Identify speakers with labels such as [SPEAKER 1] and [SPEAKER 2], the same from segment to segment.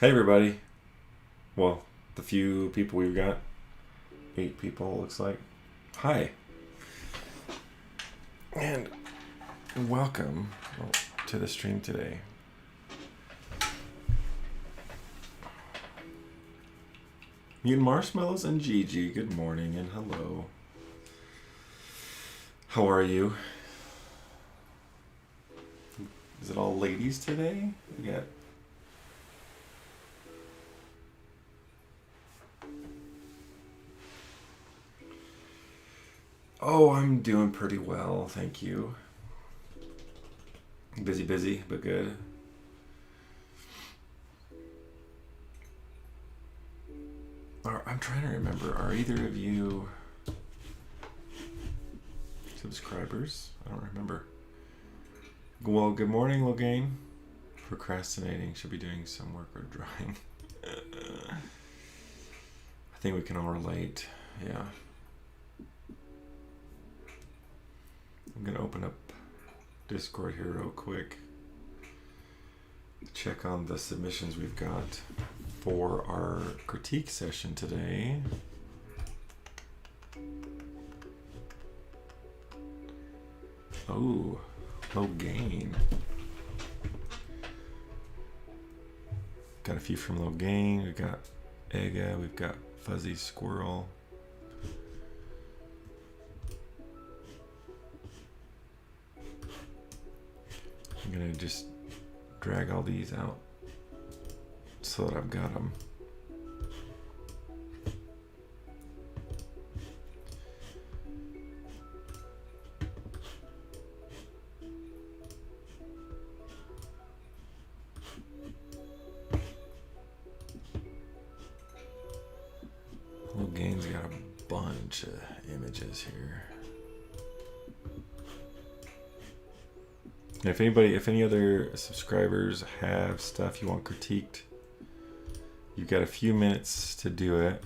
[SPEAKER 1] Hey everybody. Well, the few people we've got, 8 people looks like. Hi. And welcome to the stream today. Mutant Marshmallows and Gigi, good morning and hello. How are you? Is it all ladies today? We got Oh, I'm doing pretty well, thank you. Busy, but good. I'm trying to remember, are either of you subscribers? I don't remember. Well, good morning, Logain. Procrastinating, should be doing some work or drawing. I think we can all relate, yeah. I'm gonna open up Discord here real quick. Check on the submissions we've got for our critique session today. Oh, Logain. Got a few from Logain. We've got Ega. We've got Fuzzy Squirrel. I'm gonna just drag all these out so that I've got them. Logain's got a bunch of images here. And if any other subscribers have stuff you want critiqued, you've got a few minutes to do it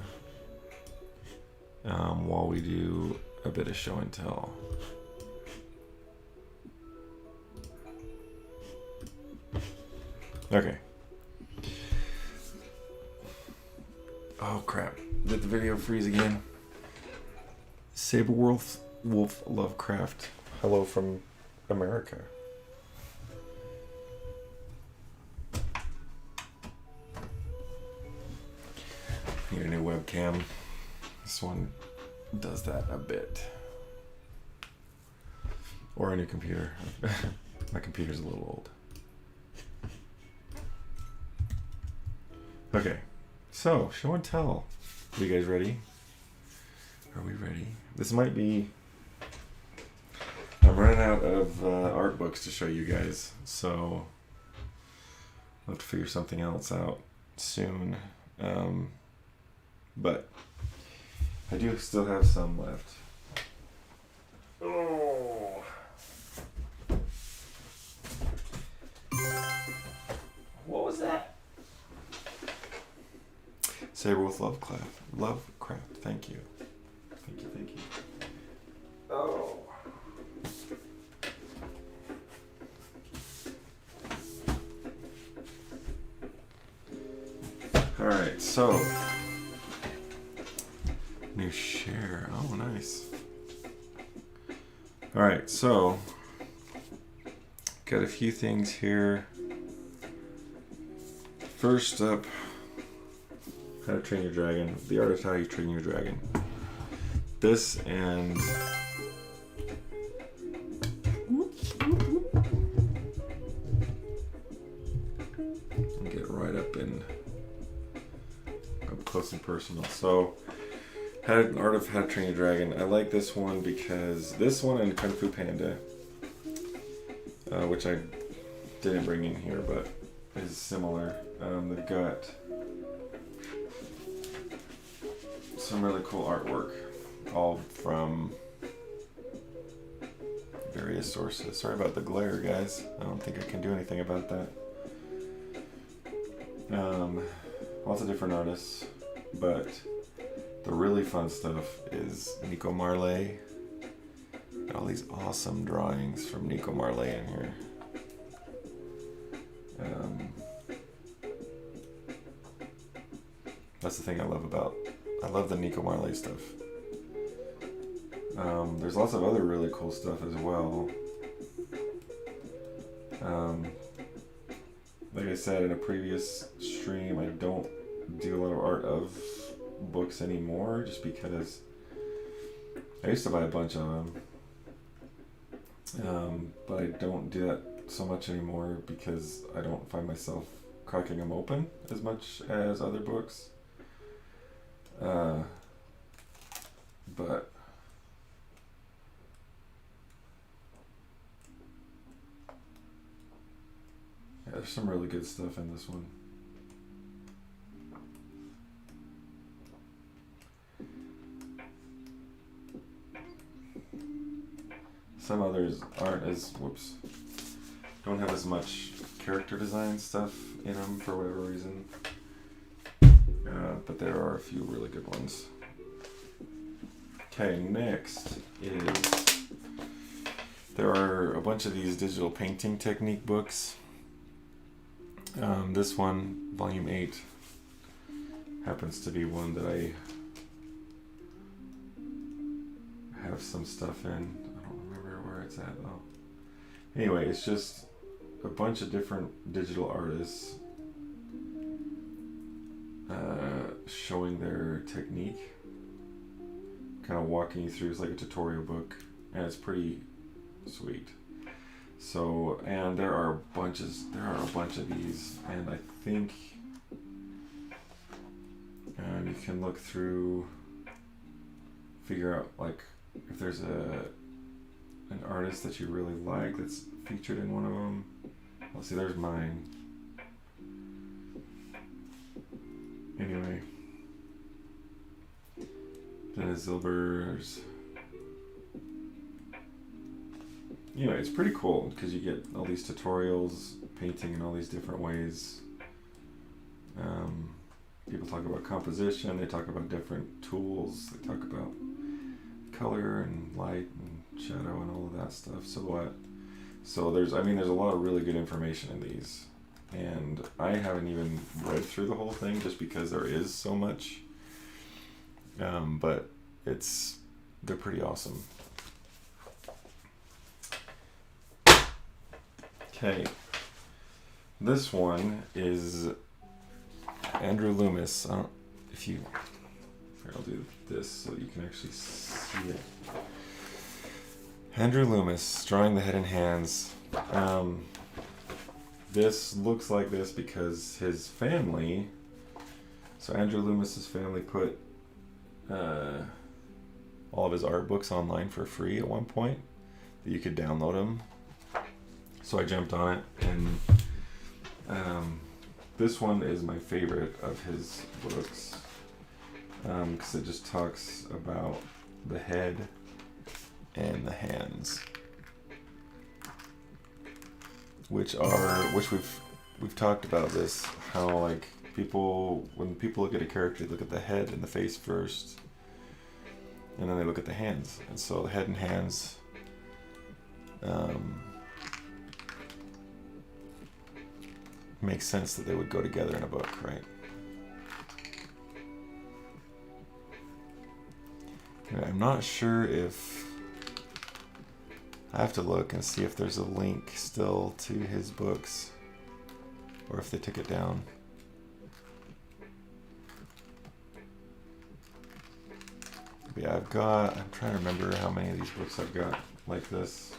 [SPEAKER 1] while we do a bit of show and tell. Okay. Oh crap. Did the video freeze again? Saberwolf Lovecraft. Hello from America. Need a new webcam. This one does that a bit. Or a new computer. My computer's a little old. Okay, so show and tell. Are you guys ready? Are we ready? This might be... I'm running out of art books to show you guys, so I'll have to figure something else out soon. But I do still have some left. Oh. What was that? Saberwolf Lovecraft. Thank you. Thank you. Oh. Alright, so new share. Oh, nice. Alright, so got a few things here. First up, How to Train Your Dragon. The Art of How You Train Your Dragon. This and get it right up close and personal. So Art of How to Train Your Dragon. I like this one because this one and Kung Fu Panda, which I didn't bring in here, but is similar. They've got some really cool artwork, all from various sources. Sorry about the glare, guys. I don't think I can do anything about that. Lots of different artists, but the really fun stuff is Nico Marley. Got all these awesome drawings from Nico Marley in here. That's the thing I love the Nico Marley stuff. There's lots of other really cool stuff as well. Like I said in a previous stream, I don't do a lot of art of books anymore, just because I used to buy a bunch of them, but I don't do that so much anymore because I don't find myself cracking them open as much as other books. But yeah, there's some really good stuff in this one. Some others aren't as, don't have as much character design stuff in them for whatever reason. But there are a few really good ones. Okay, next is, there are a bunch of these digital painting technique books. This one, volume 8, happens to be one that I have some stuff in. I don't remember where it's at though. Anyway, it's just a bunch of different digital artists showing their technique, kind of walking you through. It's like a tutorial book, and it's pretty sweet. So, and there are a bunch of these, and I think you can look through, figure out like if there's an artist that you really like that's featured in one of them. Let's see, there's mine. Anyway, Dennis Zilber's. Anyway, it's pretty cool because you get all these tutorials, painting in all these different ways. People talk about composition, they talk about different tools, they talk about color and light and shadow and all of that stuff, silhouette. So there's a lot of really good information in these. And I haven't even read through the whole thing just because there is so much. But they're pretty awesome. Okay, this one is Andrew Loomis. I'll do this so you can actually see it. Andrew Loomis, drawing the head and hands. This looks like this because his family, so Andrew Loomis's family put all of his art books online for free at one point, that you could download them. So I jumped on it, and this one is my favorite of his books because it just talks about the head and the hands, which we've talked about this, how like when people look at a character, they look at the head and the face first, and then they look at the hands, and so the head and hands makes sense that they would go together in a book, right? I'm not sure if I have to look and see if there's a link still to his books or if they took it down. But yeah, I'm trying to remember how many of these books I've got like this.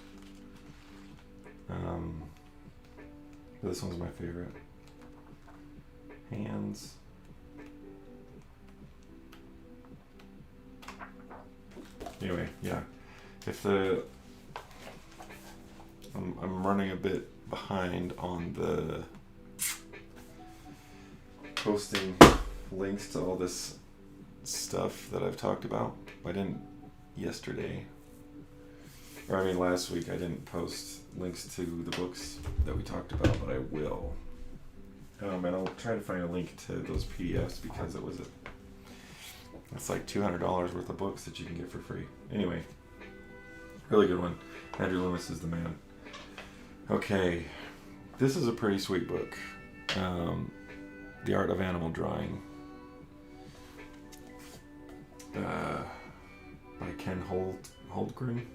[SPEAKER 1] This one's my favorite. Hands. Anyway, yeah. I'm running a bit behind on the posting links to all this stuff that I've talked about. I didn't yesterday. Last week I didn't post links to the books that we talked about, but I will. And I'll try to find a link to those PDFs because it's like $200 worth of books that you can get for free. Anyway, really good one. Andrew Loomis is the man. Okay, this is a pretty sweet book. The Art of Animal Drawing. Holmgren.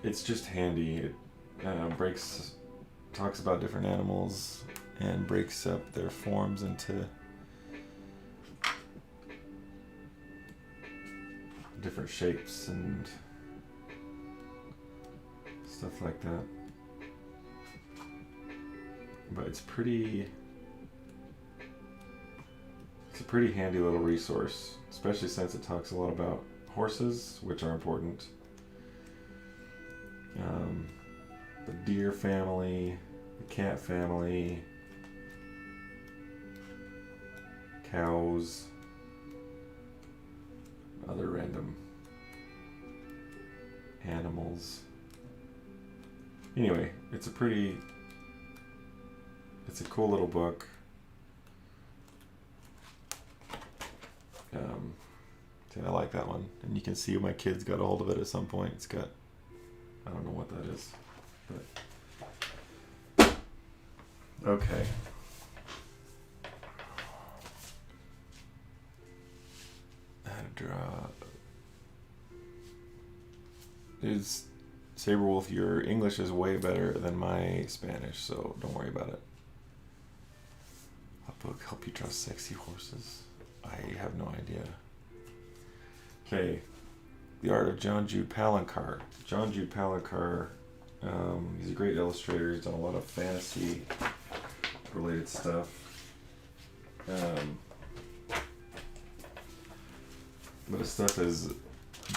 [SPEAKER 1] It's just handy. It talks about different animals and breaks up their forms into different shapes and stuff like that. But it's a pretty handy little resource, especially since it talks a lot about horses, which are important. The deer family, the cat family, cows, other random animals. Anyway, it's a cool little book. I like that one, and you can see my kids got a hold of it at some point. It's got, I don't know what that is, but okay. How to draw. Dudes, Saberwolf, your English is way better than my Spanish, so don't worry about it. A book help you draw sexy horses? I have no idea. Okay, The Art of John Jude Palencar. John Jude Palencar, he's a great illustrator. He's done a lot of fantasy related stuff. But his stuff is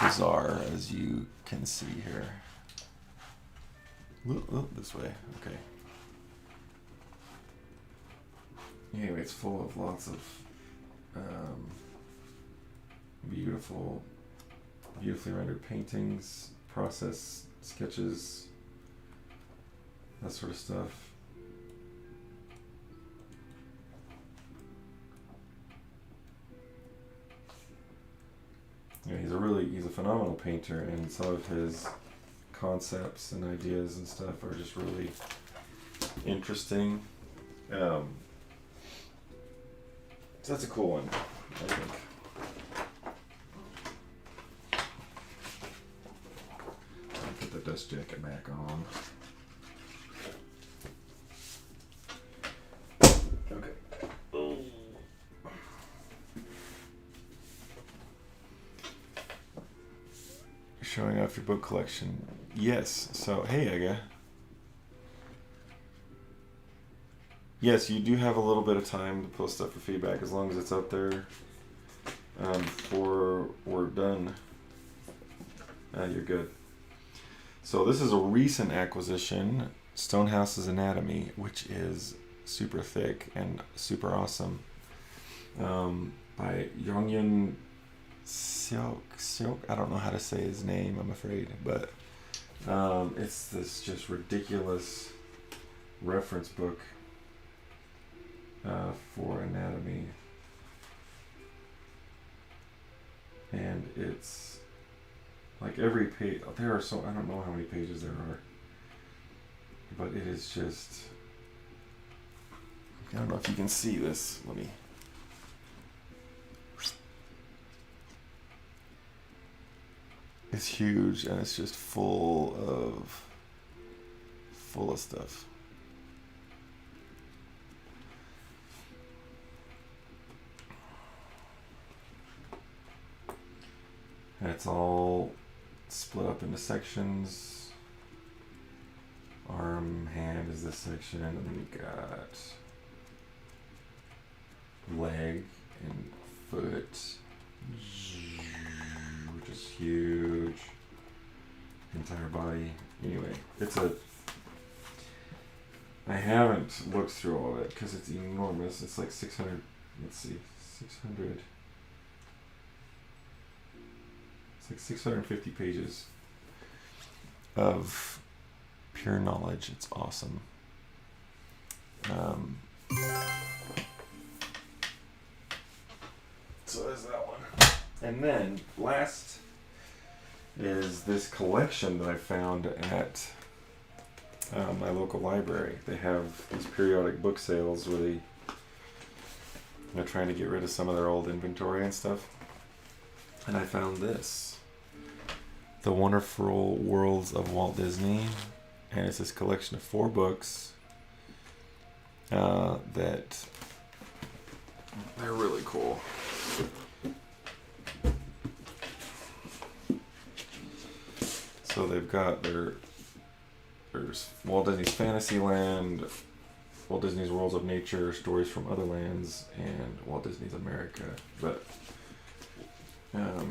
[SPEAKER 1] bizarre, as you can see here. Look this way. Okay. Anyway, it's full of lots of beautifully rendered paintings, process sketches, that sort of stuff. Yeah, he's a phenomenal painter, and some of his concepts and ideas and stuff are just really interesting. So that's a cool one, I think. I'll put the dust jacket back on. Okay. Oh. Showing off your book collection. Yes. So, hey, Ega. Yes, you do have a little bit of time to post stuff for feedback as long as it's up there before we're done. You're good. So this is a recent acquisition, Stonehouse's Anatomy, which is super thick and super awesome, by Yongyun Seok. I don't know how to say his name, I'm afraid, but it's this just ridiculous reference book for anatomy, and it's like every page. There are I don't know how many pages there are, but it is just. I don't know if you can see this. Let me. It's huge, and it's just full of stuff. And it's all split up into sections. Arm, hand is this section, and then we got leg and foot, which is huge. Entire body. Anyway, I haven't looked through all of it because it's enormous. It's like 600. Let's see, 600. It's like 650 pages of pure knowledge. It's awesome. So there's that one. And then last is this collection that I found at my local library. They have these periodic book sales where they're trying to get rid of some of their old inventory and stuff. And I found this. The Wonderful Worlds of Walt Disney. And it's this collection of 4 books that they're really cool. So they've got there's Walt Disney's Fantasyland, Walt Disney's Worlds of Nature, Stories from Other Lands, and Walt Disney's America. But let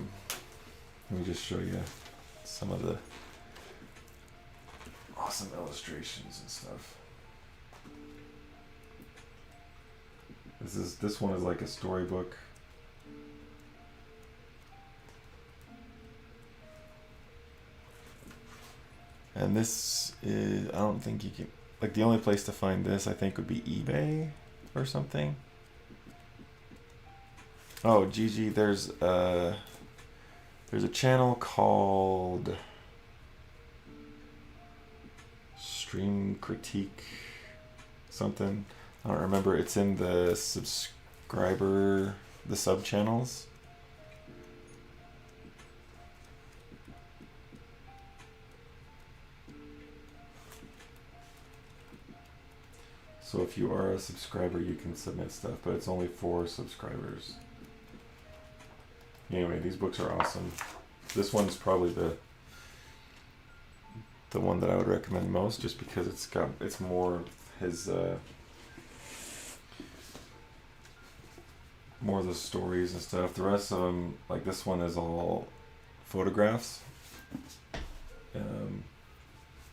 [SPEAKER 1] me just show you some of the awesome illustrations and stuff. This one is like a storybook. And this is, I don't think you can, like the only place to find this I think would be eBay or something. Oh, Gigi, there's a channel called Stream Critique something. I don't remember. It's in the sub channels. So if you are a subscriber, you can submit stuff, but it's only for subscribers. Anyway, these books are awesome. This one's probably the one that I would recommend most, just because it's more his more of the stories and stuff. The rest of them, like this one, is all photographs,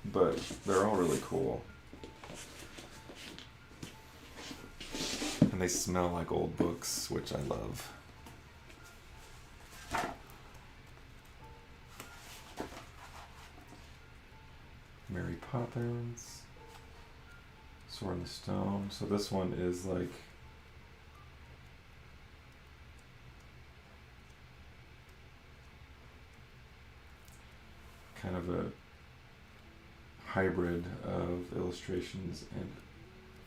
[SPEAKER 1] but they're all really cool. And they smell like old books, which I love. Mary Poppins, Sword in the Stone. So this one is like kind of a hybrid of illustrations and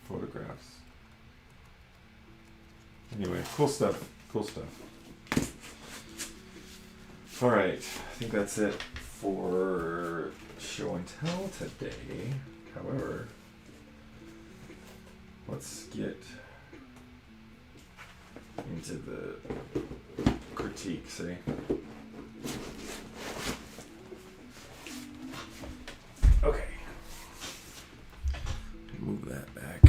[SPEAKER 1] photographs. Anyway, cool stuff. Cool stuff. All right, I think that's it for show and tell today. However, let's get into the critiques, eh? Okay. Move that back.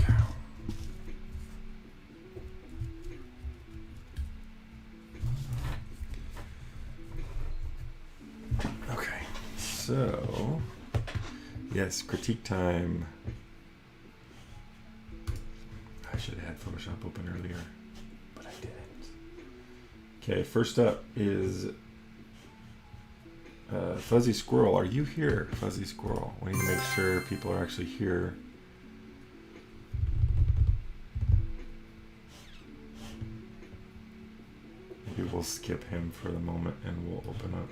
[SPEAKER 1] Okay, so yes, critique time. I should have had Photoshop open earlier, but I didn't. Okay, first up is Fuzzy Squirrel. Are you here, Fuzzy Squirrel? We need to make sure people are actually here. Maybe we'll skip him for the moment and we'll open up.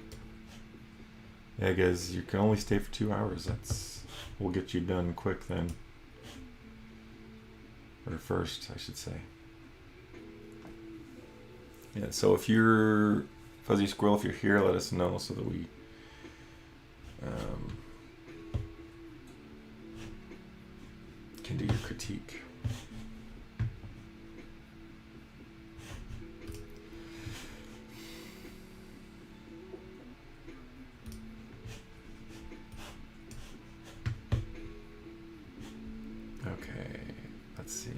[SPEAKER 1] Yeah, guys, you can only stay for 2 hours. We'll get you done quick then. Or first, I should say. Yeah, so if you're Fuzzy Squirrel, if you're here, let us know so that we can do your critique. Okay, let's see.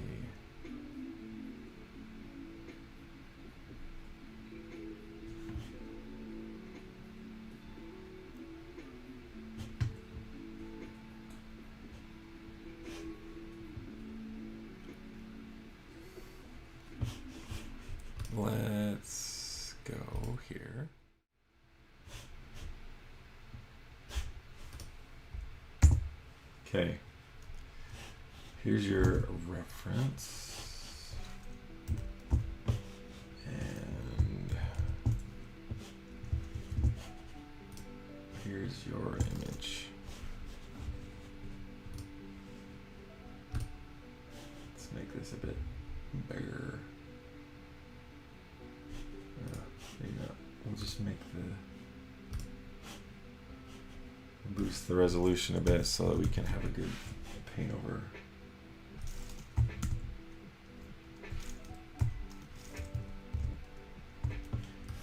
[SPEAKER 1] Let's go here. Okay. Here's your reference. And here's your image. Let's make this a bit bigger. Maybe not. We'll just make the boost the resolution a bit so that we can have a good paint over.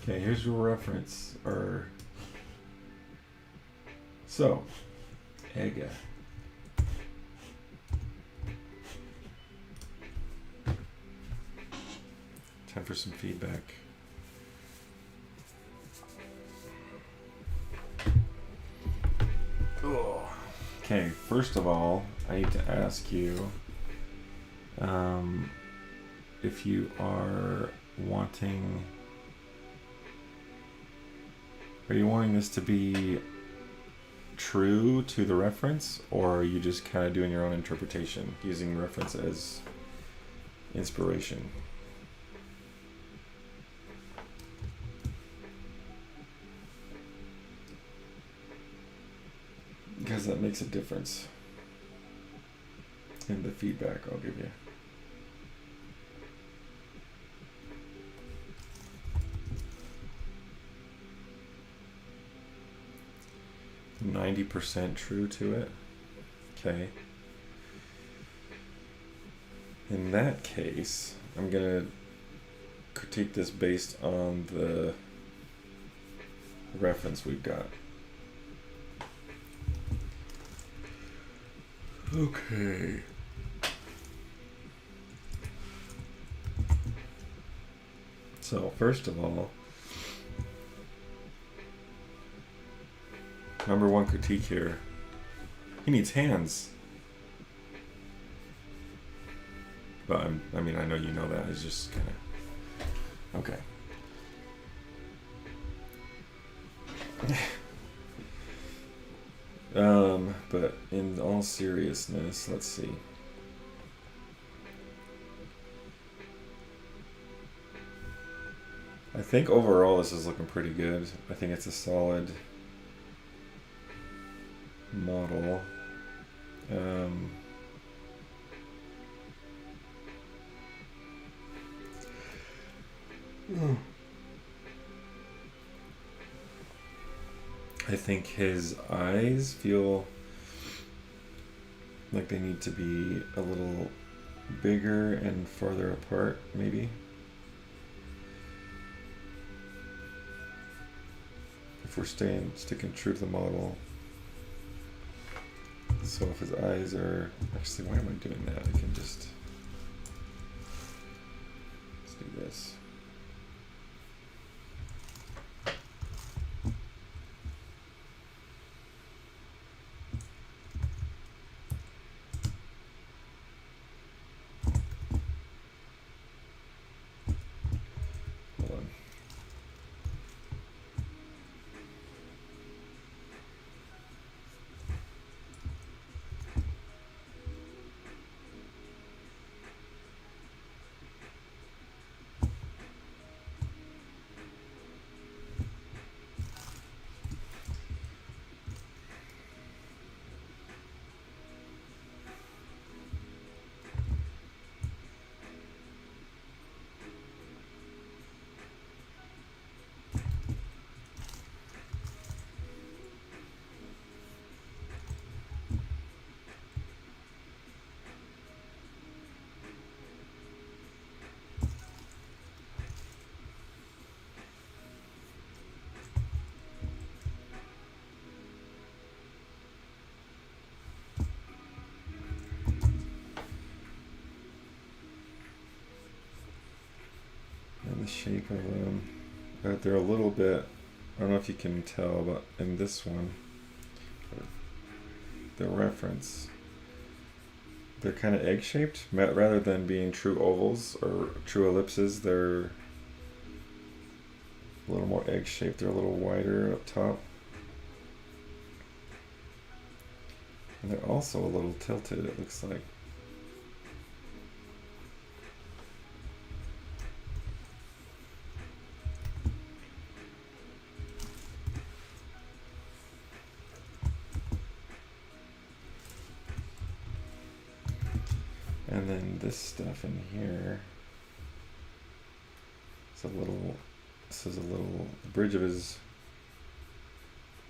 [SPEAKER 1] Okay, here's your reference. So, Ega. Time for some feedback. Okay, first of all, I need to ask you if you are wanting this to be true to the reference, or are you just kind of doing your own interpretation, using reference as inspiration? Because that makes a difference in the feedback I'll give you. %90 true to it. Okay. In that case, I'm gonna critique this based on the reference we've got. Okay. So, first of all, number one critique here, he needs hands. But I mean, I know you know that. It's just kind of okay. But in all seriousness, let's see. I think overall this is looking pretty good. I think it's a solid model. I think his eyes feel like they need to be a little bigger and farther apart, maybe. If we're sticking true to the model. So if his eyes are, actually, why am I doing that? I can just, let's do this. Hold on. The shape of them. They're a little bit, I don't know if you can tell, but in this one, the reference, they're kind of egg-shaped rather than being true ovals or true ellipses. They're a little more egg-shaped. They're a little wider up top. And they're also a little tilted, it looks like. And then this stuff in here is a little This is a little bridge of his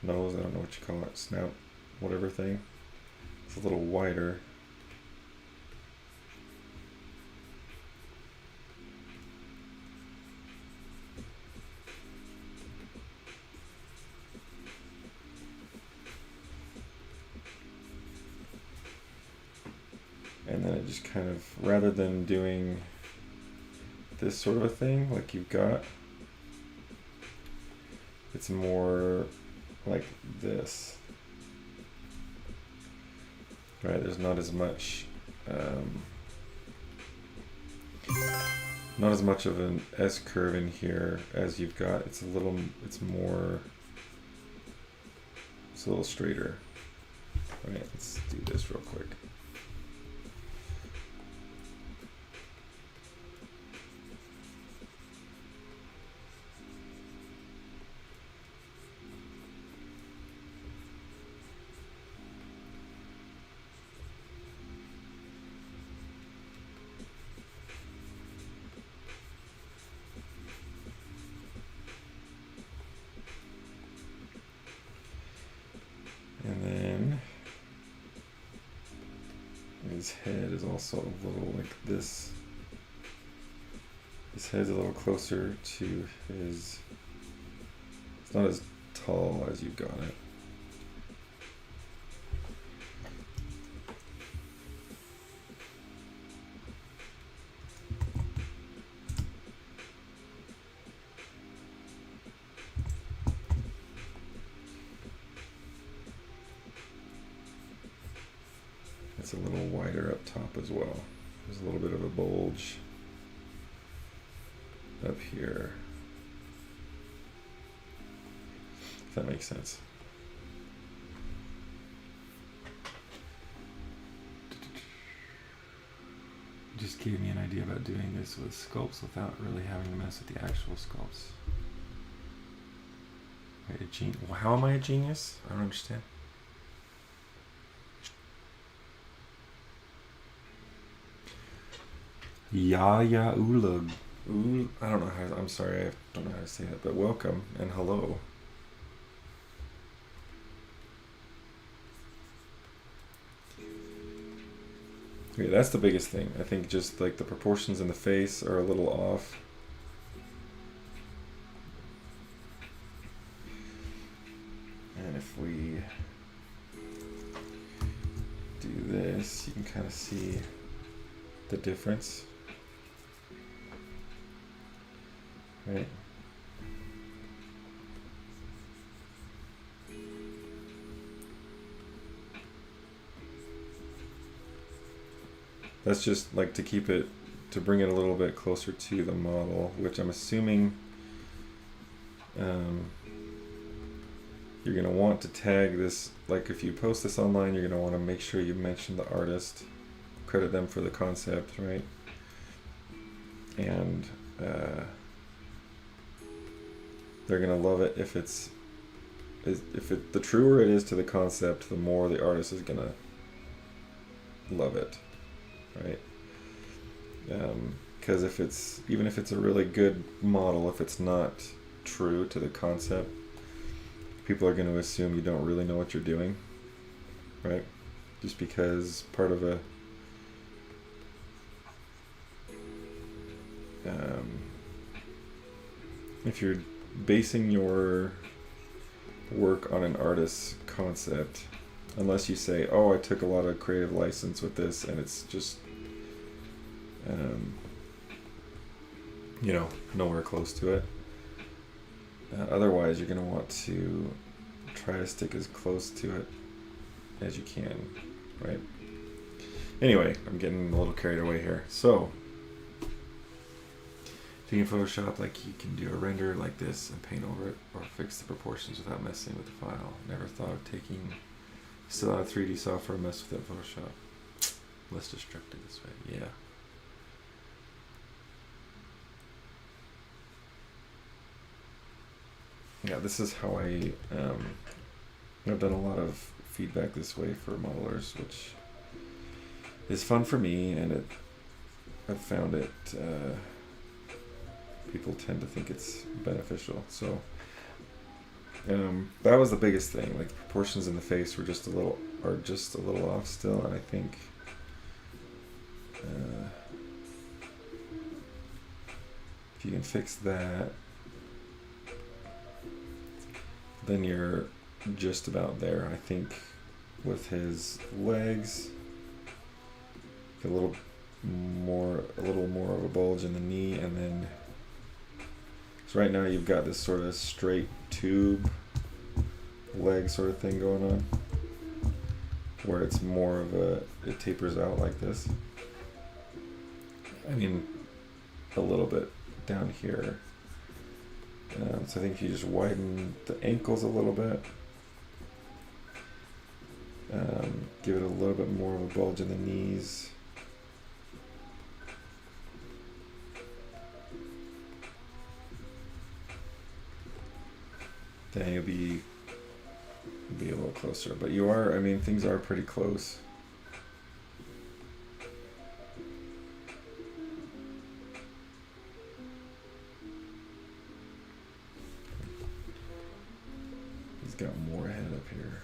[SPEAKER 1] nose. I don't know what you call it, snout, whatever thing. It's a little wider. And then it just kind of, rather than doing this sort of a thing like you've got, it's more like this. Right, there's not as much not as much of an S curve in here as you've got. It's a little straighter. Alright, let's do this real quick. And then his head is also a little like this. His head's a little closer to his, it's not as tall as you've got it. It's a little wider up top as well. There's a little bit of a bulge up here, if that makes sense. Just gave me an idea about doing this with sculpts without really having to mess with the actual sculpts. Wait, how am I a genius? I don't understand. Yaya Ulug. I don't know how, I'm sorry, I don't know how to say that, but welcome and hello. Yeah, that's the biggest thing. I think just like the proportions in the face are a little off. And if we do this, you can kind of see the difference. Right. That's just like to keep it, to bring it a little bit closer to the model, which I'm assuming you're going to want to tag this. Like if you post this online, you're going to want to make sure you mention the artist, credit them for the concept, right? And they're gonna love it if the truer it is to the concept, the more the artist is gonna love it, right? Because even if it's a really good model, if it's not true to the concept, people are going to assume you don't really know what you're doing, right? Just because part of a if you're basing your work on an artist's concept, unless you say, oh, I took a lot of creative license with this and it's just nowhere close to it, otherwise you're going to want to try to stick as close to it as you can, right? Anyway, I'm getting a little carried away here. So if you can Photoshop, like you can do a render like this and paint over it, or fix the proportions without messing with the file. Never thought of taking still out of 3D software, mess with it in Photoshop. Less destructive this way, yeah. Yeah, this is how I've done a lot of feedback this way for modelers, which is fun for me, and I've found it people tend to think it's beneficial. So that was the biggest thing. Like the proportions in the face were just a little off still, and I think if you can fix that, then you're just about there. I think with his legs, a little more of a bulge in the knee, and then so right now you've got this sort of straight tube leg sort of thing going on, where it's more of it tapers out like this. I mean, a little bit down here. So I think if you just widen the ankles a little bit, give it a little bit more of a bulge in the knees. Then you'll be a little closer. But you are, I mean, things are pretty close. He's got more head up here.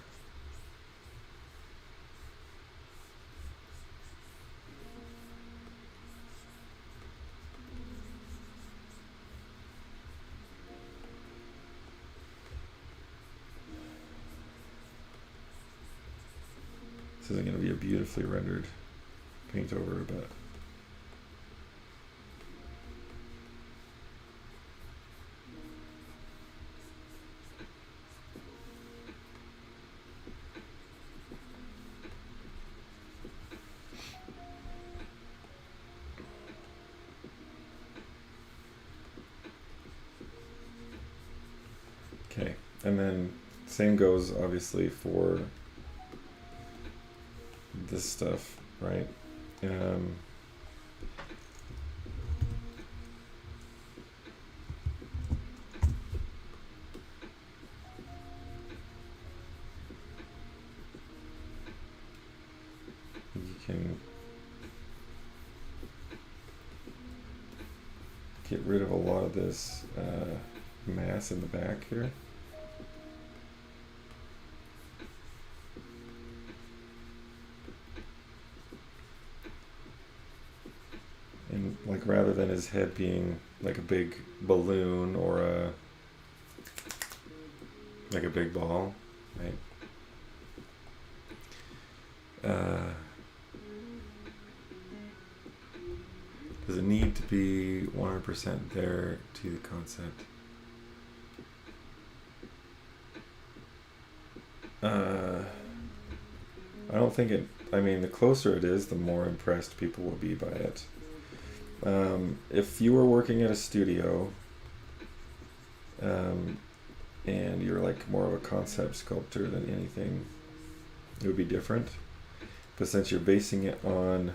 [SPEAKER 1] This isn't going to be a beautifully rendered paint over, but okay. And then same goes obviously for this stuff, right? You can get rid of a lot of this mass in the back here. And like rather than his head being like a big balloon or like a big ball, right? Does it need to be 100% there to the concept? I don't think it, I mean, the closer it is, the more impressed people will be by it. If you were working at a studio and you're like more of a concept sculptor than anything, it would be different. But since you're basing it on,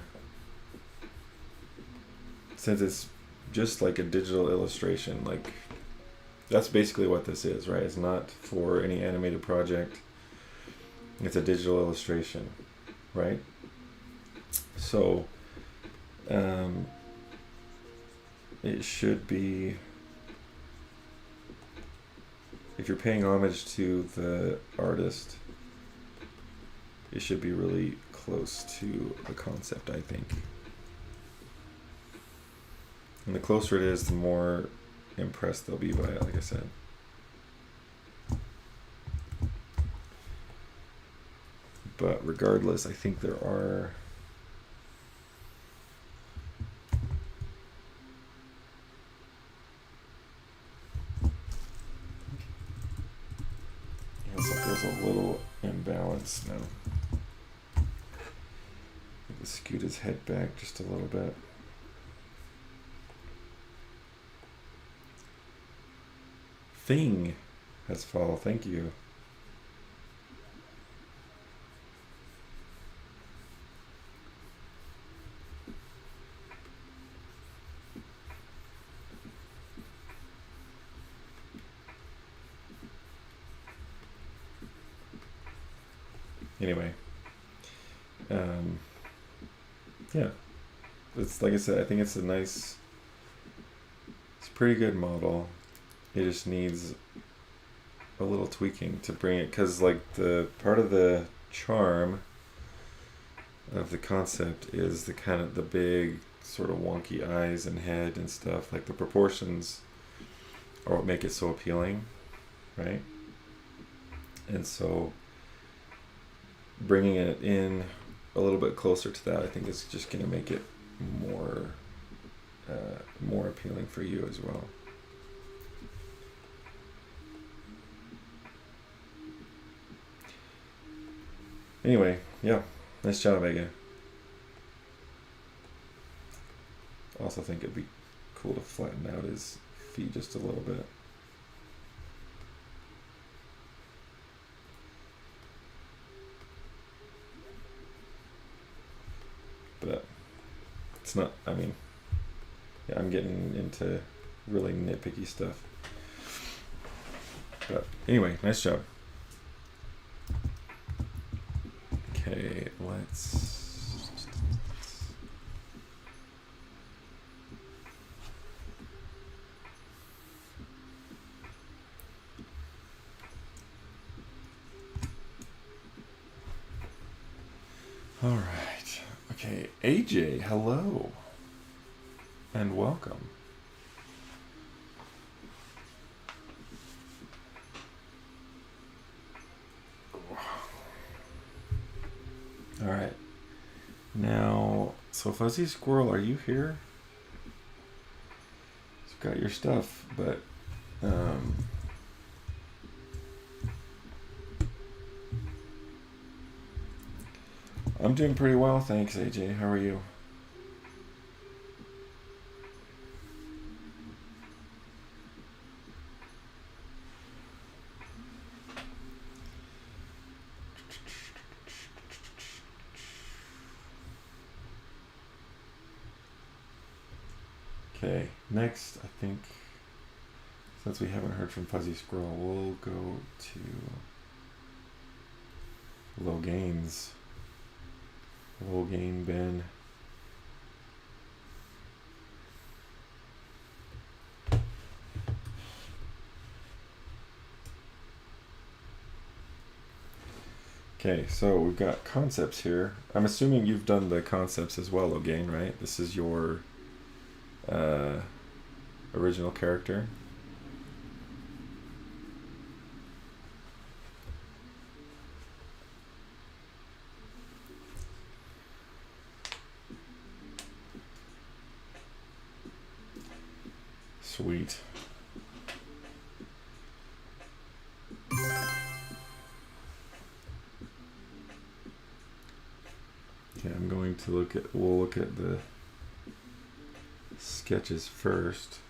[SPEAKER 1] since it's just like a digital illustration, like that's basically what this is, right? It's not for any animated project. It's a digital illustration, right? So it should be, if you're paying homage to the artist, it should be really close to the concept, I think. And the closer it is, the more impressed they'll be by it, like I said. But regardless, I think there are feels a little imbalanced now. Maybe scoot his head back just a little bit. Thing has fall, thank you. Anyway, yeah, it's like I said, I think it's a nice It's a pretty good model. It just needs a little tweaking to bring it, because like the part of the charm of the concept is the kind of the big sort of wonky eyes and head and stuff. Like the proportions are what make it so appealing, right? And so bringing it in a little bit closer to that, I think is just going to make it more more appealing for you as well. Anyway, yeah, nice job, Vega. I also think it'd be cool to flatten out his feet just a little bit. But it's not, I mean, yeah, I'm getting into really nitpicky stuff. But anyway, nice job. Okay, let's... All right. Okay, AJ, hello. And welcome. All right. Now, so Fuzzy Squirrel, are you here? You've got your stuff, but I'm doing pretty well, thanks, AJ. How are you? Okay, next, I think, since we haven't heard from Fuzzy Squirrel, we'll go to Logain's. Logain Ben. Okay, so we've got concepts here. I'm assuming you've done the concepts as well, Logain, right? This is your original character. Sweet. Okay, I'm going to we'll look at the sketches first.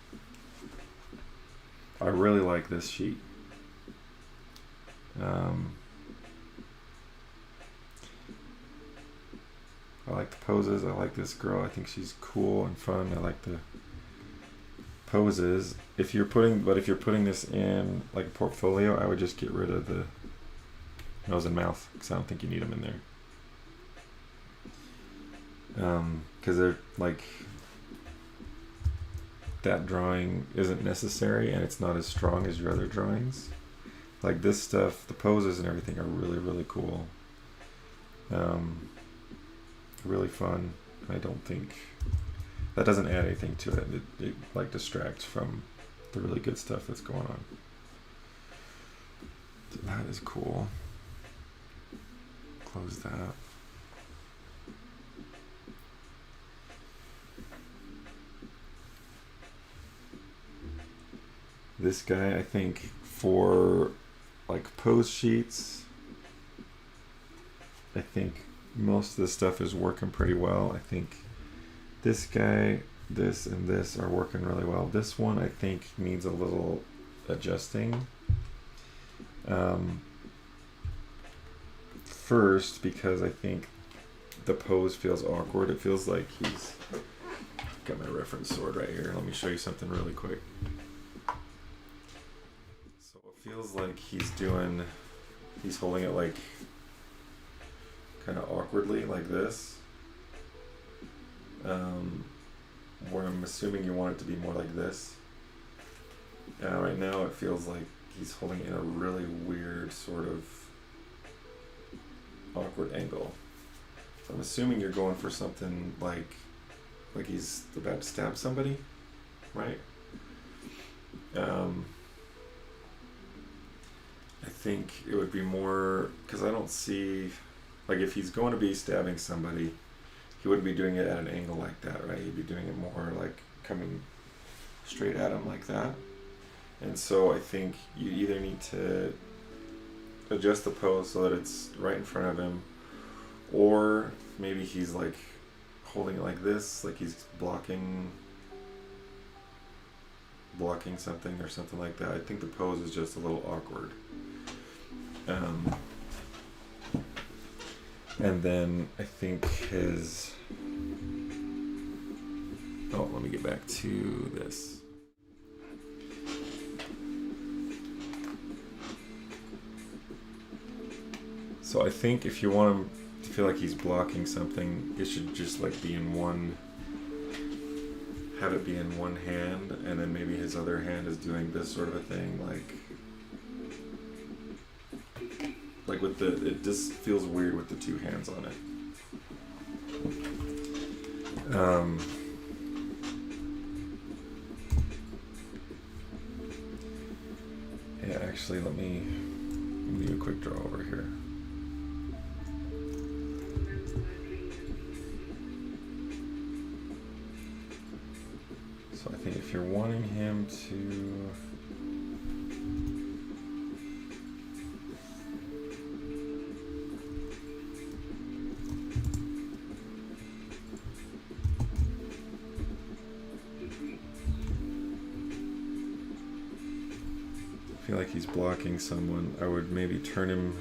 [SPEAKER 1] I really like this sheet. I like the poses. I like this girl. I think she's cool and fun. I like the poses. If you're putting this in like a portfolio, I would just get rid of the nose and mouth because I don't think you need them in there. Because they're like, that drawing isn't necessary and it's not as strong as your other drawings. Like this stuff, the poses and everything are really, really cool. Really fun. I don't think that doesn't add anything to it. It like distracts from the really good stuff that's going on. So that is cool. Close that. This guy, I think, for like pose sheets, I think most of the stuff is working pretty well. I think this guy, this and this are working really well. This one I think needs a little adjusting. First, because I think the pose feels awkward. It feels like he's got my reference sword right here. Let me show you something really quick. So it feels like he's holding it like kind of awkwardly like this. Where I'm assuming you want it to be more like this. Right now it feels like he's holding in a really weird sort of awkward angle. So I'm assuming you're going for something like he's about to stab somebody, right? I think it would be more, because I don't see, like if he's going to be stabbing somebody, he wouldn't be doing it at an angle like that, right? He'd be doing it more like coming straight at him like that. And so I think you either need to adjust the pose so that it's right in front of him, or maybe he's like holding it like this, like he's blocking something or something like that. I think the pose is just a little awkward. And then I think his... Oh, let me get back to this. So I think if you want him to feel like he's blocking something, it should just like be in one... Have it be in one hand, and then maybe his other hand is doing this sort of a thing, like with the, it just feels weird with the two hands on it. Yeah, actually, let me do a quick draw over here. So I think if you're wanting him to... feel like he's blocking someone, I would maybe turn him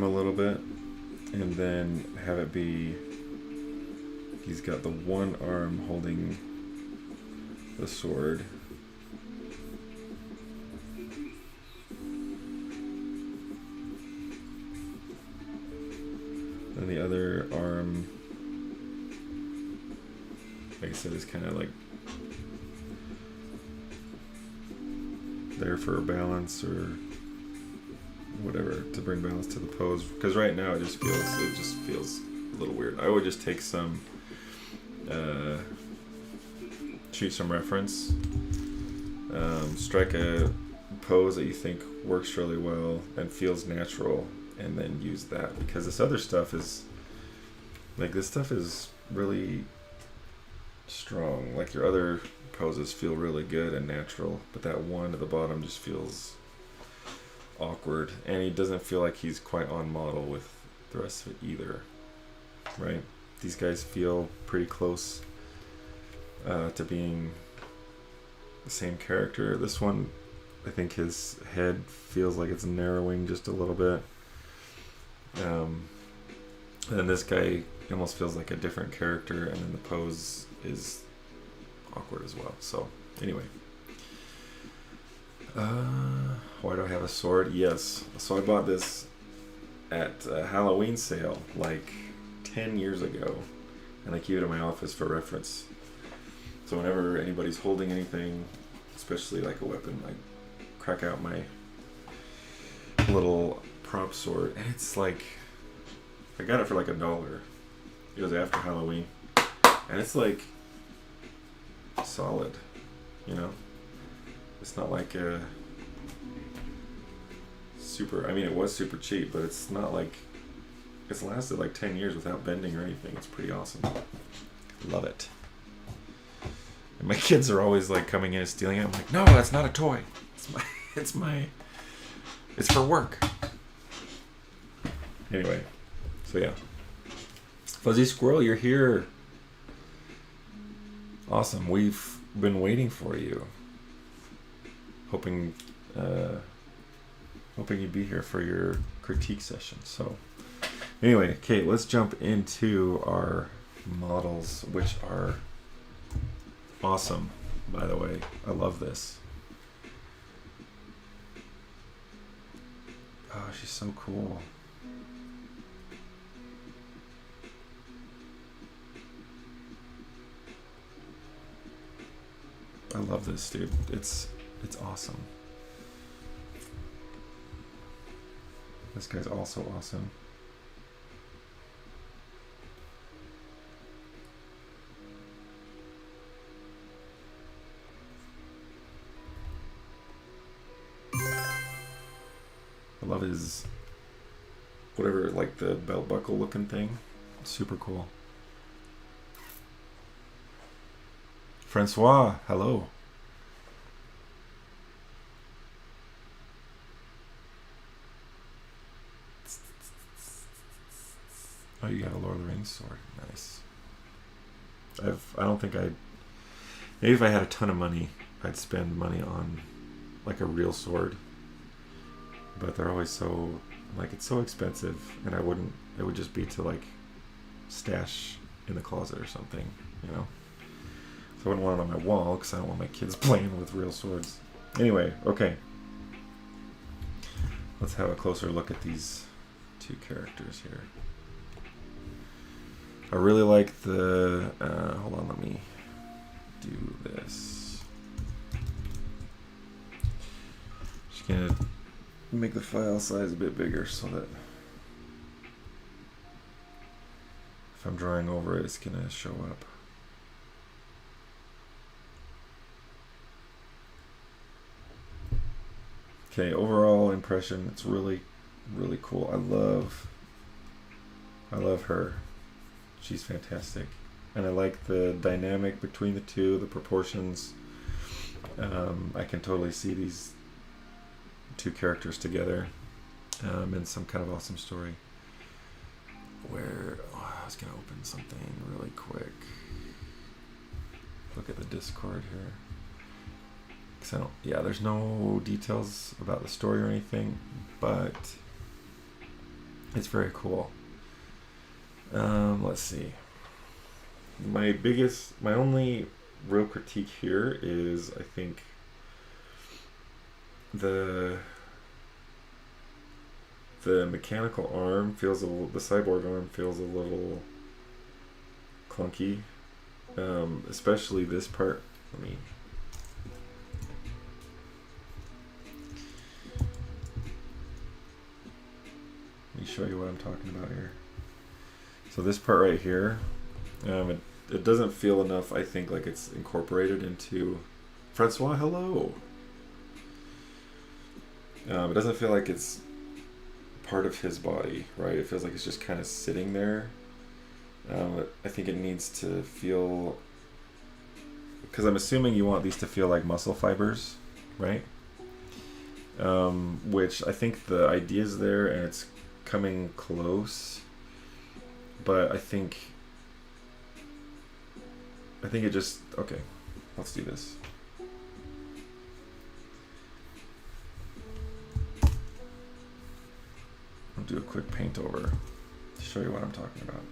[SPEAKER 1] a little bit, and then have it be he's got the one arm holding the sword, and the other arm, like I said, is kind of like there for a balance or whatever, to bring balance to the pose. Because right now it just feels a little weird. I would just take some, shoot some reference, strike a pose that you think works really well and feels natural, and then use that. Because this other stuff is really strong. Like your other poses feel really good and natural, but that one at the bottom just feels awkward, and he doesn't feel like he's quite on model with the rest of it either, right? These guys feel pretty close to being the same character. This one, I think his head feels like it's narrowing just a little bit, and this guy almost feels like a different character, and then the pose is awkward as well. So anyway, why do I have a sword? Yes, so I bought this at a Halloween sale like 10 years ago, and I keep it in my office for reference. So whenever anybody's holding anything, especially like a weapon, I crack out my little prop sword, and it's like, I got it for like $1. It was after Halloween, and it's like solid, you know? It's not like a super, I mean, it was super cheap, but it's not like, it's lasted like 10 years without bending or anything. It's pretty awesome. Love it. And my kids are always like coming in and stealing it. I'm like, no, that's not a toy. It's for work. Anyway, so yeah. Fuzzy Squirrel, you're here. Awesome. We've been waiting for you. Hoping you'd be here for your critique session. So anyway, Kate, let's jump into our models, which are awesome, by the way. I love this. Oh, she's so cool. love this, dude. It's awesome. This guy's also awesome. I love his whatever, like the belt buckle looking thing. Super cool. Francois, hello. Oh, you got a Lord of the Rings sword. Nice. I don't think I'd... Maybe if I had a ton of money, I'd spend money on like a real sword. But they're always so... Like, it's so expensive, and I wouldn't... It would just be to, like, stash in the closet or something, you know? So I wouldn't want it on my wall, because I don't want my kids playing with real swords. Anyway, okay. Let's have a closer look at these two characters here. I really like the... hold on, let me do this. Just gonna make the file size a bit bigger so that if I'm drawing over it, it's gonna show up. Okay, overall impression, it's really, really cool. I love her. She's fantastic. And I like the dynamic between the two, the proportions. I can totally see these two characters together in some kind of awesome story. Where, I was going to open something really quick. Look at the Discord here. 'Cause I don't, yeah, there's no details about the story or anything, but it's very cool. Let's see. My only real critique here is, I think, the mechanical arm feels the cyborg arm feels a little clunky, especially this part. Let me show you what I'm talking about here. So this part right here, it doesn't feel enough, I think, like it's incorporated into Francois, hello. It doesn't feel like it's part of his body, right? It feels like it's just kind of sitting there. I think it needs to feel, because I'm assuming you want these to feel like muscle fibers, right? Which I think the idea is there and it's coming close, but I think it just, okay, let's do this. I'll do a quick paint over to show you what I'm talking about.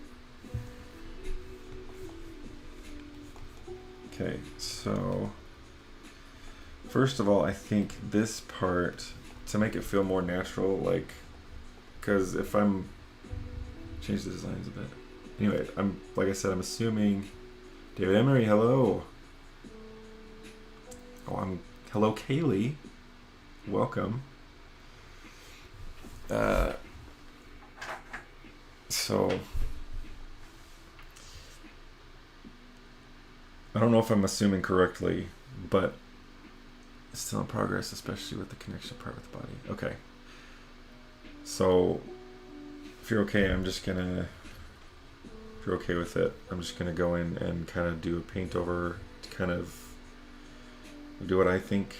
[SPEAKER 1] Okay, so first of all, I think this part, to make it feel more natural, like, because if I'm change the designs a bit. Anyway, like I said, I'm assuming David Emery, hello. Oh, hello, Kaylee. Welcome. So I don't know if I'm assuming correctly, but it's still in progress, especially with the connection part with the body. Okay. So if you're okay, if you're okay with it, I'm just gonna go in and kind of do a paint over to kind of do what I think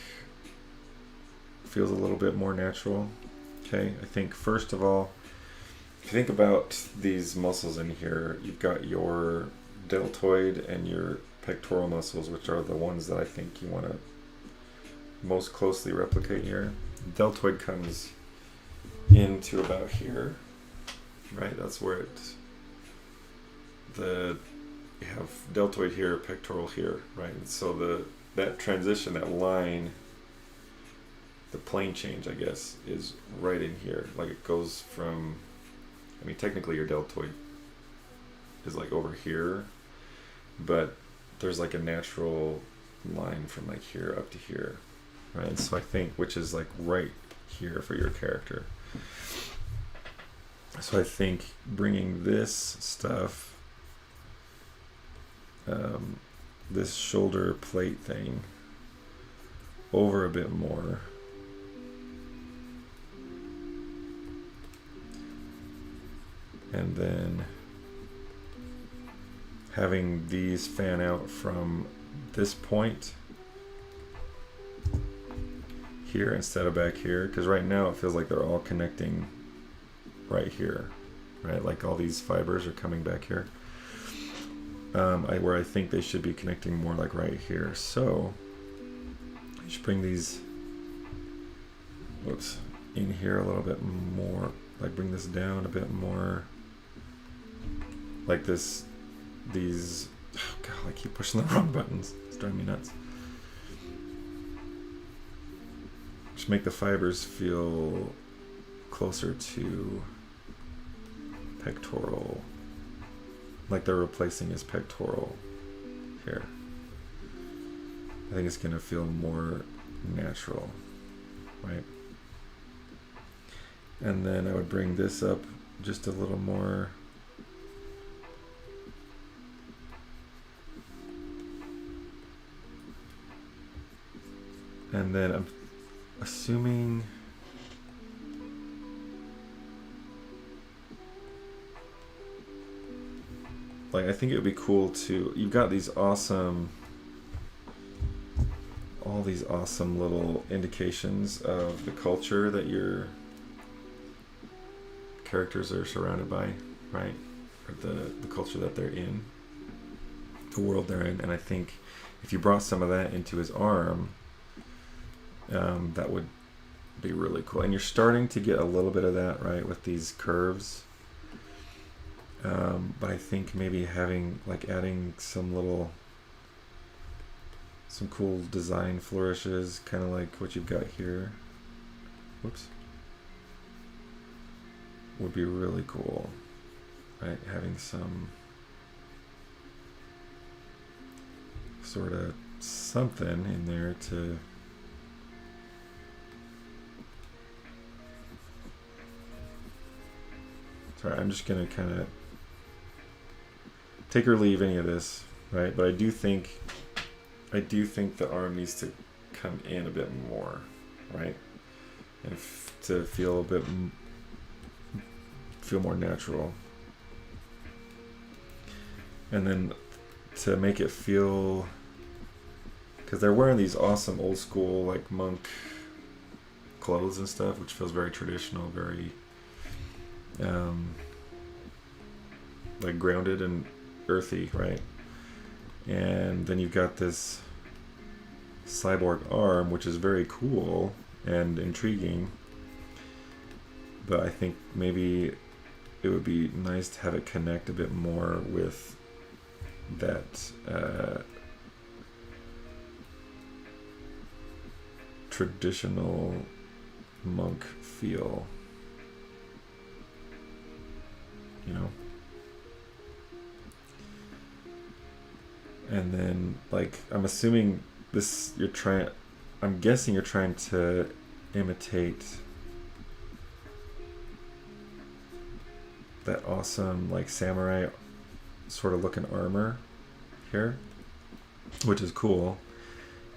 [SPEAKER 1] feels a little bit more natural. Okay, I think first of all, if you think about these muscles in here, you've got your deltoid and your pectoral muscles, which are the ones that I think you want to most closely replicate here. Deltoid comes into about here, right? That's where you have deltoid here, pectoral here, right? And so that transition, that line, the plane change, I guess, is right in here. Like it goes from, I mean, technically your deltoid is like over here, but there's like a natural line from like here up to here, right? So I think, which is like right here for your character. So I think bringing this stuff, this shoulder plate thing over a bit more, and then having these fan out from this point here instead of back here, because right now it feels like they're all connecting right here, right? Like all these fibers are coming back here, where I think they should be connecting more like right here. So you should bring these, whoops, in here a little bit more, like bring this down a bit more, like this, these, oh God, I keep pushing the wrong buttons. It's driving me nuts. Just make the fibers feel closer to pectoral, like they're replacing his pectoral here. I think it's gonna feel more natural, right? And then I would bring this up just a little more. And then I'm assuming like I think it would be cool to, you've got these awesome, all these awesome little indications of the culture that your characters are surrounded by, right? Or the culture that they're in, the world they're in. And I think if you brought some of that into his arm, that would be really cool. And you're starting to get a little bit of that, right, with these curves. But I think maybe having, like adding some cool design flourishes, kind of like what you've got here. Whoops. Would be really cool, right? Having some sort of something in there to sorry, I'm just gonna kind of take or leave any of this, right? But I do think the arm needs to come in a bit more, right? And to feel a bit feel more natural. And then to make it feel, because they're wearing these awesome old school like monk clothes and stuff, which feels very traditional, very like grounded and earthy, right? And then you've got this cyborg arm, which is very cool and intriguing, but I think maybe it would be nice to have it connect a bit more with that traditional monk feel, you know? And then, like, I'm assuming this, I'm guessing you're trying to imitate that awesome, like, samurai sort of looking armor here, which is cool.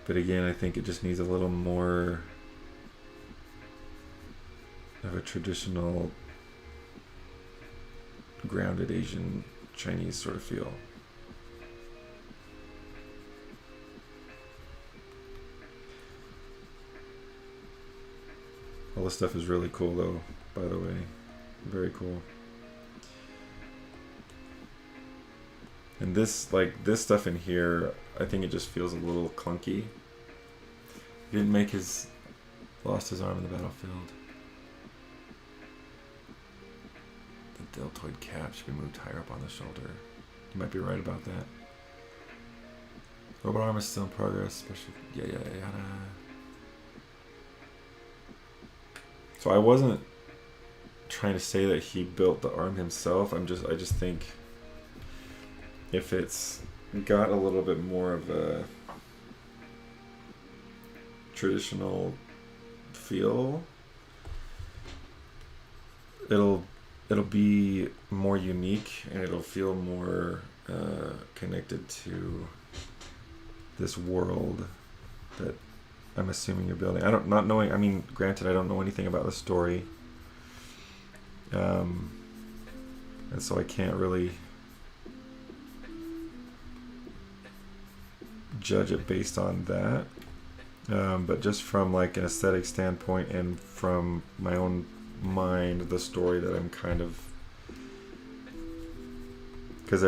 [SPEAKER 1] But again, I think it just needs a little more of a traditional, grounded Asian Chinese sort of feel. All this stuff is really cool though, by the way. Very cool. And this, like, this stuff in here, I think it just feels a little clunky. He didn't make lost his arm in the battlefield. The deltoid cap should be moved higher up on the shoulder. You might be right about that. Robot arm is still in progress, especially, yada. So I wasn't trying to say that he built the arm himself. I just think if it's got a little bit more of a traditional feel. It'll be more unique, and it'll feel more connected to this world that I'm assuming you're building. Not knowing. I mean, granted, I don't know anything about the story, and so I can't really judge it based on that. But just from like an aesthetic standpoint and from my own mind, the story that I'm kind of, because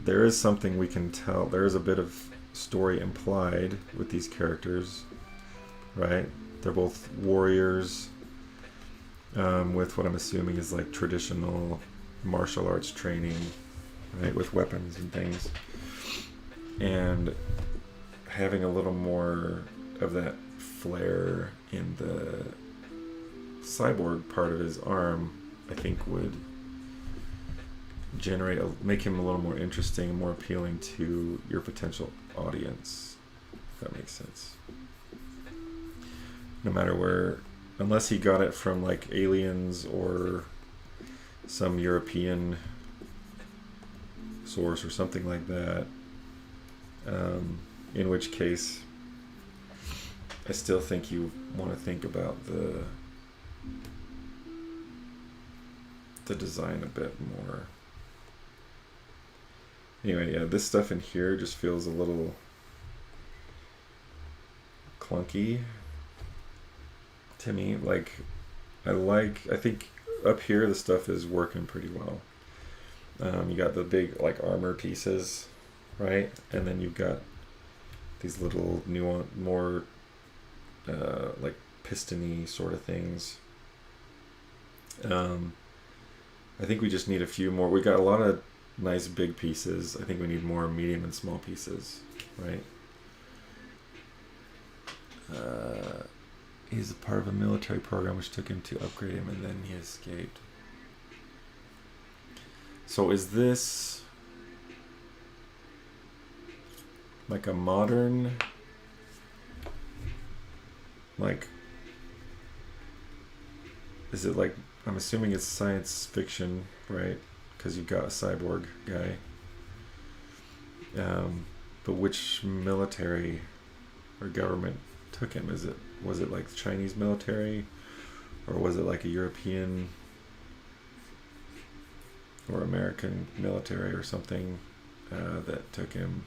[SPEAKER 1] there is something we can tell. There is a bit of story implied with these characters, right? They're both warriors, with what I'm assuming is like traditional martial arts training, right, with weapons and things, and having a little more of that flair in the cyborg part of his arm, I think would make him a little more interesting and more appealing to your potential audience, if that makes sense. No matter where, unless he got it from like Aliens or some European source or something like that, in which case I still think you want to think about the design a bit more. Anyway, yeah, this stuff in here just feels a little clunky to me. Like, I think up here the stuff is working pretty well. You got the big like armor pieces, right? And then you've got these little nuanced, more like piston-y sort of things. I think we just need a few more. We got a lot of nice big pieces. I think we need more medium and small pieces, right? He's a part of a military program which took him to upgrade him, and then he escaped. So is this like a modern, like, is it like, I'm assuming it's science fiction, right? Because you've got a cyborg guy. But which military or government took him? Was it like the Chinese military, or was it like a European or American military or something that took him?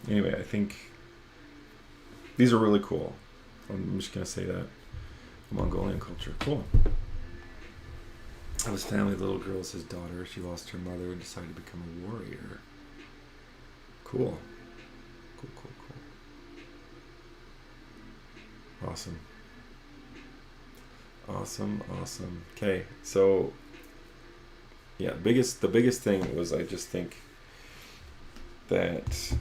[SPEAKER 1] Anyway, I think these are really cool. I'm just gonna say that. Mongolian culture, cool. Of his family, the little girl is his daughter. She lost her mother and decided to become a warrior. Cool. Cool. Awesome. Okay, so yeah, the biggest thing was, I just think that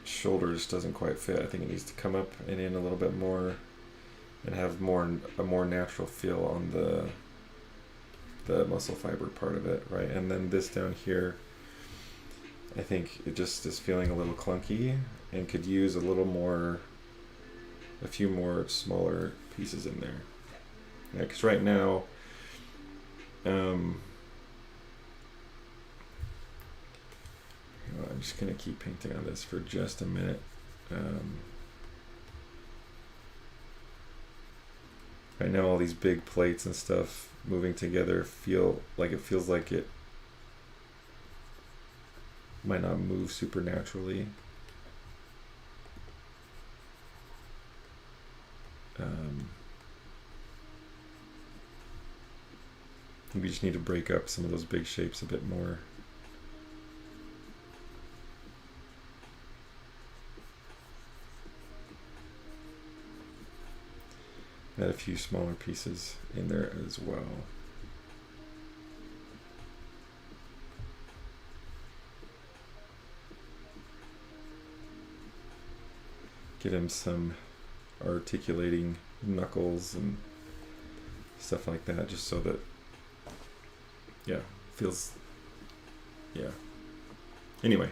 [SPEAKER 1] shoulders doesn't quite fit. I think it needs to come up and in a little bit more and have a more natural feel on the muscle fiber part of it, right? And then this down here, I think it just is feeling a little clunky and could use a few more smaller pieces in there. Yeah, because right now, I'm just going to keep painting on this for just a minute. Right now, all these big plates and stuff moving together feels like it might not move supernaturally. We just need to break up some of those big shapes a bit more. Add a few smaller pieces in there as well. Get him some articulating knuckles and stuff like that, just so that, yeah, feels, yeah. Anyway,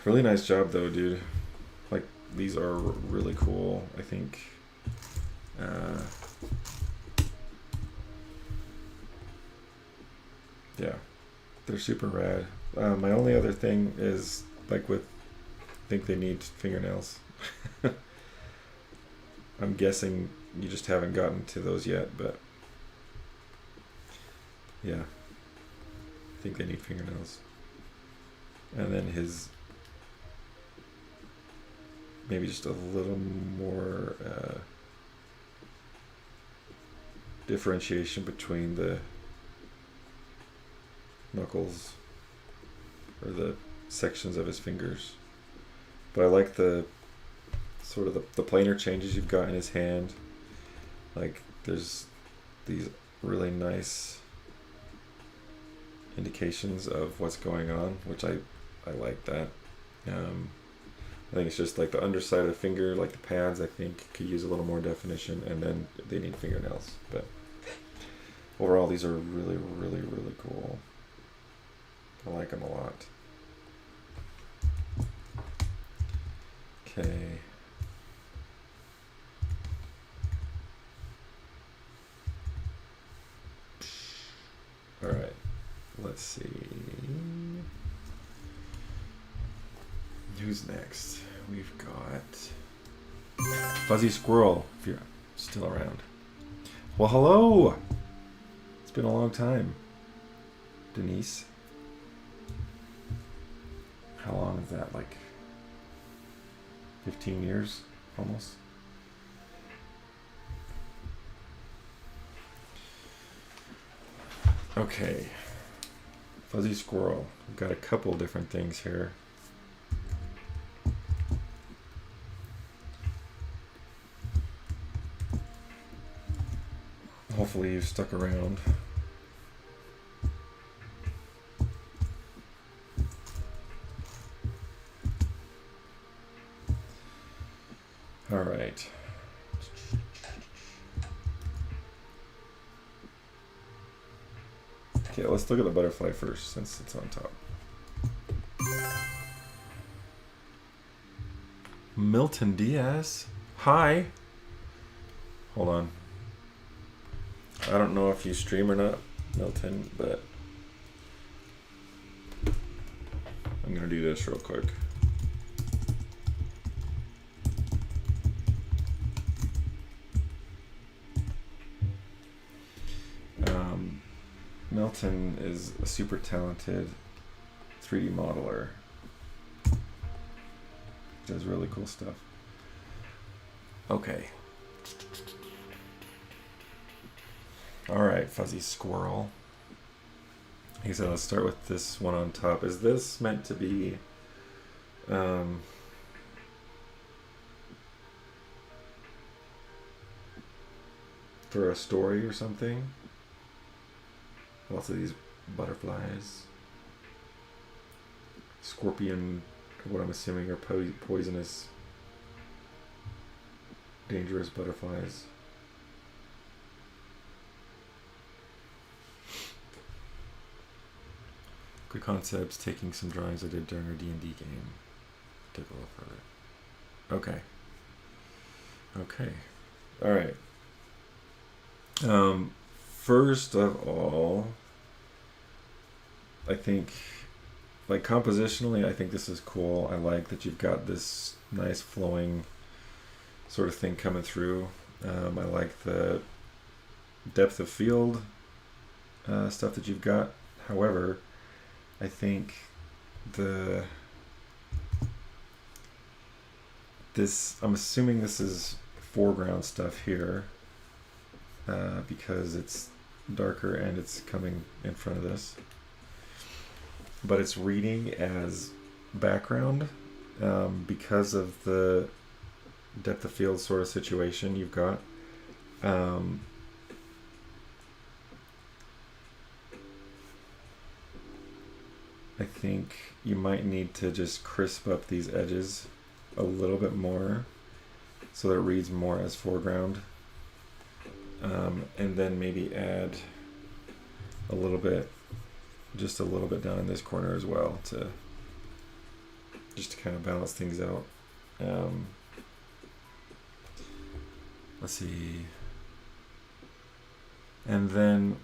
[SPEAKER 1] really nice job though, dude. Like, these are really cool, I think. Yeah, they're super rad. My only other thing is, like, with, I think they need fingernails. I'm guessing you just haven't gotten to those yet, but yeah, I think they need fingernails. And then his, maybe just a little more differentiation between the knuckles, or the sections of his fingers. But I like the sort of the planar changes you've got in his hand. Like, there's these really nice indications of what's going on, which I like that. I think it's just like the underside of the finger, like the pads, I think could use a little more definition, and then they need fingernails. But overall, these are really, really, really cool. I like them a lot. Okay. All right. Let's see. Who's next? We've got Fuzzy Squirrel, if you're still around. Well, hello. It's been a long time, Denise. How long is that? Like 15 years, almost. Okay, Fuzzy Squirrel. We've got a couple different things here. Hopefully you've stuck around. All right. Okay, let's look at the butterfly first, since it's on top. Milton Diaz. Hi. Hold on. I don't know if you stream or not, Milton, but I'm gonna do this real quick. Milton is a super talented 3D modeler. Does really cool stuff. Okay. All right, Fuzzy Squirrel. He said, let's start with this one on top. Is this meant to be for a story or something? Lots of these butterflies. Scorpion, what I'm assuming are poisonous, dangerous butterflies. Good concepts, taking some drawings I did during our D&D game. Take a look further. Okay. Okay. All right. First of all, I think, like, compositionally, I think this is cool. I like that you've got this nice flowing sort of thing coming through. I like the depth of field stuff that you've got. However, I think I'm assuming this is foreground stuff here, because it's darker and it's coming in front of this, but it's reading as background because of the depth of field sort of situation you've got. I think you might need to just crisp up these edges a little bit more so that it reads more as foreground. And then maybe add a little bit, just a little bit down in this corner as well, to just to kind of balance things out. Let's see. And then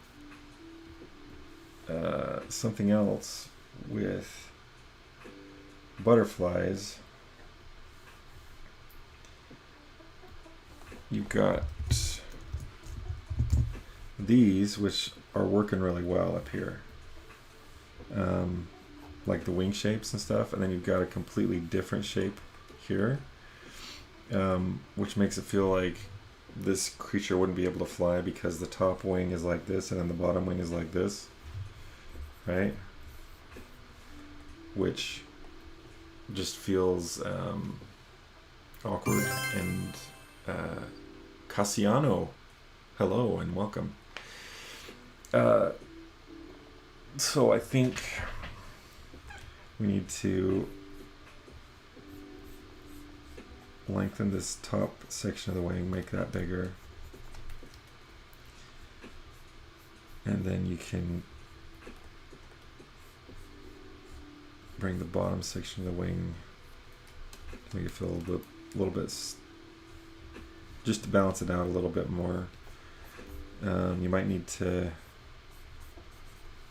[SPEAKER 1] something else with butterflies. You've got these, which are working really well up here, like the wing shapes and stuff, and then you've got a completely different shape here, which makes it feel like this creature wouldn't be able to fly because the top wing is like this and then the bottom wing is like this, right? Which just feels awkward. And Cassiano, hello and welcome. So I think we need to lengthen this top section of the wing, make that bigger, and then you can bring the bottom section of the wing to make it feel a little bit, just to balance it out a little bit more. You might need to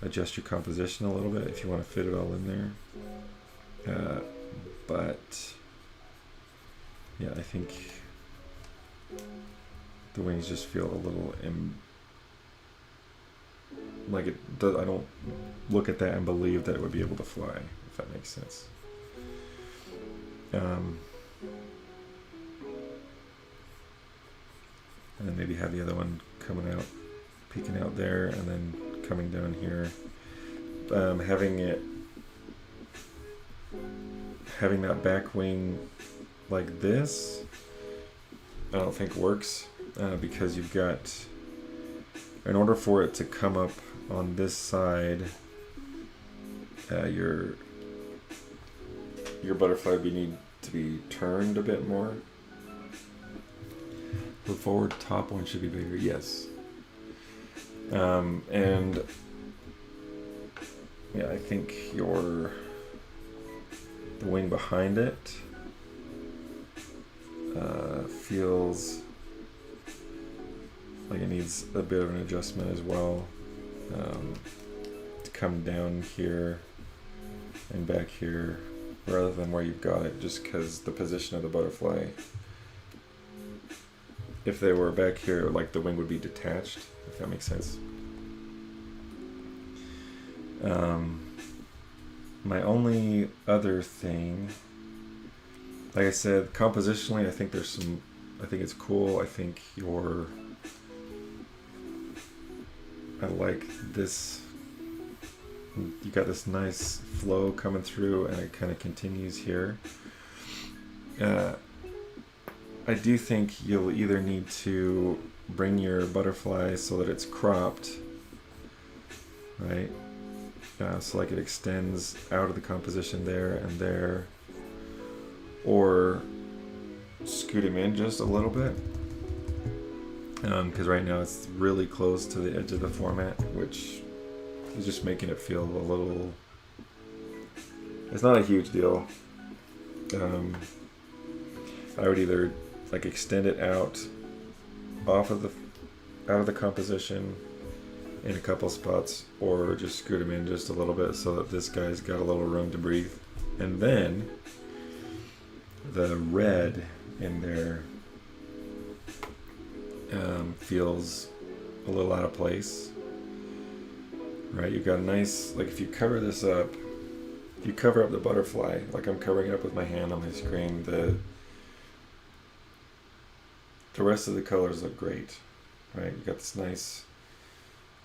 [SPEAKER 1] adjust your composition a little bit if you want to fit it all in there. But yeah, I think the wings just feel a little like it does. I don't look at that and believe that it would be able to fly, if that makes sense. And then maybe have the other one coming out, peeking out there, and then coming down here. Having that back wing like this, I don't think works, because you've got, in order for it to come up on this side, your butterfly would need to be turned a bit more. The forward top one should be bigger, yes. And yeah, I think the wing behind it feels like it needs a bit of an adjustment as well, to come down here and back here rather than where you've got it, just because the position of the butterfly, if they were back here, like the wing would be detached, if that makes sense. My only other thing, like I said, compositionally, I think it's cool. I think I like this. You got this nice flow coming through, and it kind of continues here. I do think you'll either need to bring your butterfly so that it's cropped, right? So like it extends out of the composition there and there, or scoot him in just a little bit, because right now it's really close to the edge of the format, which is just making it feel a little, it's not a huge deal. I would either like extend it out of the composition in a couple spots, or just scoot him in just a little bit so that this guy's got a little room to breathe. And then the red in there feels a little out of place, right? You've got a nice, like if you cover this up, if you cover up the butterfly, like I'm covering it up with my hand on my screen, the rest of the colors look great, right? You got this nice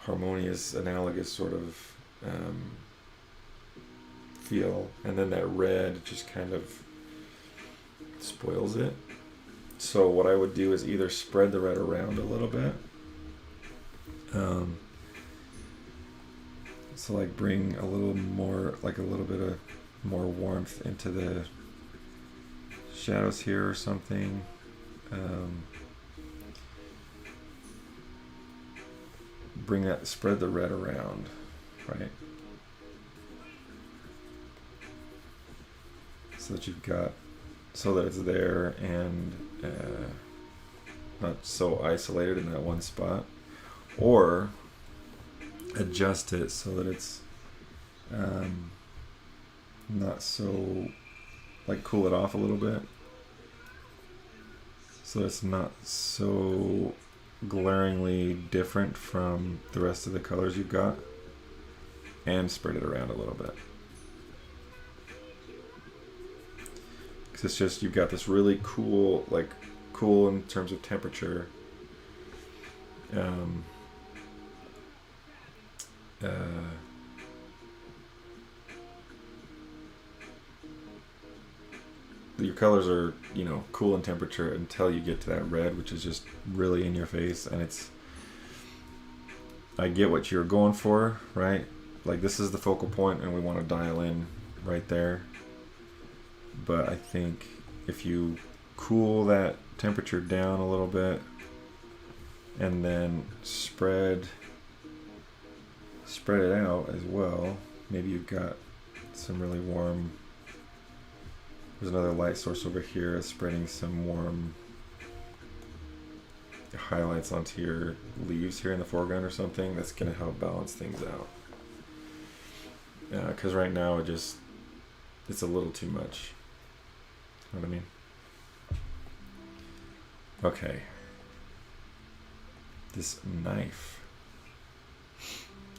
[SPEAKER 1] harmonious, analogous sort of feel, and then that red just kind of spoils it. So what I would do is either spread the red around a little bit. So like bring a little more, like a little bit of more warmth into the shadows here or something. Bring that, spread the red around, right? So that you've got, so that it's there and not so isolated in that one spot. Or adjust it so that it's not so, like cool it off a little bit. So it's not so glaringly different from the rest of the colors you've got, and spread it around a little bit. Because it's just, you've got this really cool, like cool in terms of temperature. Your colors are, you know, cool in temperature until you get to that red, which is just really in your face. And it's, I get what you're going for, right? Like this is the focal point and we want to dial in right there. But I think if you cool that temperature down a little bit and then spread it out as well, maybe you've got some really warm. There's another light source over here spreading some warm highlights onto your leaves here in the foreground or something. That's going to help balance things out. Because right now it's a little too much. You know what I mean? Okay. This knife.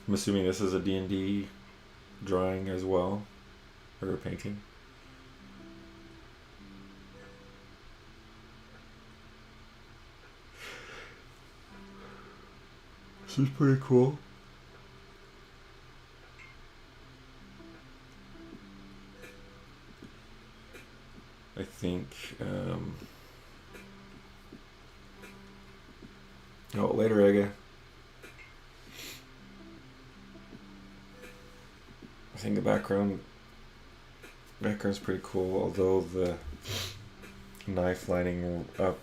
[SPEAKER 1] I'm assuming this is a D&D drawing as well, or a painting. This is pretty cool. I think, oh, later, Ega. I think the background's pretty cool, although the knife lining up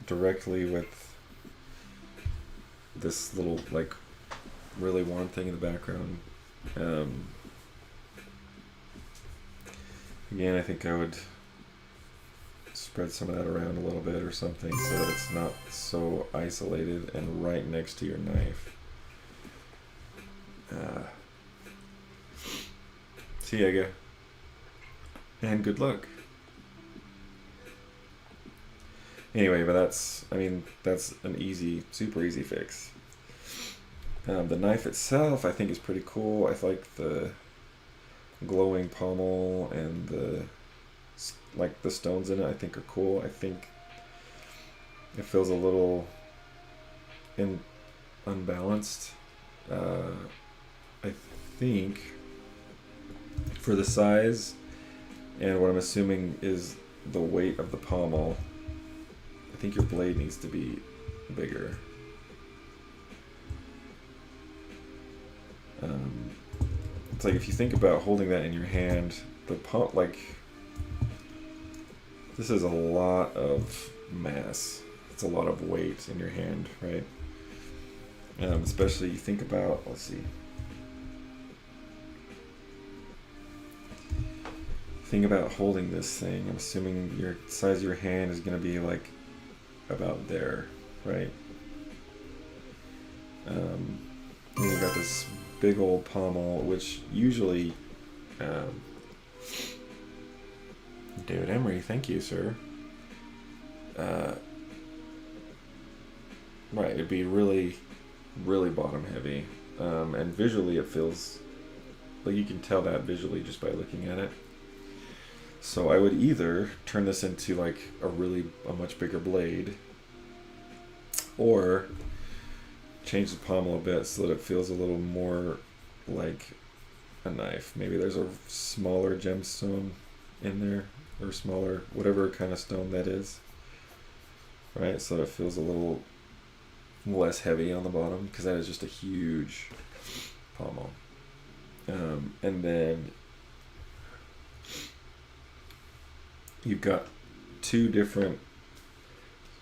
[SPEAKER 1] directly with this little, like, really warm thing in the background. Again, I think I would spread some of that around a little bit or something so that it's not so isolated and right next to your knife. See ya, Ega. And good luck. Anyway, but that's an easy, super easy fix. The knife itself, I think, is pretty cool. I like the glowing pommel and the stones in it. I think are cool. I think it feels a little unbalanced. I think for the size and what I'm assuming is the weight of the pommel, I think your blade needs to be bigger. It's like if you think about holding that in your hand, this is a lot of mass. It's a lot of weight in your hand, right? Especially you think about, let's see. Think about holding this thing. I'm assuming your size of your hand is going to be like about there, right? And you got this big old pommel, which usually, David Emery, thank you, sir. Right, it'd be really, really bottom heavy, and visually it feels like you can tell that visually just by looking at it. So I would either turn this into like a much bigger blade, or change the pommel a bit so that it feels a little more like a knife. Maybe there's a smaller gemstone in there, or smaller, whatever kind of stone that is. right? So it feels a little less heavy on the bottom because that is just a huge pommel. And then you've got two different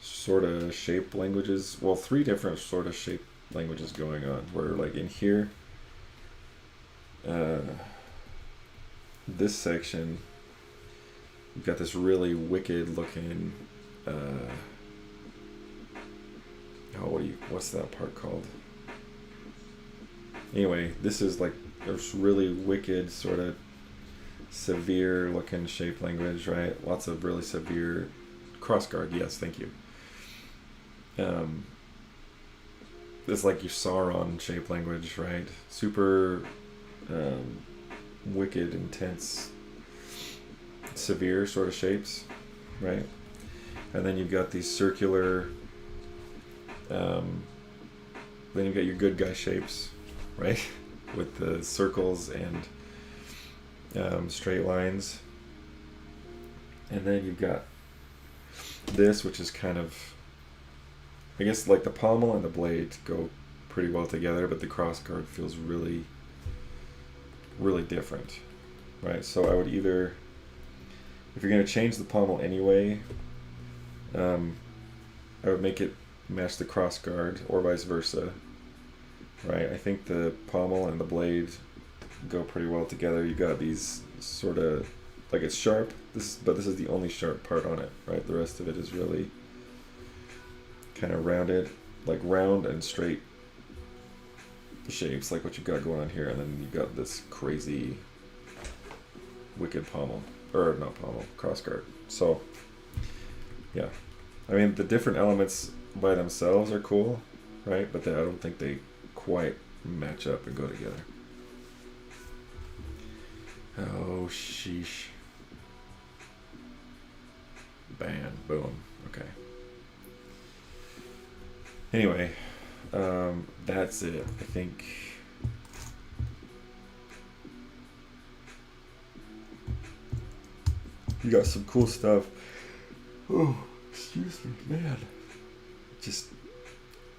[SPEAKER 1] sort of shape languages. Well, three different sort of shape languages going on. Where like in here, this section, you've got this really wicked looking. What's that part called? Anyway, this is like this really wicked sort of severe looking shape language, right? Lots of really severe crossguard. Yes, thank you. It's like your Sauron shape language, right? Super wicked, intense, severe sort of shapes, right? And then you've got these circular. Then you've got your good guy shapes, right? With the circles and straight lines. And then you've got this, which is kind of, I guess, like the pommel and the blade go pretty well together, but the crossguard feels really, really different, right? So I would either, if you're going to change the pommel anyway, I would make it match the crossguard or vice versa, right? I think the pommel and the blade go pretty well together. You got these sort of, like it's sharp, but this is the only sharp part on it, right? The rest of it is really kind of rounded, like round and straight shapes, like what you've got going on here, and then you've got this crazy wicked pommel, or not pommel, crossguard. So yeah, I mean the different elements by themselves are cool, right? But I don't think they quite match up and go together. Oh, sheesh. Bam, boom. Okay. Anyway, that's it. I think. You got some cool stuff. Oh, excuse me, man. Just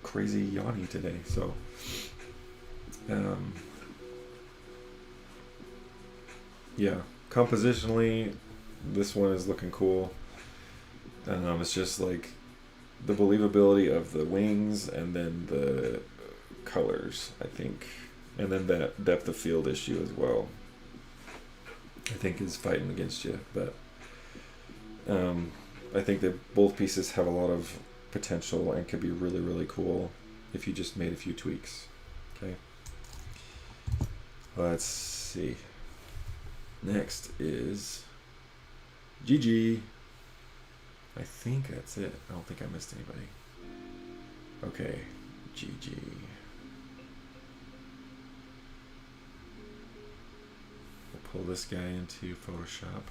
[SPEAKER 1] crazy yawning today. So, yeah, compositionally, this one is looking cool. It's just like the believability of the wings and then the colors, I think, and then that depth of field issue as well, I think is fighting against you. But I think that both pieces have a lot of potential and could be really, really cool if you just made a few tweaks. Okay, let's see. Next is GG. I think that's it. I don't think I missed anybody. Okay, GG. We'll pull this guy into Photoshop.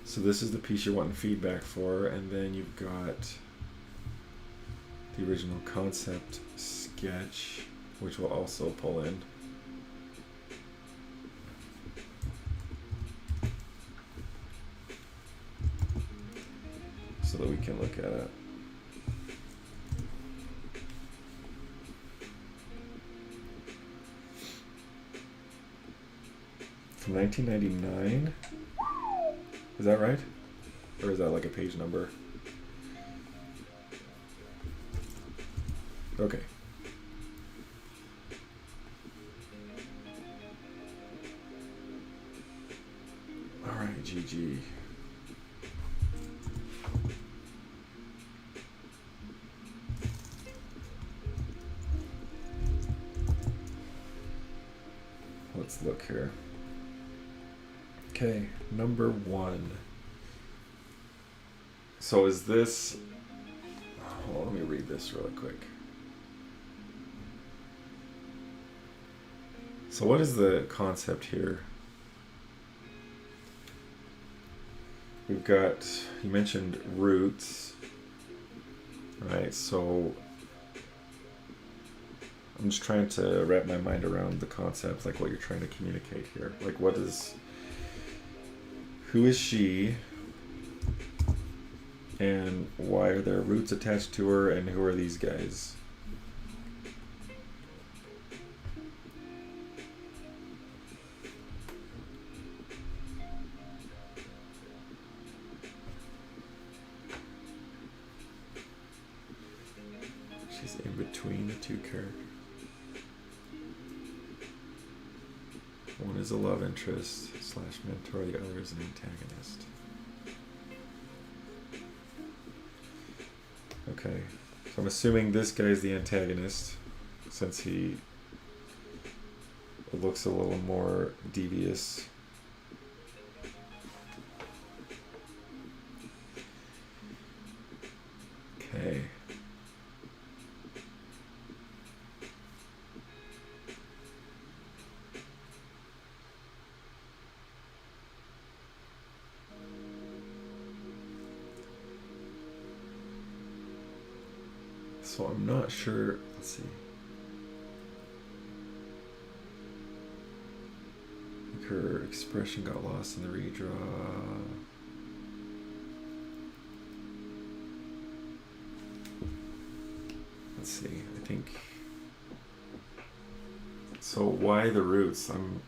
[SPEAKER 1] So this is the piece you're wanting feedback for, and then you've got the original concept sketch, which we'll also pull in. So that we can look at it. From 1999? Is that right? Or is that like a page number? Okay. Alright, GG. Let's look here. Okay, number 1. So is this... Oh, let me read this really quick. So what is the concept here? We've got, you mentioned roots, right? So I'm just trying to wrap my mind around the concept, like what you're trying to communicate here. Like, who is she, and why are there roots attached to her, and who are these guys? She's in between the two characters. One is a love interest / mentor, the other is an antagonist. Okay, so I'm assuming this guy is the antagonist, since he looks a little more devious. Okay. So I'm not sure, let's see. I think her expression got lost in the redraw. Let's see, I think. So why the roots? I'm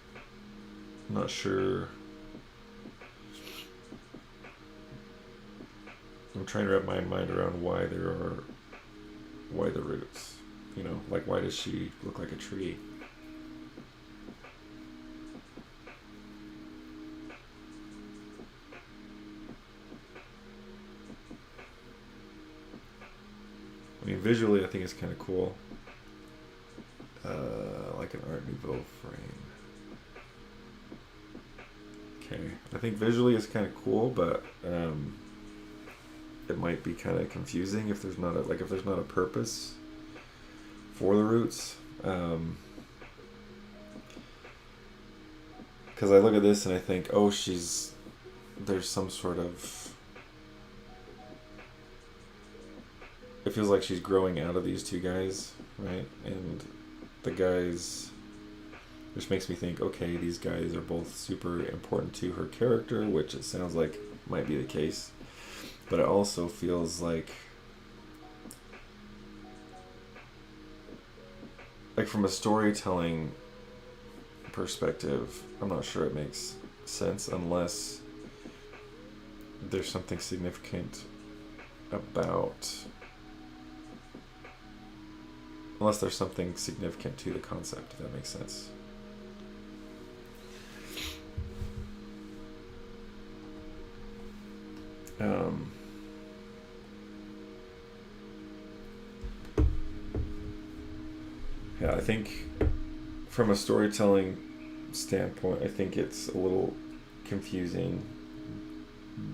[SPEAKER 1] not sure. I'm trying to wrap my mind around why the roots, you know, like why does she look like a tree? I mean, visually I think it's kind of cool, like an Art Nouveau frame. Okay, I think visually it's kind of cool, but it might be kind of confusing if there's not a purpose for the roots. Because I look at this and I think, oh, there's some sort of, it feels like she's growing out of these two guys, right? And the guys, which makes me think, okay, these guys are both super important to her character, which it sounds like might be the case. But it also feels like from a storytelling perspective, I'm not sure it makes sense unless there's something significant unless there's something significant to the concept, if that makes sense. Yeah, I think from a storytelling standpoint, I think it's a little confusing.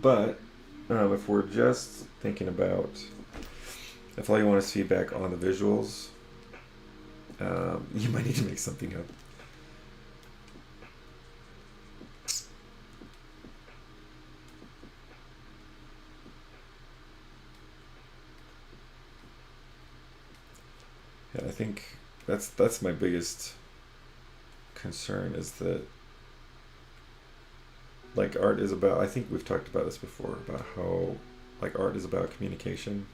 [SPEAKER 1] But if we're just thinking about, if all you want is feedback on the visuals, you might need to make something up. Yeah, I think that's my biggest concern, is that like art is about, I think we've talked about this before, about how like art is about communication,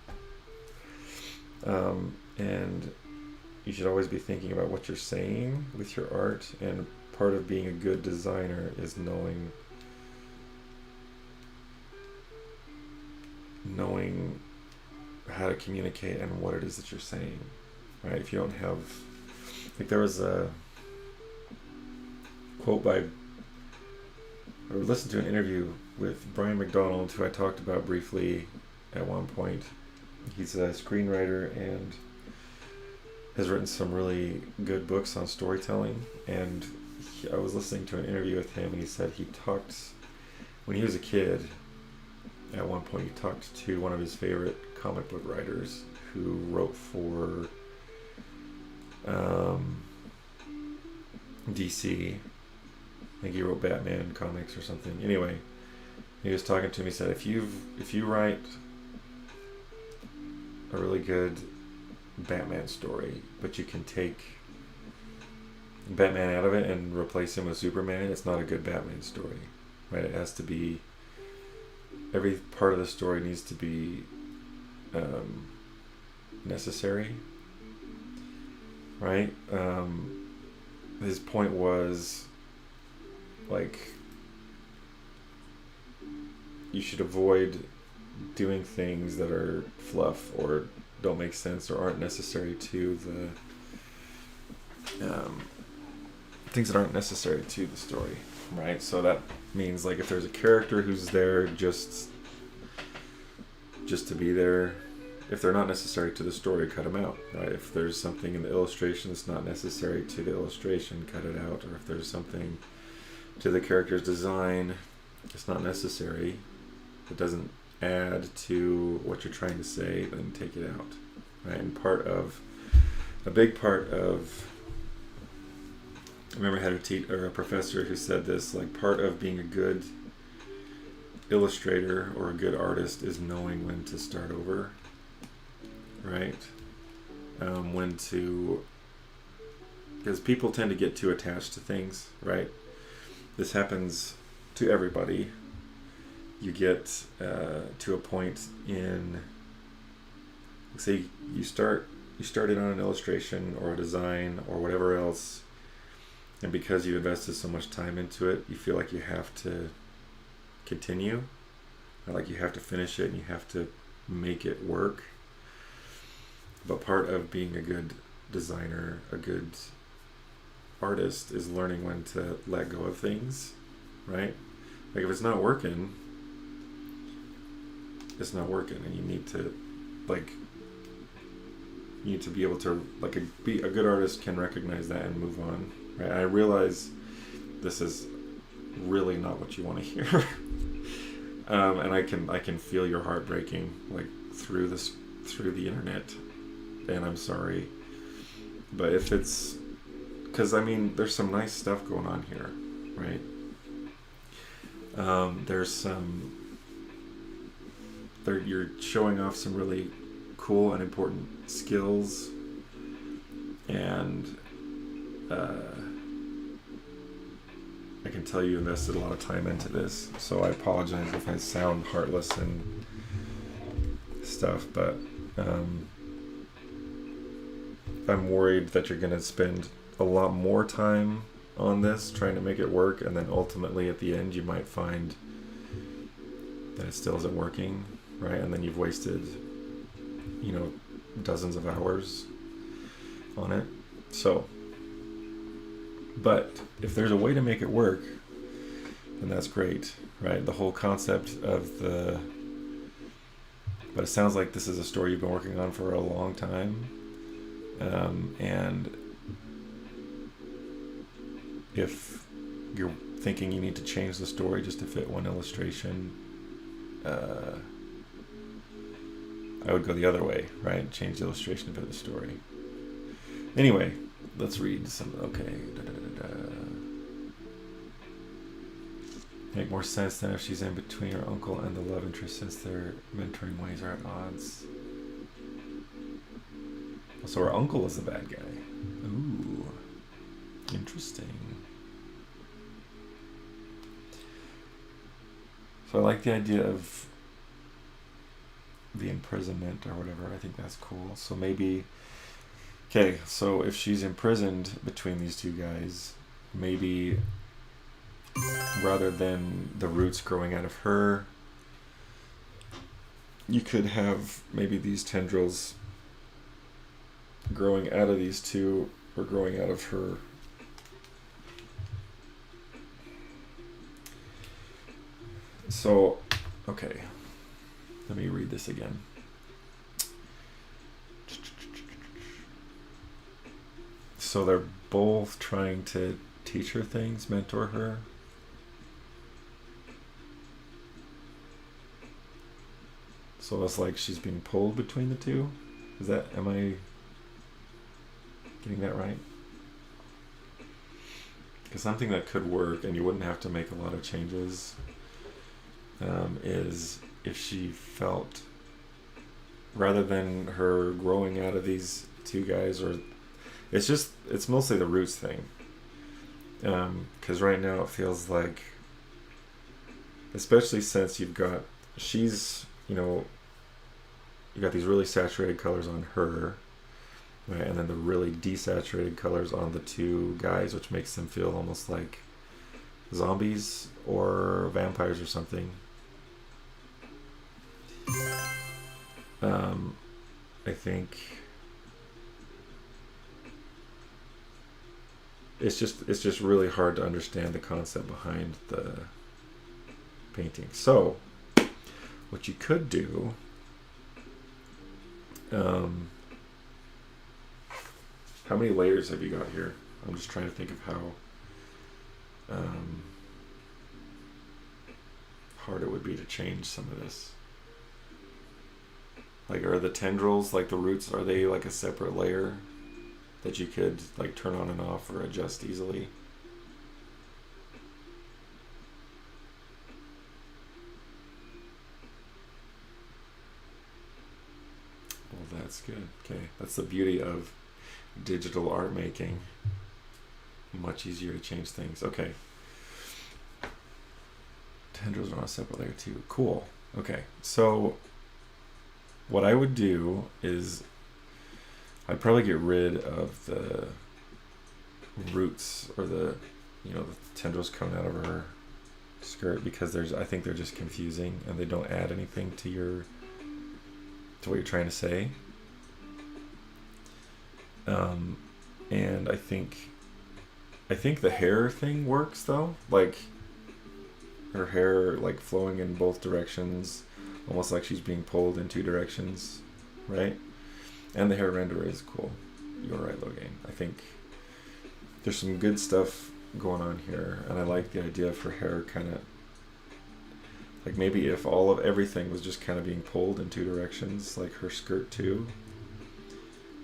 [SPEAKER 1] and you should always be thinking about what you're saying with your art, and part of being a good designer is knowing how to communicate and what it is that you're saying, right? If you don't have, like, there was a quote by, I listened to an interview with Brian McDonald, who I talked about briefly at one point. He's a screenwriter and has written some really good books on storytelling, and I was listening to an interview with him, and he said he talked, when he was a kid, at one point he talked to one of his favorite comic book writers who wrote for DC. I think he wrote Batman comics or something. Anyway, he was talking to me. He said, if you write a really good Batman story, but you can take Batman out of it and replace him with Superman, it's not a good Batman story, right? It has to be, every part of the story needs to be necessary, right? His point was, like, you should avoid doing things that are fluff or don't make sense or aren't necessary to the things that aren't necessary to the story, right? So that means, like, if there's a character who's there just to be there, if they're not necessary to the story, cut them out, right? If there's something in the illustration that's not necessary to the illustration, cut it out. Or if there's something to the character's design that's not necessary, it doesn't add to what you're trying to say, then take it out, right? And a big part of, I remember I had a professor who said this, like, part of being a good illustrator or a good artist is knowing when to start over, right? Because people tend to get too attached to things, right? This happens to everybody. You get to a point in, say, you started on an illustration or a design or whatever else, and because you invested so much time into it, you feel like you have to continue, like you have to finish it and you have to make it work. But part of being a good designer, a good artist, is learning when to let go of things, right? Like, if it's not working, it's not working, and you need to be able to, like, be a good artist can recognize that and move on, right? I realize this is really not what you want to hear. And I can feel your heart breaking, like, through the internet, and I'm sorry, but if it's, because I mean, there's some nice stuff going on here, right? You're showing off some really cool and important skills, and I can tell you invested a lot of time into this, so I apologize if I sound heartless and stuff, but I'm worried that you're going to spend a lot more time on this trying to make it work, and then ultimately at the end you might find that it still isn't working, right? And then you've wasted, dozens of hours on it. So, but if there's a way to make it work, then that's great, right? The whole concept of but it sounds like this is a story you've been working on for a long time, and if you're thinking you need to change the story just to fit one illustration, I would go the other way, right? Change the illustration to fit the story. Anyway, let's read some. Okay. Make more sense than if she's in between her uncle and the love interest, since their mentoring ways are at odds. So her uncle is the bad guy. Ooh, interesting. So I like the idea of the imprisonment or whatever. I think that's cool. So maybe, okay, so if she's imprisoned between these two guys, maybe rather than the roots growing out of her, you could have maybe these tendrils growing out of these two, or growing out of her. So, okay, let me read this again. So they're both trying to teach her things, mentor her. So it's like she's being pulled between the two? Am I getting that right? Because something that could work, and you wouldn't have to make a lot of changes, is if she felt rather than her growing out of these two guys, or it's mostly the roots thing. Because right now it feels like, especially since she's, you got these really saturated colors on her, right, and then the really desaturated colors on the two guys, which makes them feel almost like zombies or vampires or something. I think it's just really hard to understand the concept behind the painting. So what you could do, how many layers have you got here? I'm just trying to think of how hard it would be to change some of this. Like, are the tendrils, like the roots, are they like a separate layer that you could like turn on and off or adjust easily? Well, that's good. Okay, that's the beauty of digital art making. Much easier to change things. Okay. Tendrils are on a separate layer too. Cool. Okay, so what I would do is I'd probably get rid of the roots, or the tendrils coming out of her skirt, because I think they're just confusing and they don't add anything to what you're trying to say. And I think the hair thing works though, like her hair like flowing in both directions, almost like she's being pulled in two directions, right? And the hair renderer is cool. You're right, Logain. I think there's some good stuff going on here, and I like the idea of her hair kind of like, maybe if everything was just kind of being pulled in two directions, like her skirt too.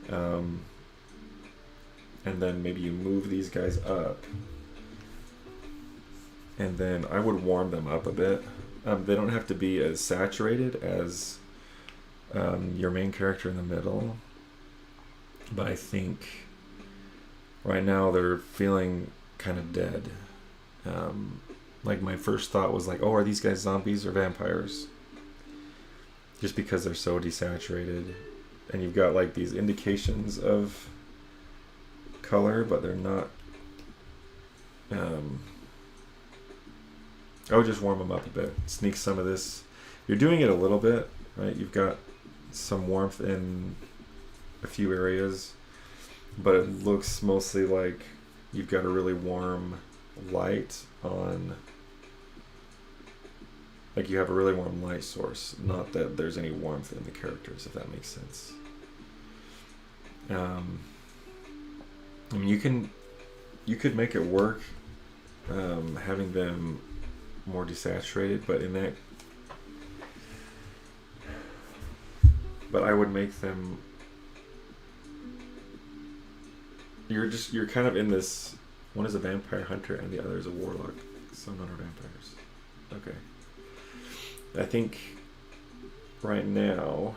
[SPEAKER 1] And then maybe you move these guys up, and then I would warm them up a bit. They don't have to be as saturated as your main character in the middle, but I think right now they're feeling kind of dead. Like, my first thought was like, oh, are these guys zombies or vampires? Just because they're so desaturated, and you've got like these indications of color, but they're not. I would just warm them up a bit, sneak some of this. You're doing it a little bit, right? You've got some warmth in a few areas, but it looks mostly like you've got a really warm light on, like you have a really warm light source, not that there's any warmth in the characters, if that makes sense. I mean, you could make it work, having them more desaturated, but I would make them, you're kind of in this, one is a vampire hunter and the other is a warlock, so none are vampires. Okay. I think right now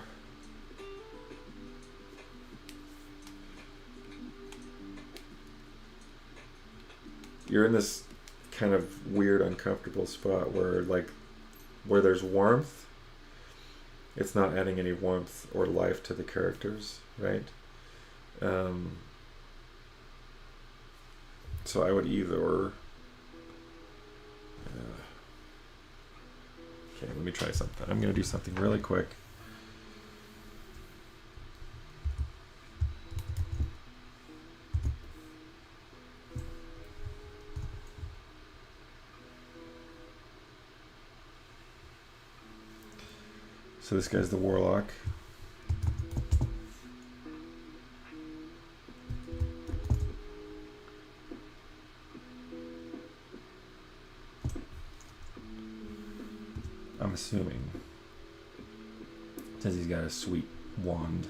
[SPEAKER 1] you're in this kind of weird, uncomfortable spot where there's warmth, it's not adding any warmth or life to the characters, right? So I would either okay, let me try something. I'm going to do something really quick. So this guy's the warlock. I'm assuming, since he's got a sweet wand.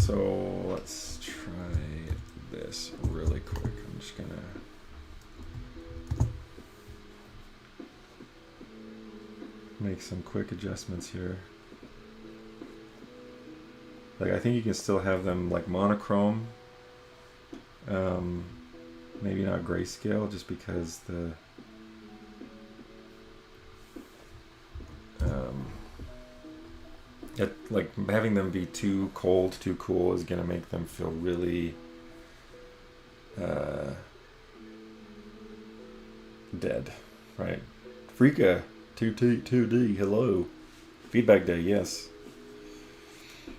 [SPEAKER 1] So let's try this really quick. I'm just gonna make some quick adjustments here. Like, I think you can still have them like monochrome. Maybe not grayscale, just because the like having them be too cold, too cool is gonna make them feel really dead, right? Freaka 2D, hello. Feedback day, yes.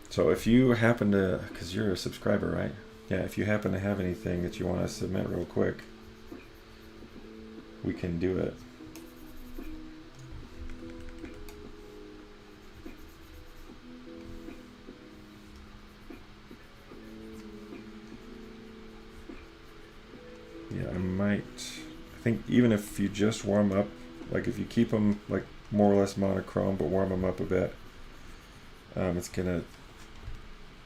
[SPEAKER 1] So if you happen to, because you're a subscriber, right? Yeah, if you happen to have anything that you want to submit real quick, we can do it. Yeah, I think even if you just warm up, like if you keep them like more or less monochrome, but warm them up a bit, it's gonna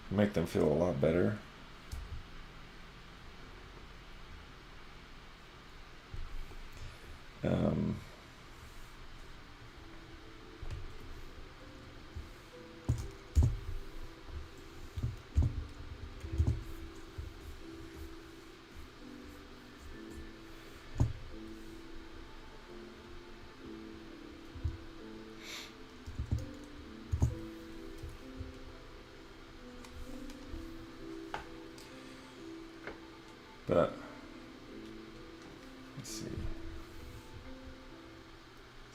[SPEAKER 1] make them feel a lot better. But let's see.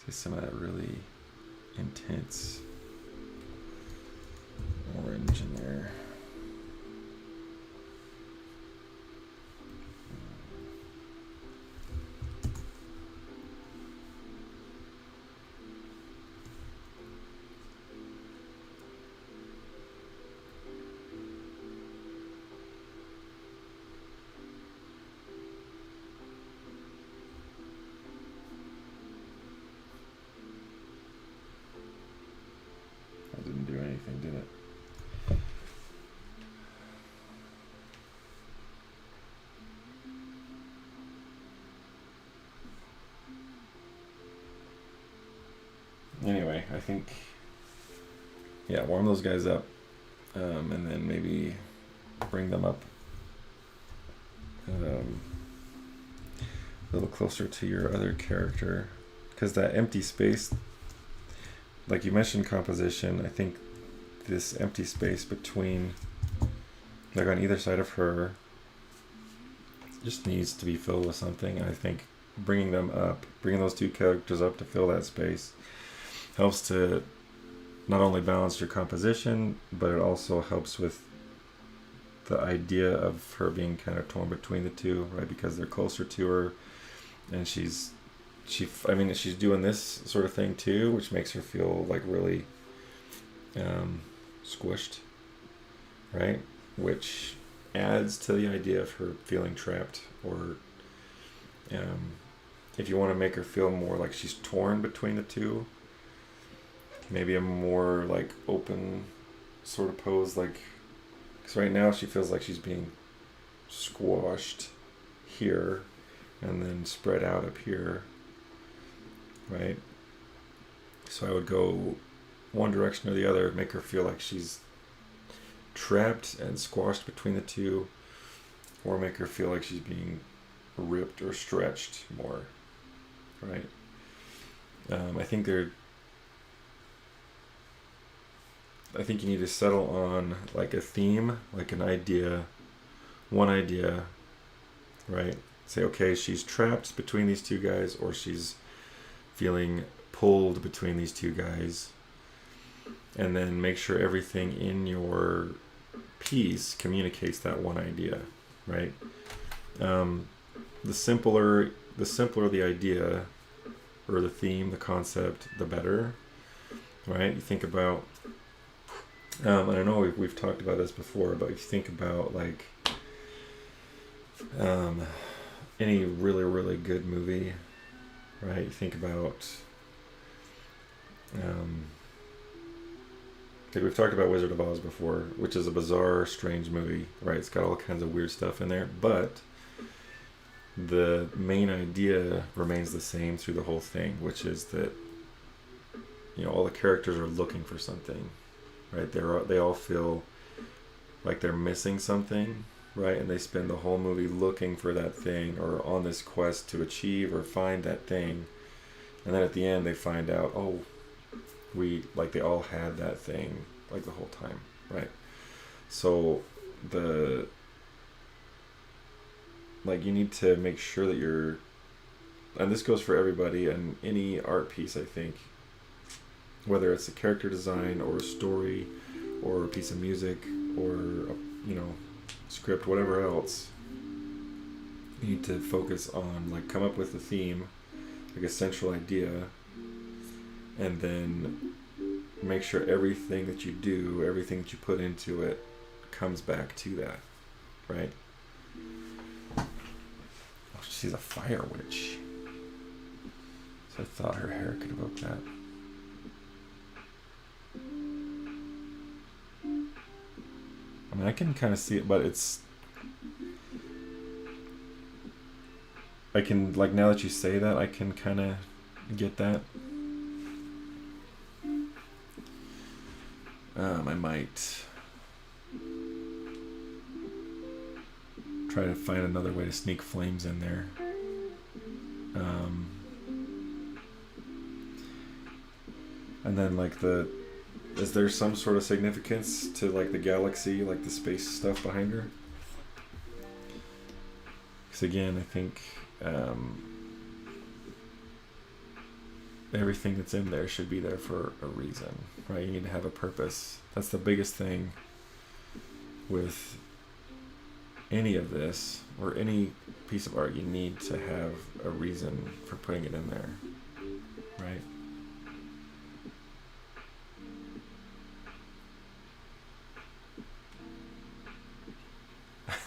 [SPEAKER 1] See some of that really intense orange in there. That didn't do anything, did it? Anyway, I think, yeah, warm those guys up, and then maybe bring them up a little closer to your other character, because that empty space, like you mentioned composition, I think this empty space between, like on either side of her, just needs to be filled with something. And I think bringing those two characters up to fill that space helps to not only balance your composition, but it also helps with the idea of her being kind of torn between the two, right? Because they're closer to her, and she's doing this sort of thing too, which makes her feel like really squished, right? Which adds to the idea of her feeling trapped, or if you want to make her feel more like she's torn between the two, maybe a more like open sort of pose, like, because right now she feels like she's being squashed here and then spread out up here, right? So I would go one direction or the other, make her feel like she's trapped and squashed between the two, or make her feel like she's being ripped or stretched more, right? I think you need to settle on like a theme, like one idea, right? Say, okay, she's trapped between these two guys, or she's feeling pulled between these two guys. And then make sure everything in your piece communicates that one idea, right? The simpler the idea, or the theme, the concept, the better, right? You think about, and I know we've talked about this before, but if you think about like any really, really good movie, right? You think about like we've talked about Wizard of Oz before, which is a bizarre, strange movie, right? It's got all kinds of weird stuff in there, but the main idea remains the same through the whole thing, which is that all the characters are looking for something, right? They all feel like they're missing something, right? And they spend the whole movie looking for that thing or on this quest to achieve or find that thing. And then at the end they find out, oh, they all had that thing like the whole time, right? So you need to make sure that and this goes for everybody and any art piece, I think, whether it's a character design or a story or a piece of music or script, whatever else, you need to focus on come up with a theme, like a central idea, and then make sure everything that you do, everything that you put into it comes back to that, right? Oh, she's a fire witch. So I thought her hair could evoke that. I mean, I can kind of see it, but I can, now that you say that, I can kind of get that. I might try to find another way to sneak flames in there. And then is there some sort of significance to the galaxy, the space stuff behind her? Because again, I think everything that's in there should be there for a reason, right? You need to have a purpose. That's the biggest thing with any of this or any piece of art. You need to have a reason for putting it in there, right?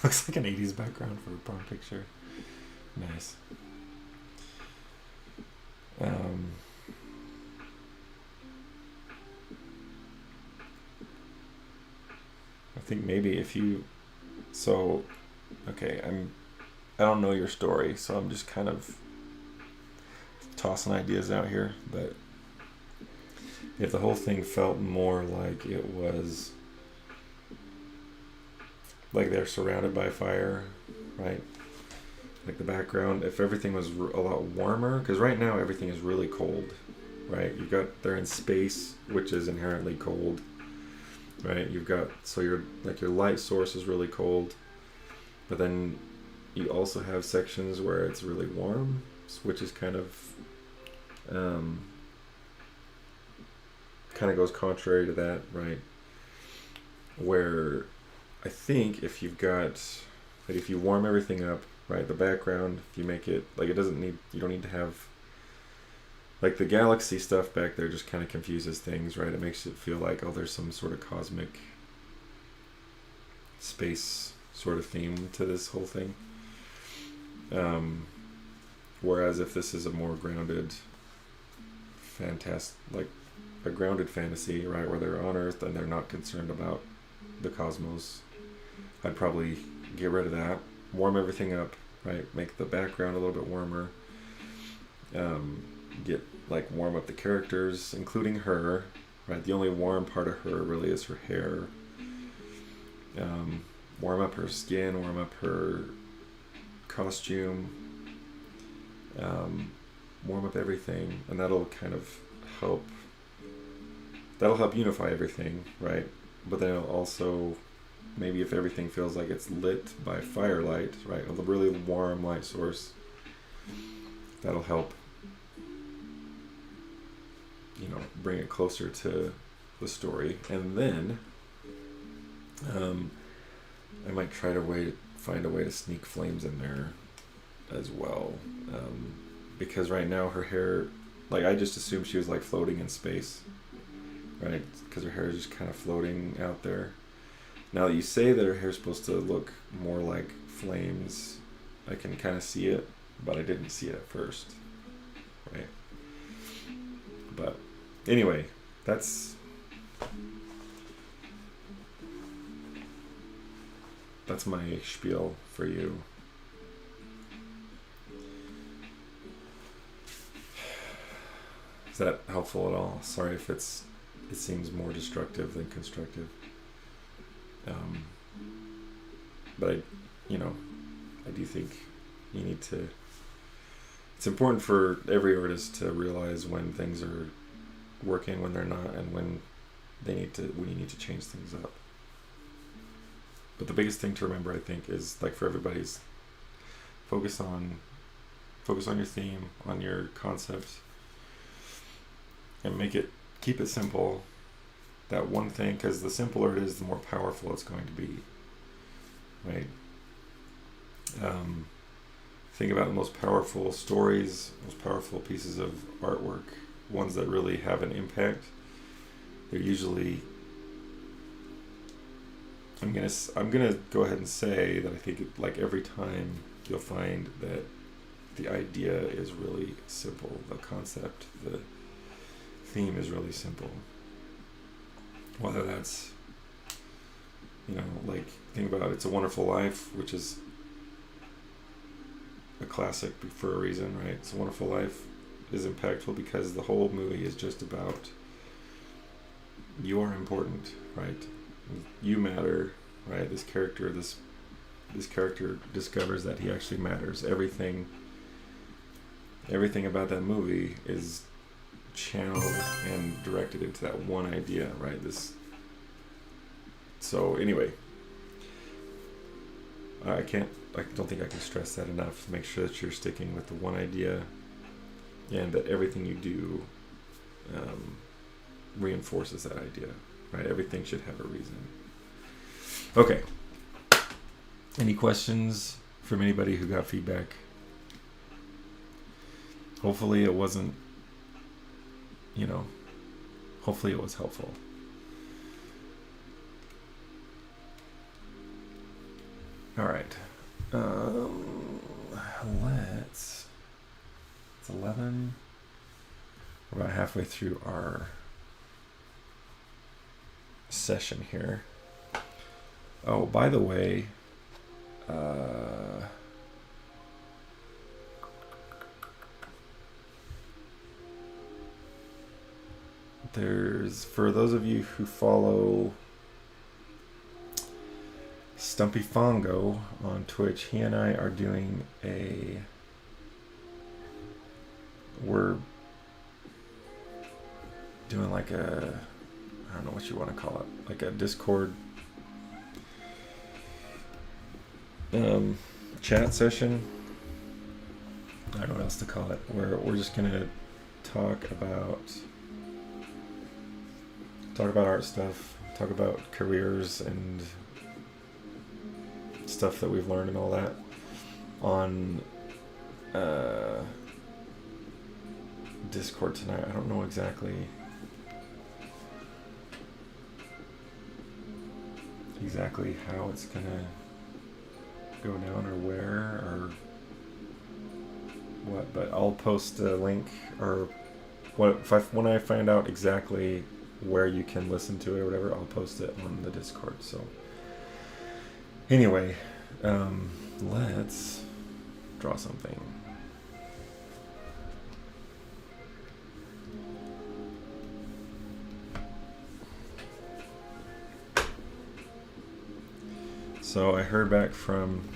[SPEAKER 1] Looks like an 80s background for a prom picture. Nice. I think maybe if you... So, okay, I don't know your story, so I'm just kind of tossing ideas out here, but if the whole thing felt more like it was they're surrounded by fire, right? The background, if everything was a lot warmer, because right now everything is really cold, right? They're in space, which is inherently cold, right? So your light source is really cold, but then you also have sections where it's really warm, which is kind of goes contrary to that, right? Where I think if you warm everything up, right, the background, if you make it you don't need to have the galaxy stuff back there. Just kind of confuses things, right? It makes it feel there's some sort of cosmic space sort of theme to this whole thing. Whereas if this is a more grounded, a grounded fantasy, right, where they're on Earth and they're not concerned about the cosmos, I'd probably get rid of that, warm everything up, right, make the background a little bit warmer, warm up the characters, including her, right? The only warm part of her really is her hair. Warm up her skin, warm up her costume, warm up everything, and that'll kind of help unify everything, right? But then it'll also, maybe if everything feels like it's lit by firelight, right, a really warm light source, that'll help bring it closer to the story. And then I might try to find a way to sneak flames in there as well, because right now her hair, I just assumed she was floating in space, right, because her hair is just kind of floating out there. Now that you say that her hair's supposed to look more like flames, I can kind of see it, but I didn't see it at first, right? But anyway, that's that's my spiel for you. Is that helpful at all? Sorry if it seems more destructive than constructive. But I do think you need to. It's important for every artist to realize when things are working, when they're not, and when we need to change things up. But the biggest thing to remember, I think, is like for everybody's focus on your theme, on your concept, and keep it simple. That one thing, because the simpler it is, the more powerful it's going to be, right? Think about the most powerful stories, most powerful pieces of artwork, ones that really have an impact. They're usually, I'm gonna go ahead and say that I think like every time you'll find that the idea is really simple, the concept, the theme is really simple. Whether that's, like think about It's a Wonderful Life, which is a classic for a reason, right? It's a Wonderful Life is impactful because the whole movie is just about you are important, right? You matter, right? This character discovers that he actually matters. Everything about that movie is channeled and directed into that one idea, right? So anyway, I don't think I can stress that enough. Make sure that you're sticking with the one idea, and that everything you do reinforces that idea, right? Everything should have a reason. Okay. Any questions from anybody who got feedback? Hopefully it wasn't, hopefully it was helpful. All right. It's 11. We're about halfway through our session here. Oh, by the way, for those of you who follow Stumpy Fongo on Twitch, he and I are doing we're doing like I don't know what you want to call it, like a Discord chat session. I don't know what else to call it, where we're just gonna talk about art stuff, talk about careers and stuff that we've learned and all that on Discord tonight. I don't know exactly how it's gonna go down or where or what, but I'll post a link or when I find out exactly where you can listen to it or whatever, I'll post it on the Discord. So anyway, let's draw something. So I heard back from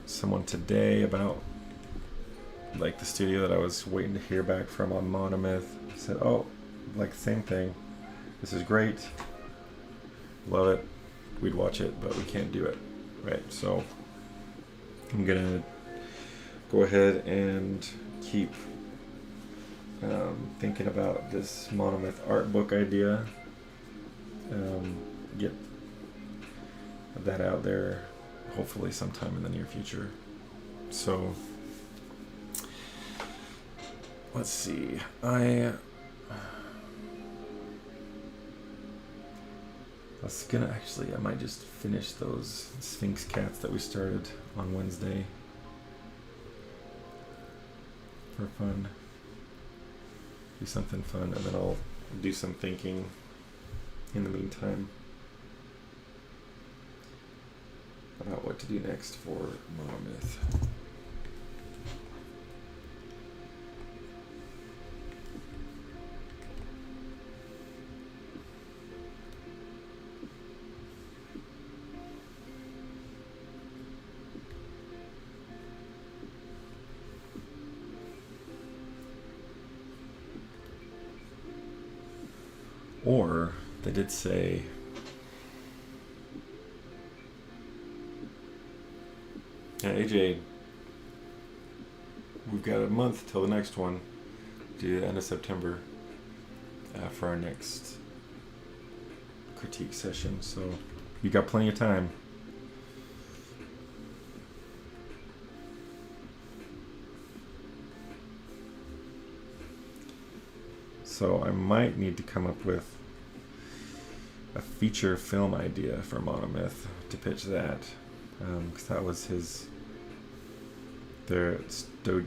[SPEAKER 1] someone today about like the studio that I was waiting to hear back from on Monomyth. Said, oh, like same thing. This is great. Love it. We'd watch it, but we can't do it. Right. So I'm gonna go ahead and keep thinking about this Monomyth art book idea. Get that out there hopefully sometime in the near future. So let's see. I might just finish those Sphinx cats that we started on Wednesday for fun. Do something fun, and then I'll do some thinking in the meantime about what to do next for Monomyth. Or they did say AJ, we've got a month till the next one, to the end of September, for our next critique session. So you got plenty of time. So I might need to come up with a feature film idea for Monomyth to pitch that, because that was his. Their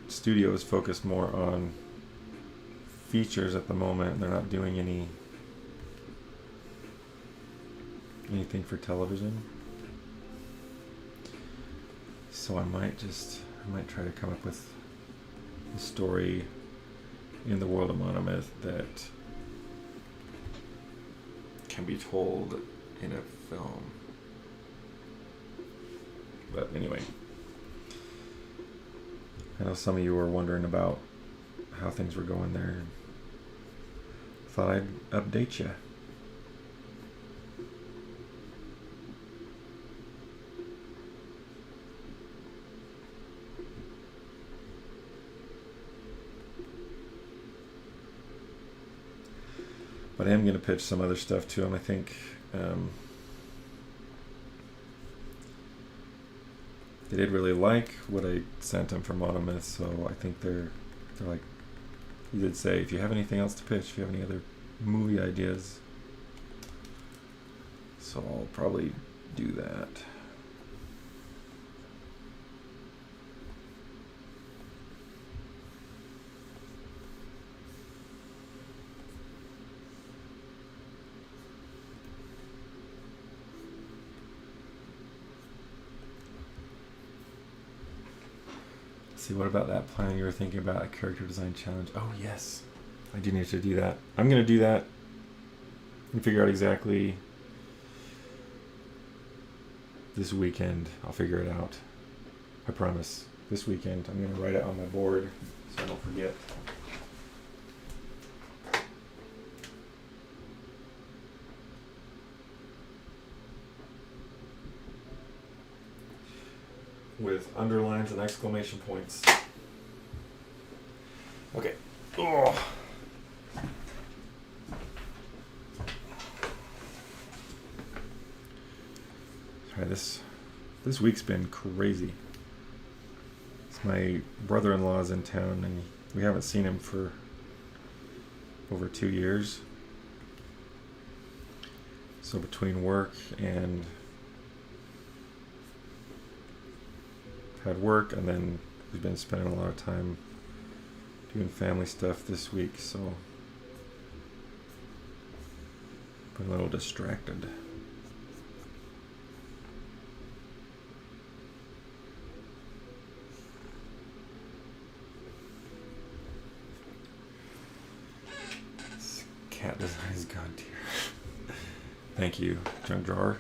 [SPEAKER 1] studio is focused more on features at the moment. They're not doing anything for television. So I might try to come up with a story in the world of Monomyth that can be told in a film. But anyway, I know some of you were wondering about how things were going there. Thought I'd update you. But I am going to pitch some other stuff to him. I think they did really like what I sent them from Monomyth, so I think they're like, he did say, if you have anything else to pitch, if you have any other movie ideas, so I'll probably do that. See, what about that plan you were thinking about, a character design challenge? Oh yes, I do need to do that. I'm going to do that and figure out exactly this weekend. I'll figure it out. I promise. This weekend I'm going to write it on my board so I don't forget. With underlines and exclamation points. Okay. Oh. Sorry, this week's been crazy. It's my brother-in-law's in town, and we haven't seen him for over 2 years. So between work and had work, and then we've been spending a lot of time doing family stuff this week, so been a little distracted. This cat design is god tier. Thank you, Junk Drawer.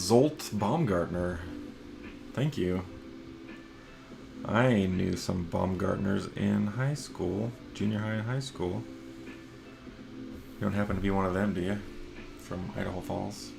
[SPEAKER 1] Zolt Baumgartner. Thank you. I knew some Baumgartners in high school, junior high and high school. You don't happen to be one of them, do you? From Idaho Falls.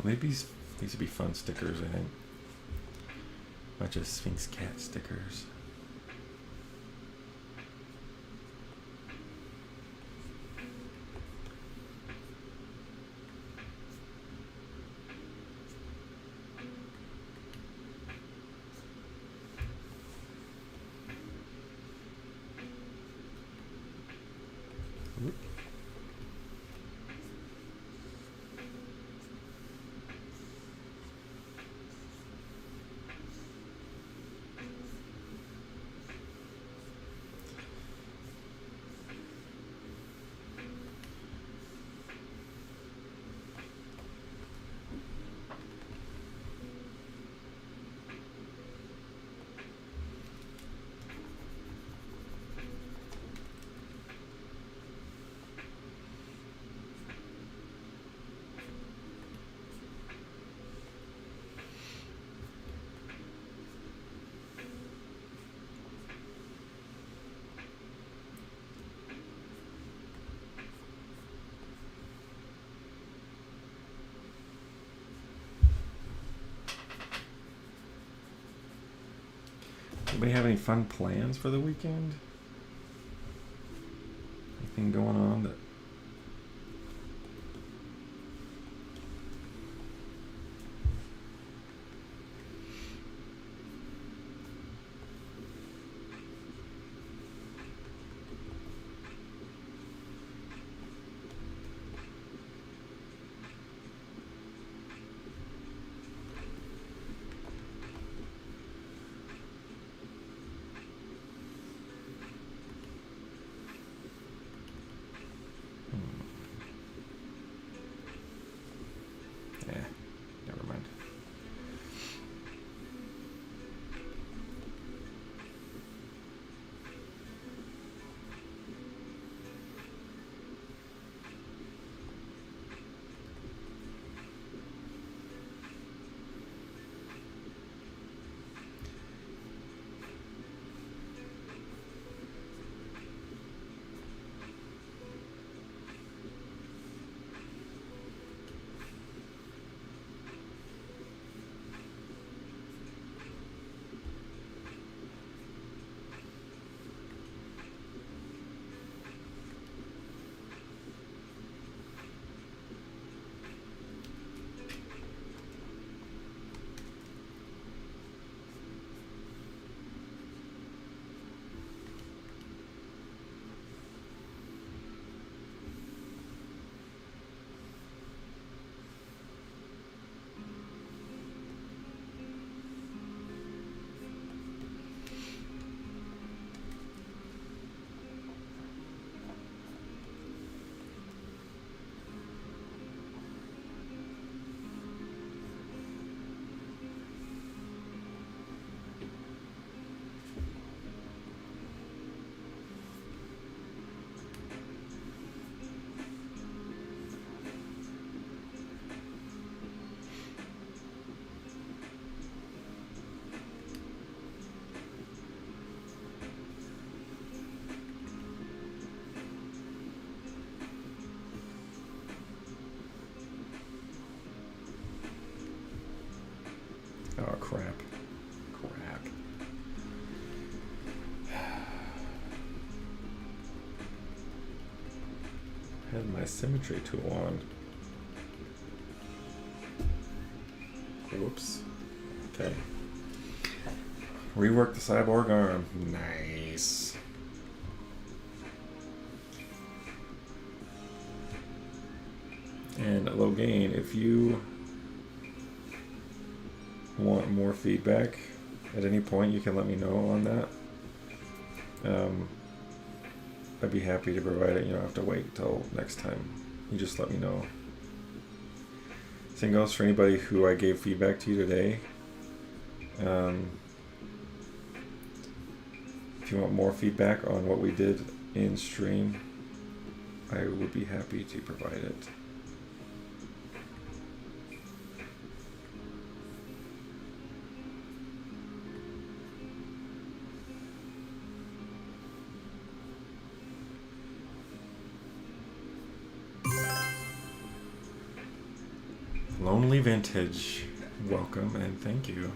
[SPEAKER 1] Well, these would be fun stickers, I think. Bunch of Sphinx cat stickers. Anybody have any fun plans for the weekend? Anything going on that... Never mind. my symmetry tool on. Whoops. Okay. Rework the cyborg arm. Nice. And Logain, if you want more feedback at any point, you can let me know on that. I'd be happy to provide it. You don't have to wait until next time. You just let me know. Same goes for anybody who I gave feedback to today. If you want more feedback on what we did in stream, I would be happy to provide it. Lonely Vintage, welcome and thank you.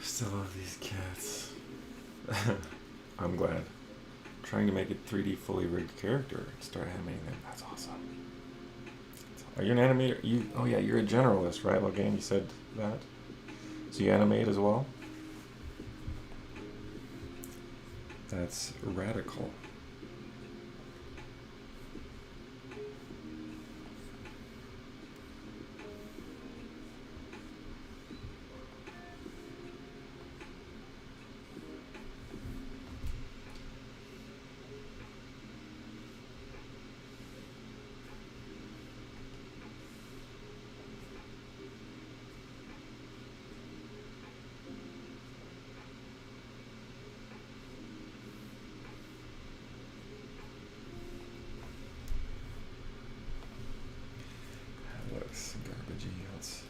[SPEAKER 1] Still love these cats. I'm glad. Trying to make a 3D fully rigged character and start animating them. That's awesome. Are you an animator? Oh yeah, you're a generalist, right? Logan, you said that. So you animate as well? That's radical. That looks garbagey. Let's...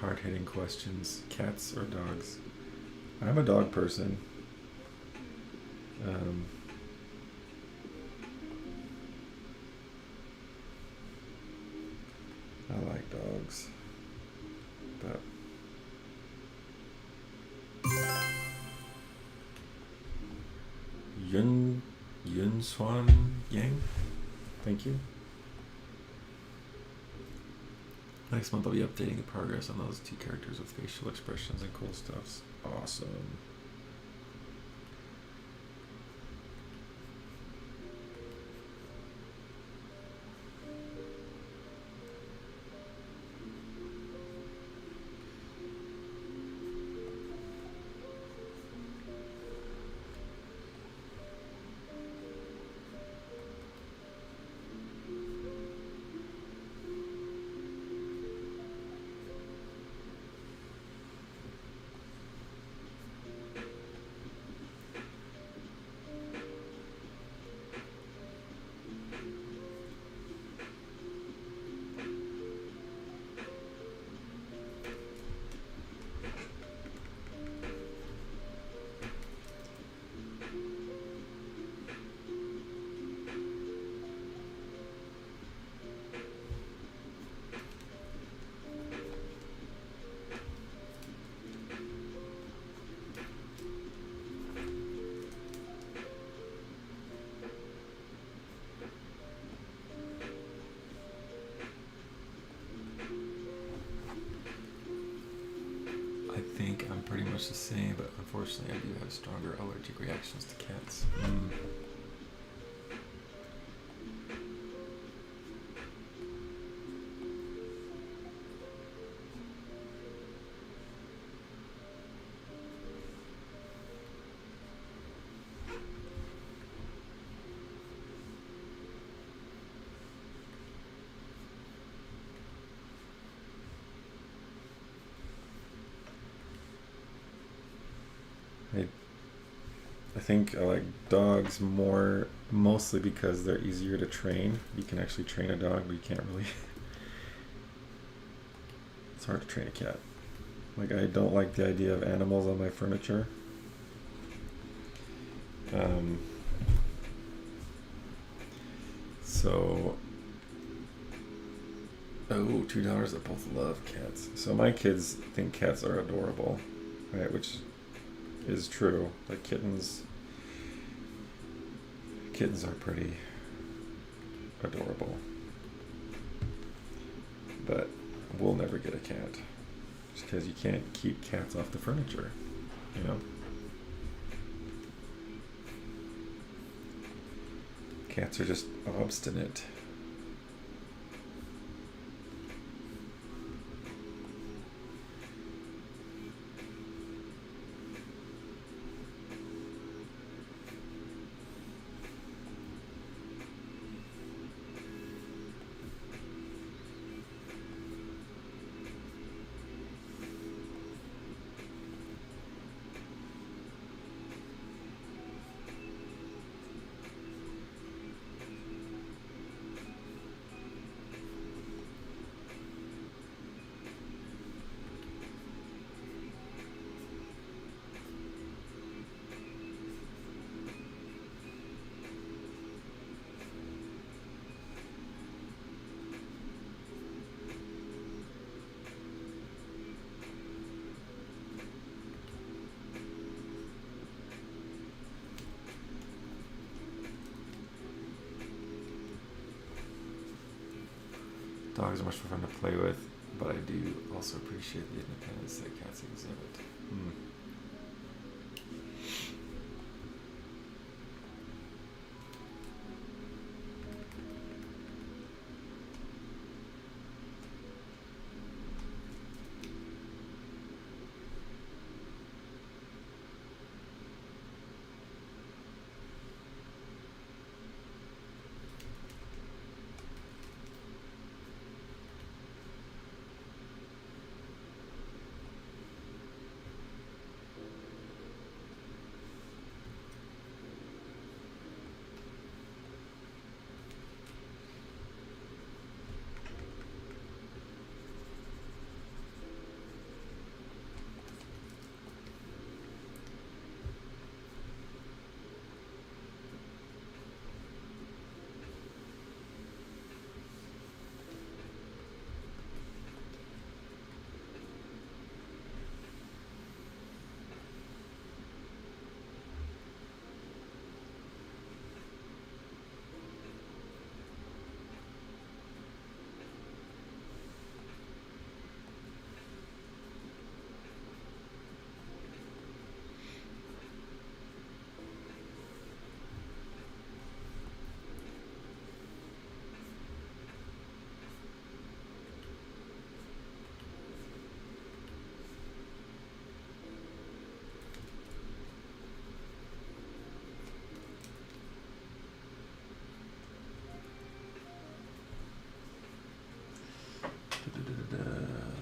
[SPEAKER 1] Hard-hitting questions. Cats or dogs? I'm a dog person. I like dogs. But Yun Swan Yang, thank you. Next month I'll be updating the progress on those 2 characters with facial expressions and cool stuffs. Awesome. I think I'm pretty much the same, but unfortunately I do have stronger allergic reactions to cats. I think I like dogs more, mostly because they're easier to train. You can actually train a dog, but you can't really. It's hard to train a cat. Like, I don't like the idea of animals on my furniture. So, $2 that both love cats. So my kids think cats are adorable, right? Which is true. Like kittens are pretty adorable. But we'll never get a cat. Just because you can't keep cats off the furniture, you know? Cats are just obstinate. Dogs are much more fun to play with, but I do also appreciate the independence that cats exhibit.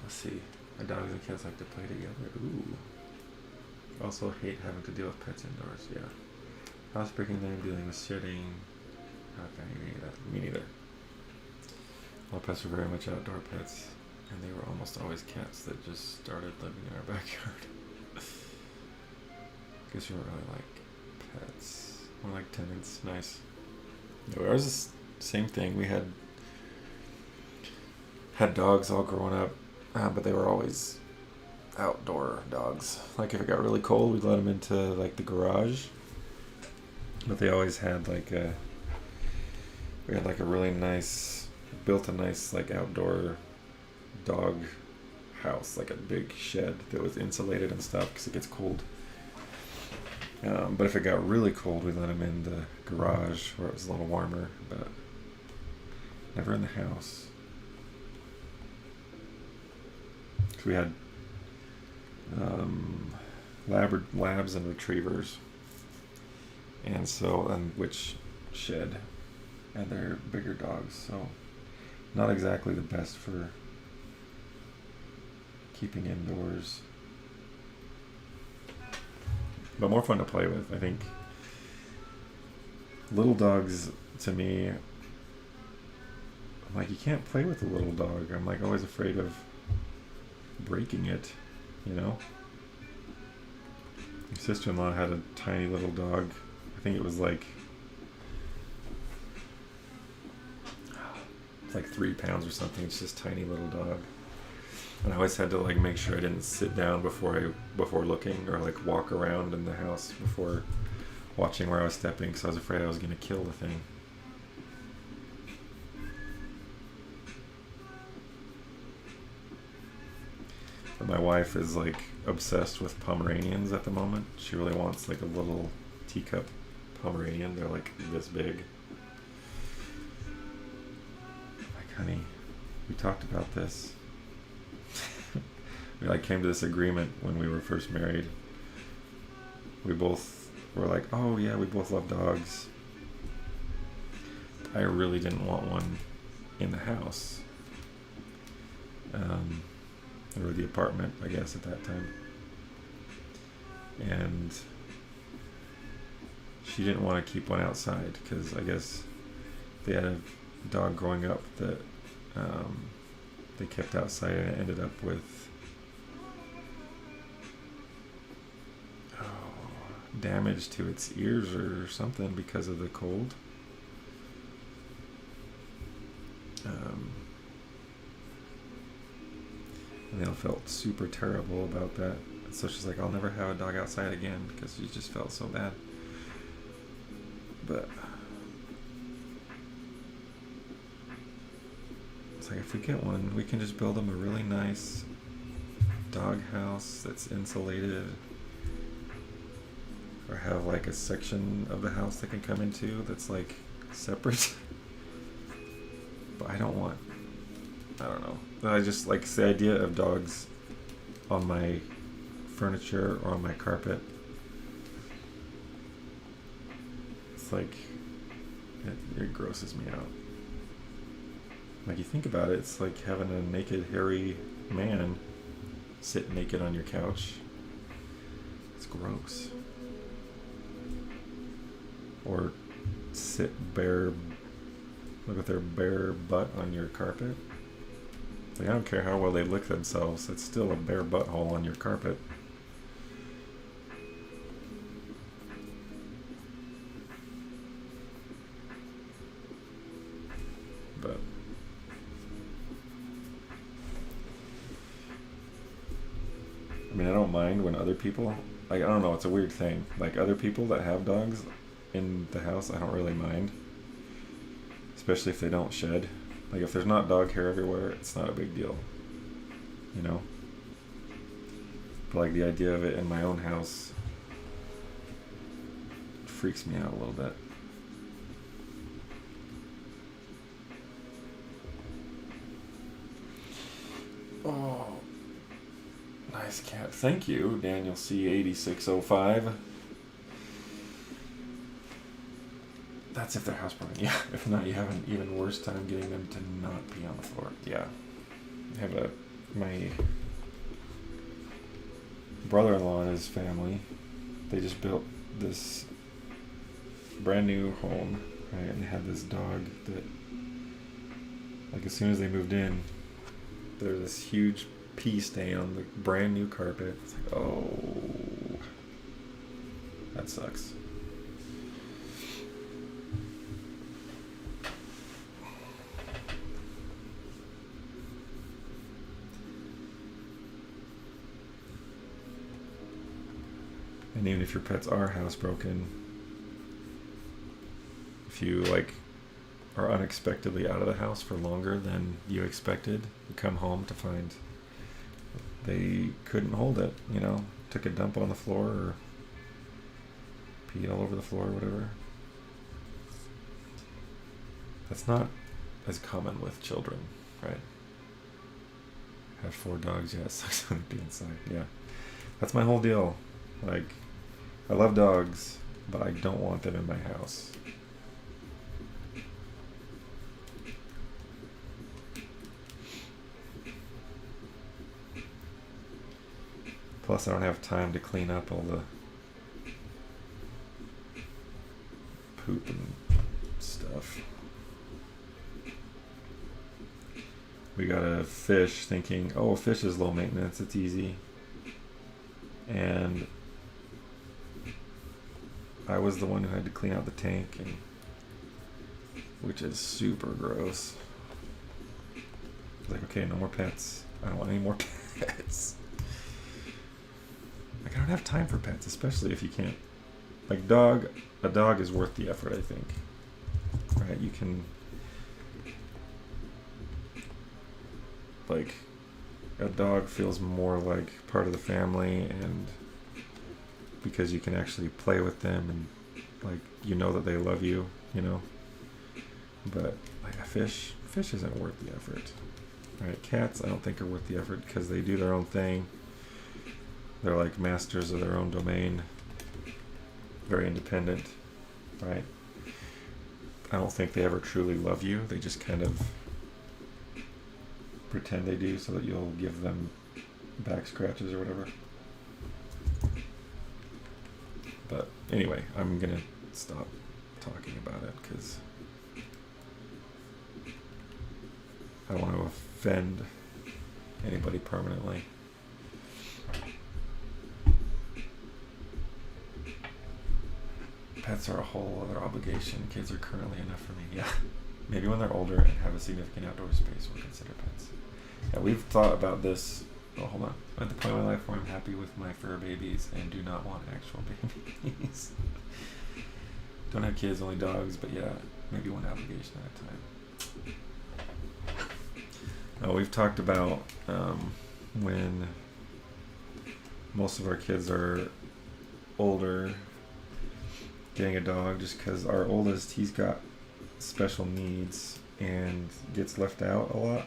[SPEAKER 1] Let's see. My dogs and cats like to play together. Ooh. Also hate having to deal with pets indoors. Yeah. Housebreaking them, dealing with shitting. Not gonna any of that. Me neither. All pets are very much outdoor pets, and they were almost always cats that just started living in our backyard. Guess you weren't really like pets. More like tenants. Nice. No, ours is the same thing. We had dogs all growing up, but they were always outdoor dogs. Like if it got really cold, we'd let them into like the garage. But they always had like we had like a really nice, built a nice like outdoor dog house, like a big shed that was insulated and stuff because it gets cold. But if it got really cold, we'd let them in the garage where it was a little warmer, but never in the house. So we had labs and retrievers, and which shed, and they're bigger dogs, so not exactly the best for keeping indoors, but more fun to play with. I think little dogs, to me, I'm like, you can't play with a little dog. I'm like always afraid of breaking it, you know. My sister-in-law had a tiny little dog. I think it was like it's like 3 pounds or something. It's just tiny little dog, and I always had to like make sure I didn't sit down before looking, or like walk around in the house before watching where I was stepping, because I was afraid I was going to kill the thing. But my wife is like obsessed with Pomeranians at the moment. She really wants like a little teacup Pomeranian. They're like this big. Like, honey, we talked about this. We like came to this agreement when we were first married. We both were like, oh yeah, we both love dogs. I really didn't want one in the house. Or the apartment, I guess, at that time. And she didn't want to keep one outside because I guess they had a dog growing up that they kept outside, and it ended up with damage to its ears or something because of the cold. And they all felt super terrible about that. So she's like, I'll never have a dog outside again, because she just felt so bad. But It's like, if we get one, we can just build them a really nice dog house that's insulated, or have like a section of the house they can come into that's like separate. But I don't know. I just like the idea of dogs on my furniture or on my carpet. It's like, it grosses me out. Like, you think about it, it's like having a naked, hairy man sit naked on your couch. It's gross. Or sit bare, look at their bare butt on your carpet. Like, I don't care how well they lick themselves, it's still a bare butthole on your carpet. But I mean, I don't mind when other people, like, I don't know, it's a weird thing. Like, other people that have dogs in the house, I don't really mind. Especially if they don't shed. Like, if there's not dog hair everywhere, it's not a big deal. You know? But, like, the idea of it in my own house freaks me out a little bit. Oh. Nice cat. Thank you, Daniel C8605. That's if they're housebroken. Yeah, if not, you have an even worse time getting them to not pee on the floor. Yeah. I have my brother-in-law and his family, they just built this brand new home, right? And they had this dog that, like, as soon as they moved in, there's this huge pee stain on the brand new carpet. It's like, oh, that sucks. And even if your pets are housebroken, if you like are unexpectedly out of the house for longer than you expected, you come home to find they couldn't hold it, you know, took a dump on the floor or peed all over the floor or whatever. That's not as common with children, right? Have 4 dogs, yeah, it sucks when they pee inside, yeah. That's my whole deal. Like, I love dogs, but I don't want them in my house. Plus, I don't have time to clean up all the poop and stuff. We got a fish, thinking, oh, a fish is low maintenance, it's easy. And I was the one who had to clean out the tank, and which is super gross. Like, okay, no more pets. I don't want any more pets. Like, I don't have time for pets, especially if you can't. Like, a dog is worth the effort, I think. Right? You can, like, a dog feels more like part of the family, and because you can actually play with them and, like, you know that they love you, you know. But like a fish isn't worth the effort. Right? Cats, I don't think are worth the effort because they do their own thing. They're like masters of their own domain. Very independent, right? I don't think they ever truly love you. They just kind of pretend they do so that you'll give them back scratches or whatever. But anyway, I'm gonna stop talking about it because I don't want to offend anybody permanently. Pets are a whole other obligation. Kids are currently enough for me. Yeah. Maybe when they're older and have a significant outdoor space, we'll consider pets. Yeah, we've thought about this. Oh, hold on. I'm at the point in my life where I'm happy with my fur babies and do not want actual babies. Don't have kids, only dogs, but yeah, maybe one obligation at a time. We've talked about when most of our kids are older, getting a dog, just because our oldest, he's got special needs and gets left out a lot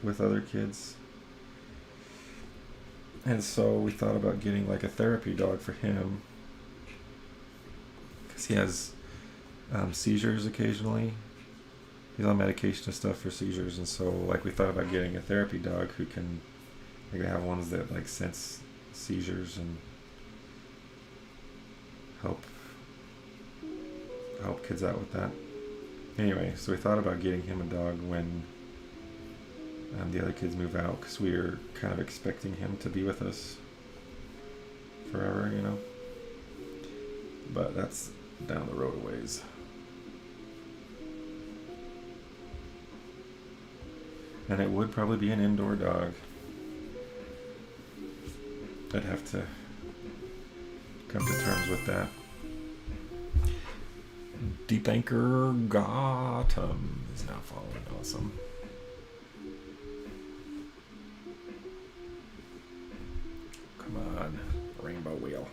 [SPEAKER 1] with other kids. And so we thought about getting like a therapy dog for him, because he has seizures occasionally. He's on medication and stuff for seizures, and so like we thought about getting a therapy dog who can, like, have ones that like sense seizures and help kids out with that. Anyway, so we thought about getting him a dog when the other kids move out, because we are kind of expecting him to be with us forever, you know. But that's down the road a ways. And it would probably be an indoor dog. I'd have to come to terms with that. Deep Anchor Gotham is now following. Awesome. Come on, Rainbow Wheel.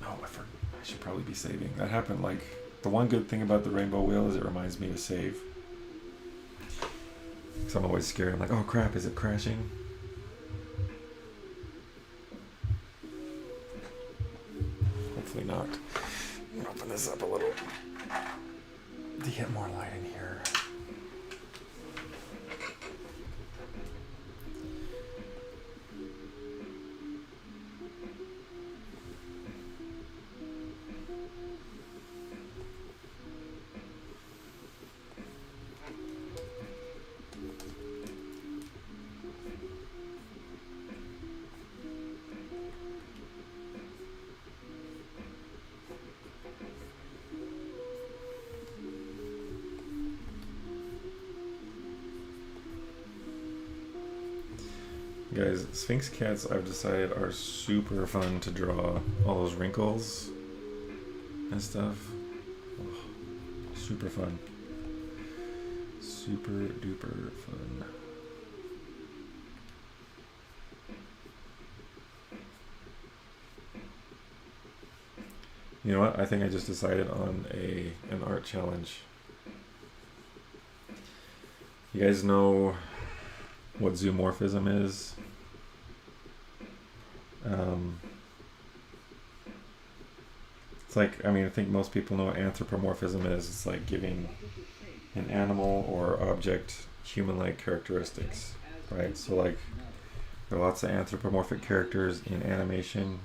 [SPEAKER 1] Oh, I should probably be saving. That happened, like, the one good thing about the Rainbow Wheel is it reminds me to save. So I'm always scared. I'm like, oh crap, is it crashing? Hopefully not. I'm gonna open this up a little to get more light in here. Guys, Sphinx cats, I've decided, are super fun to draw. All those wrinkles and stuff. Oh, super fun. Super duper fun. You know what? I think I just decided on an art challenge. You guys know what zoomorphism is? It's like, I mean, I think most people know what anthropomorphism is. It's like giving an animal or object human-like characteristics, right? So like, there are lots of anthropomorphic characters in animation,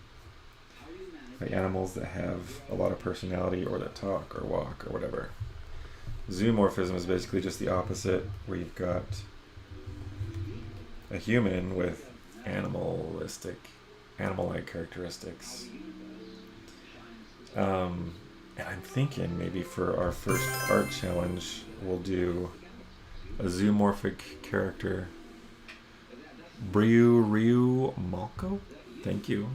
[SPEAKER 1] like animals that have a lot of personality or that talk or walk or whatever. Zoomorphism is basically just the opposite, where you've got a human with animal-like characteristics. And I'm thinking maybe for our first art challenge, we'll do a zoomorphic character. Ryu Malko? Thank you.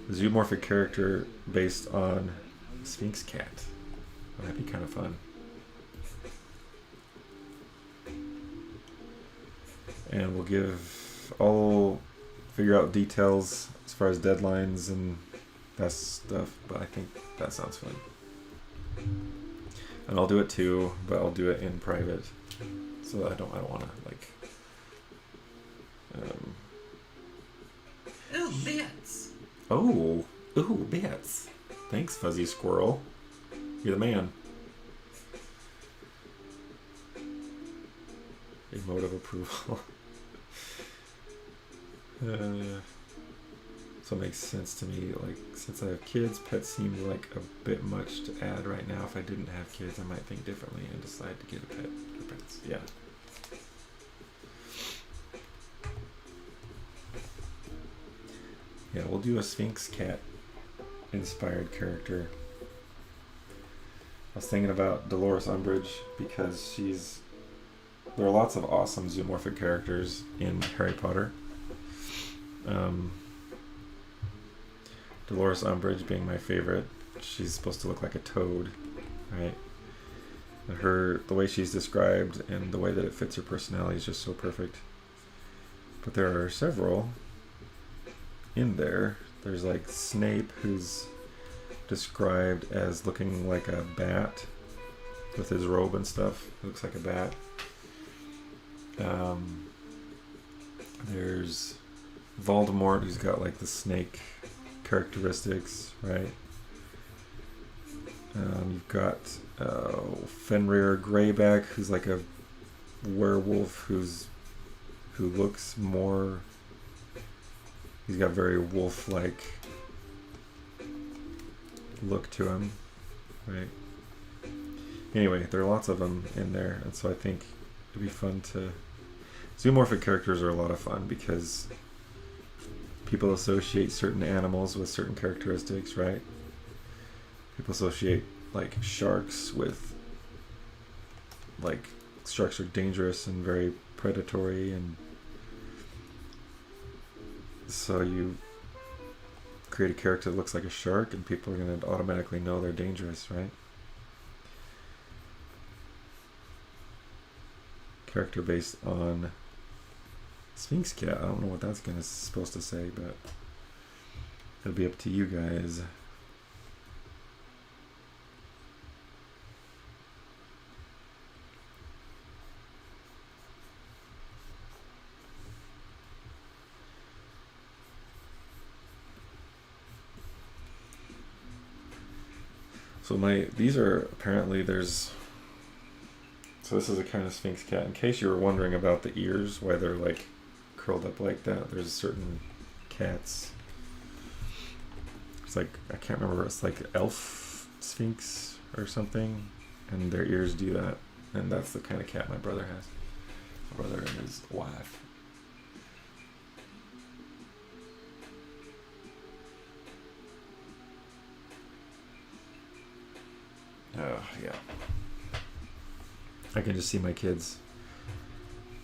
[SPEAKER 1] A zoomorphic character based on Sphinx cat. That'd be kind of fun. And we'll figure out details as far as deadlines and that stuff, but I think that sounds fun. And I'll do it too, but I'll do it in private, so that I don't want to like.
[SPEAKER 2] Ooh, bits.
[SPEAKER 1] Ooh, bits. Thanks, Fuzzy Squirrel. You're the man. Emotive approval. So it makes sense to me, like, since I have kids, pets seem like a bit much to add right now. If I didn't have kids, I might think differently and decide to get a pet for pets. Yeah. Yeah, we'll do a Sphinx cat inspired character. I was thinking about Dolores Umbridge because there are lots of awesome zoomorphic characters in Harry Potter. Dolores Umbridge being my favorite. She's supposed to look like a toad, right? The way she's described and the way that it fits her personality is just so perfect. But there are several in there. There's like Snape, who's described as looking like a bat with his robe and stuff. It looks like a bat. There's Voldemort, who's got like the snake characteristics, right? You've got Fenrir Greyback, who's like a werewolf who looks more. He's got very wolf-like look to him, right? Anyway, there are lots of them in there, and so I think it'd be fun to. Zoomorphic characters are a lot of fun because people associate certain animals with certain characteristics, right? People associate like sharks with sharks are dangerous and very predatory, and so you create a character that looks like a shark and people are going to automatically know they're dangerous, right? Character based on Sphinx Cat. I don't know what that's supposed to say, but it'll be up to you guys. So these are apparently so this is a kind of Sphinx cat. In case you were wondering about the ears, why they're like curled up like that, there's certain cats. It's like, I can't remember, it's like elf Sphinx or something, and their ears do that. And that's the kind of cat my brother has. My brother and his wife. Oh, yeah. I can just see my kids.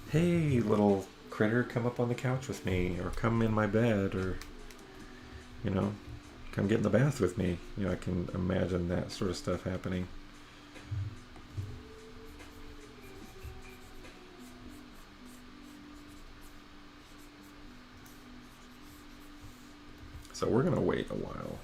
[SPEAKER 1] Hey, little critter, come up on the couch with me, or come in my bed, or, come get in the bath with me. I can imagine that sort of stuff happening. So we're going to wait a while.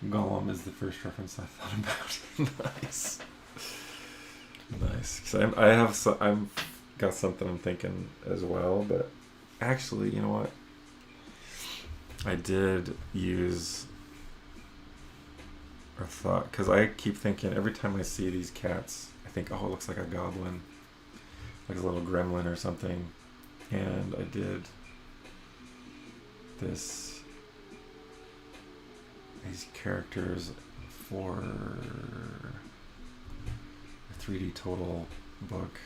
[SPEAKER 1] Gollum is the first reference I thought about. Nice. Nice. Because I've got something I'm thinking as well, but actually, you know what? I did use a thought, because I keep thinking every time I see these cats, I think, oh, it looks like a goblin, like a little gremlin or something. And I did these characters for a 3D Total book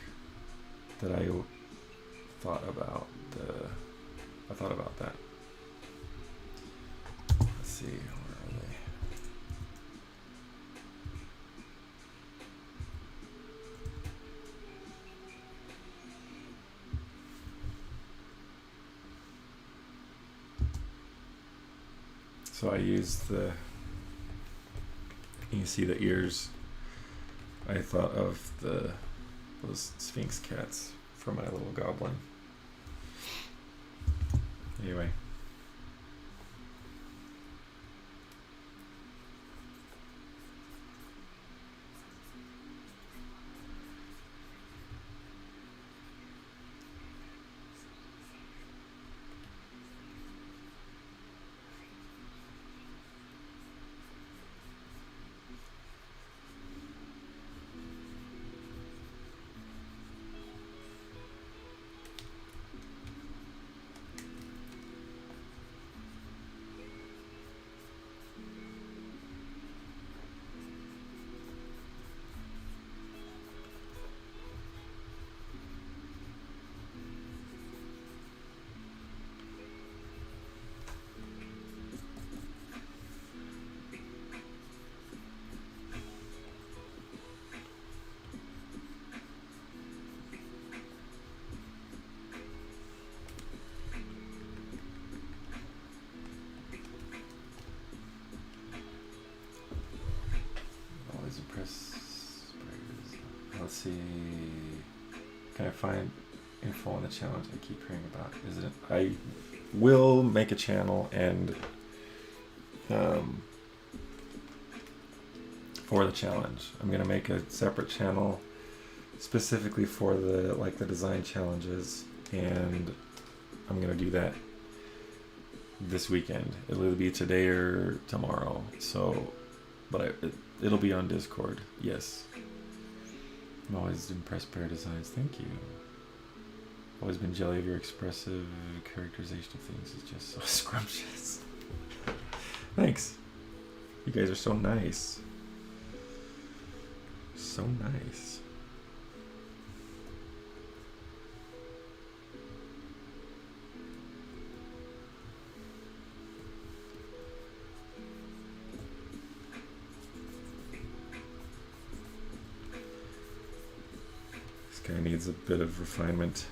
[SPEAKER 1] that I thought about. I thought about that. Let's see, where are they? So I used you see the ears. I thought of those Sphinx cats for my little goblin. Anyway. see. Can I find info on the challenge I keep hearing about? Is it? I will make a channel and for the challenge. I'm gonna make a separate channel specifically for the design challenges, and I'm gonna do that this weekend. It'll either be today or tomorrow. So, but it'll be on Discord. Yes. I'm always impressed by your designs. Thank you. Always been jelly of your expressive characterization of things. Is just so scrumptious. Thanks. You guys are so nice. So nice. This guy needs a bit of refinement.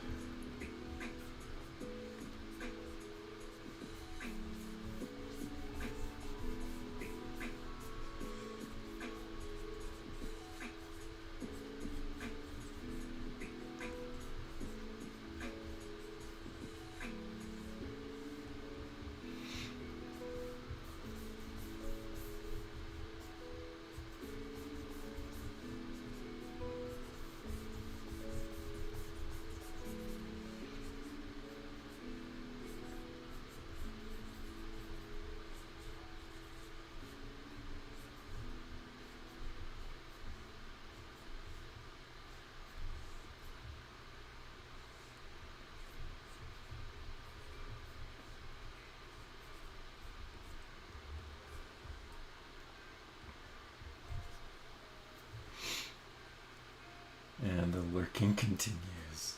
[SPEAKER 1] And the lurking continues.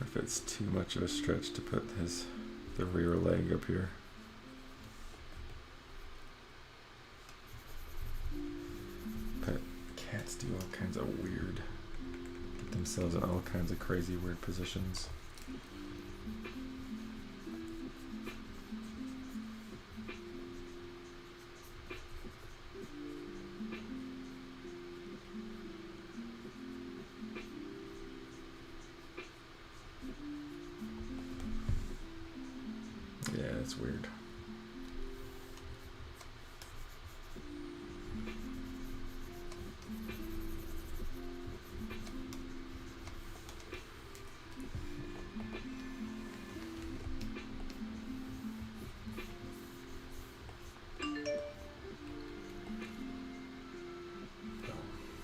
[SPEAKER 1] If it's too much of a stretch to put the rear leg up here. But cats do all kinds of weird, get themselves in all kinds of crazy weird positions. Yeah, it's weird.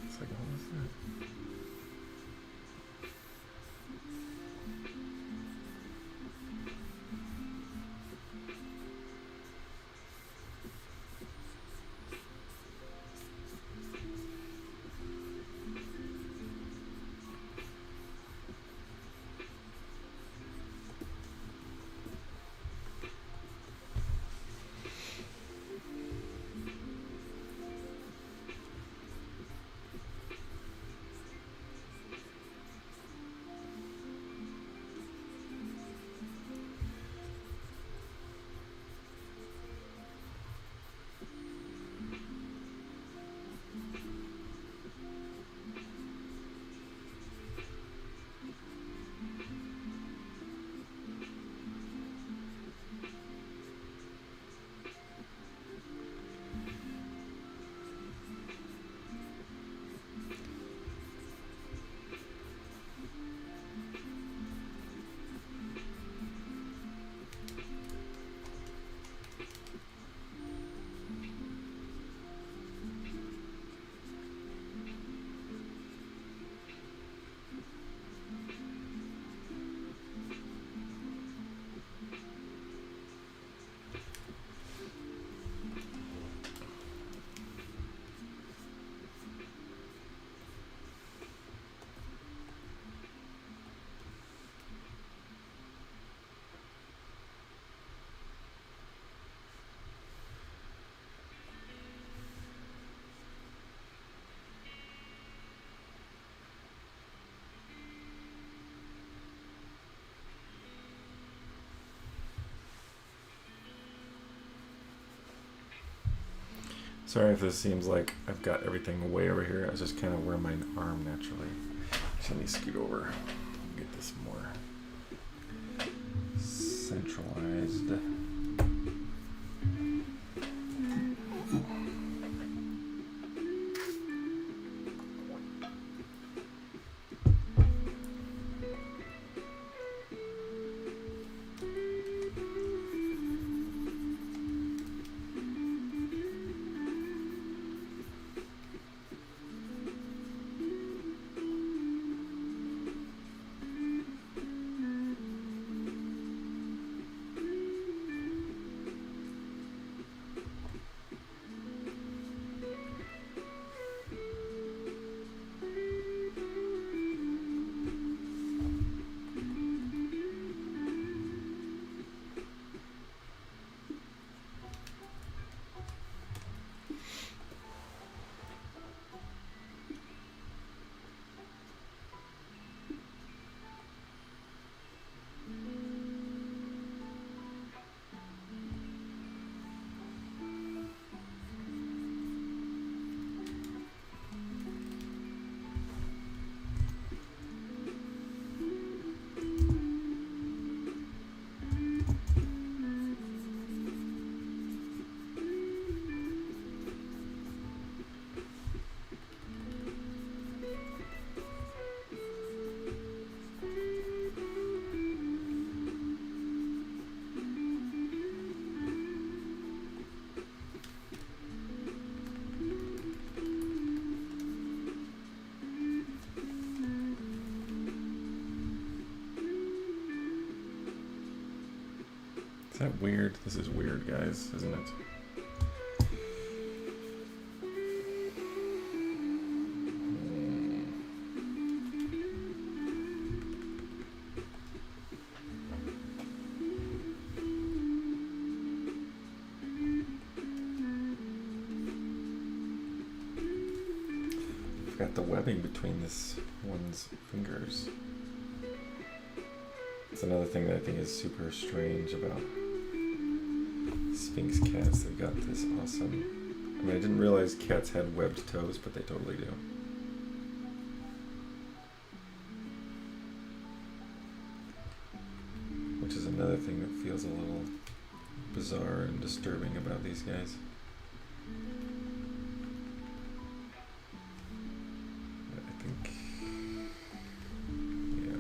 [SPEAKER 1] It's like, what was that? Sorry if this seems like I've got everything way over here. I was just kind of where my arm naturally. So let me scoot over. Get this more centralized. Is that weird? This is weird, guys, isn't it? I've got the webbing between this one's fingers. It's another thing that I think is super strange about Sphinx cats. They've got this awesome... I mean, I didn't realize cats had webbed toes, but they totally do. Which is another thing that feels a little bizarre and disturbing about these guys. I think... yeah.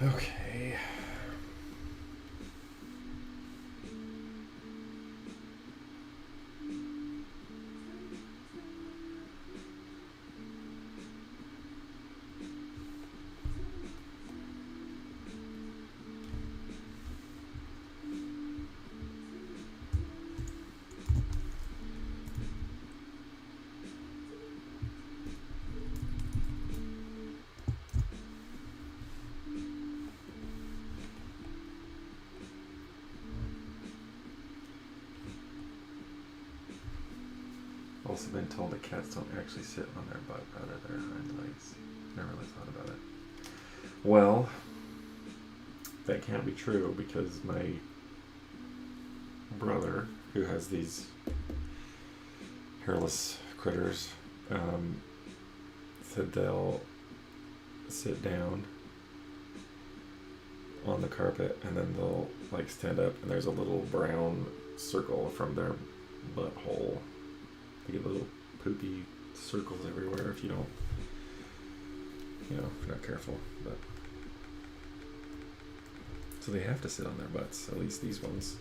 [SPEAKER 1] Okay. Also been told that cats don't actually sit on their butt, rather their hind legs. Never really thought about it. Well, that can't be true because my brother, who has these hairless critters, said they'll sit down on the carpet and then they'll like stand up and there's a little brown circle from their butthole. You get little poopy circles everywhere if you don't, if you're not careful. But so they have to sit on their butts, at least these ones.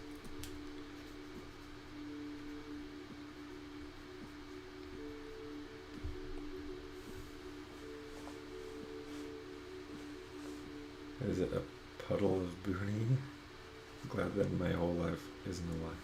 [SPEAKER 1] Is it a puddle of booty? I'm glad that my whole life isn't a lie.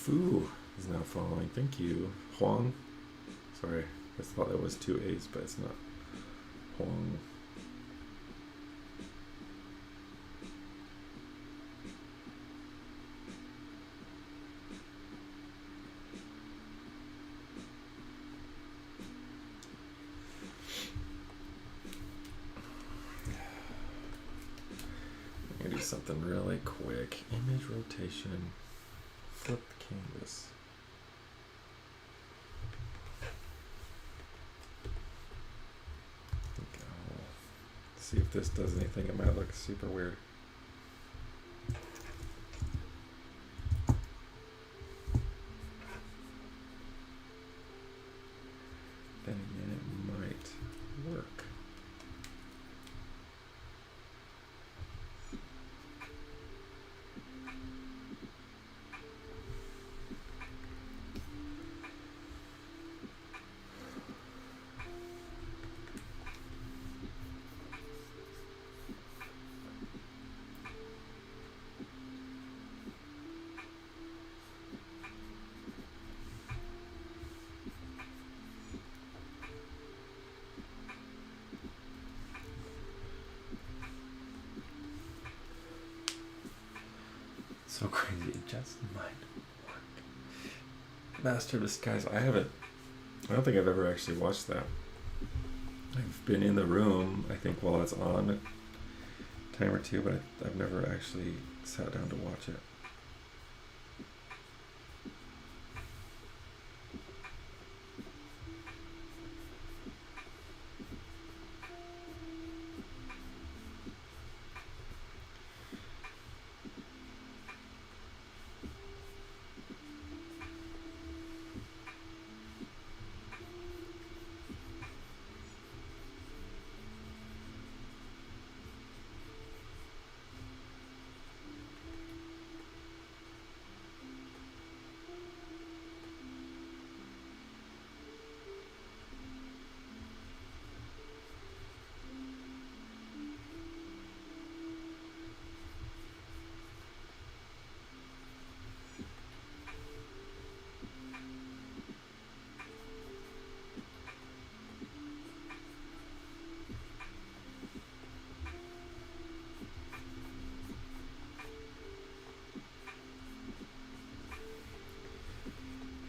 [SPEAKER 1] Fu is now following. Thank you. Huang. Sorry, I thought that was two A's, but it's not. Huang. I'm gonna do something really quick. Image rotation. Flip the canvas. See if this does anything. It might look super weird. Then again, it might work. So crazy, it just might work. Master of Disguise, I don't think I've ever actually watched that. I've been in the room, I think, while it's on a time or two, but I've never actually sat down to watch it.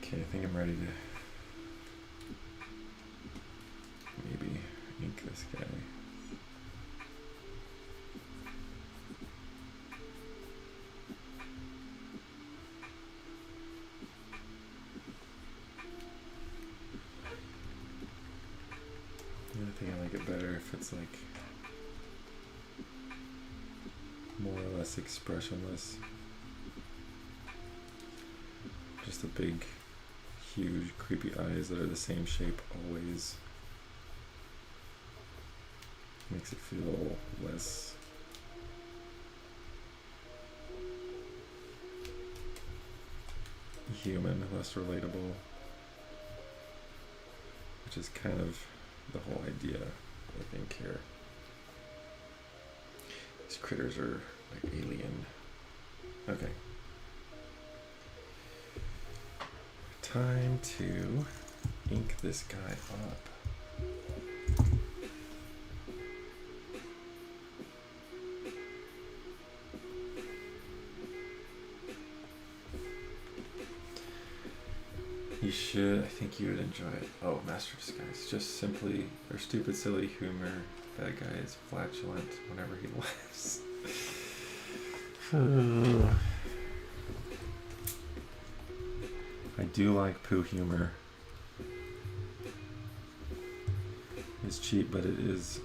[SPEAKER 1] Okay, I think I'm ready to maybe ink this guy. I think I like it better if it's like more or less expressionless. Just a big, huge, creepy eyes that are the same shape always. Makes it feel less human, less relatable, which is kind of the whole idea, I think, here. These critters are like alien. Okay. Time to ink this guy up. You should. I think you would enjoy it. Oh, Master of Disguise. Just simply, or stupid, silly humor. That guy is flatulent whenever he laughs. I do like poo humor. It's cheap, but it is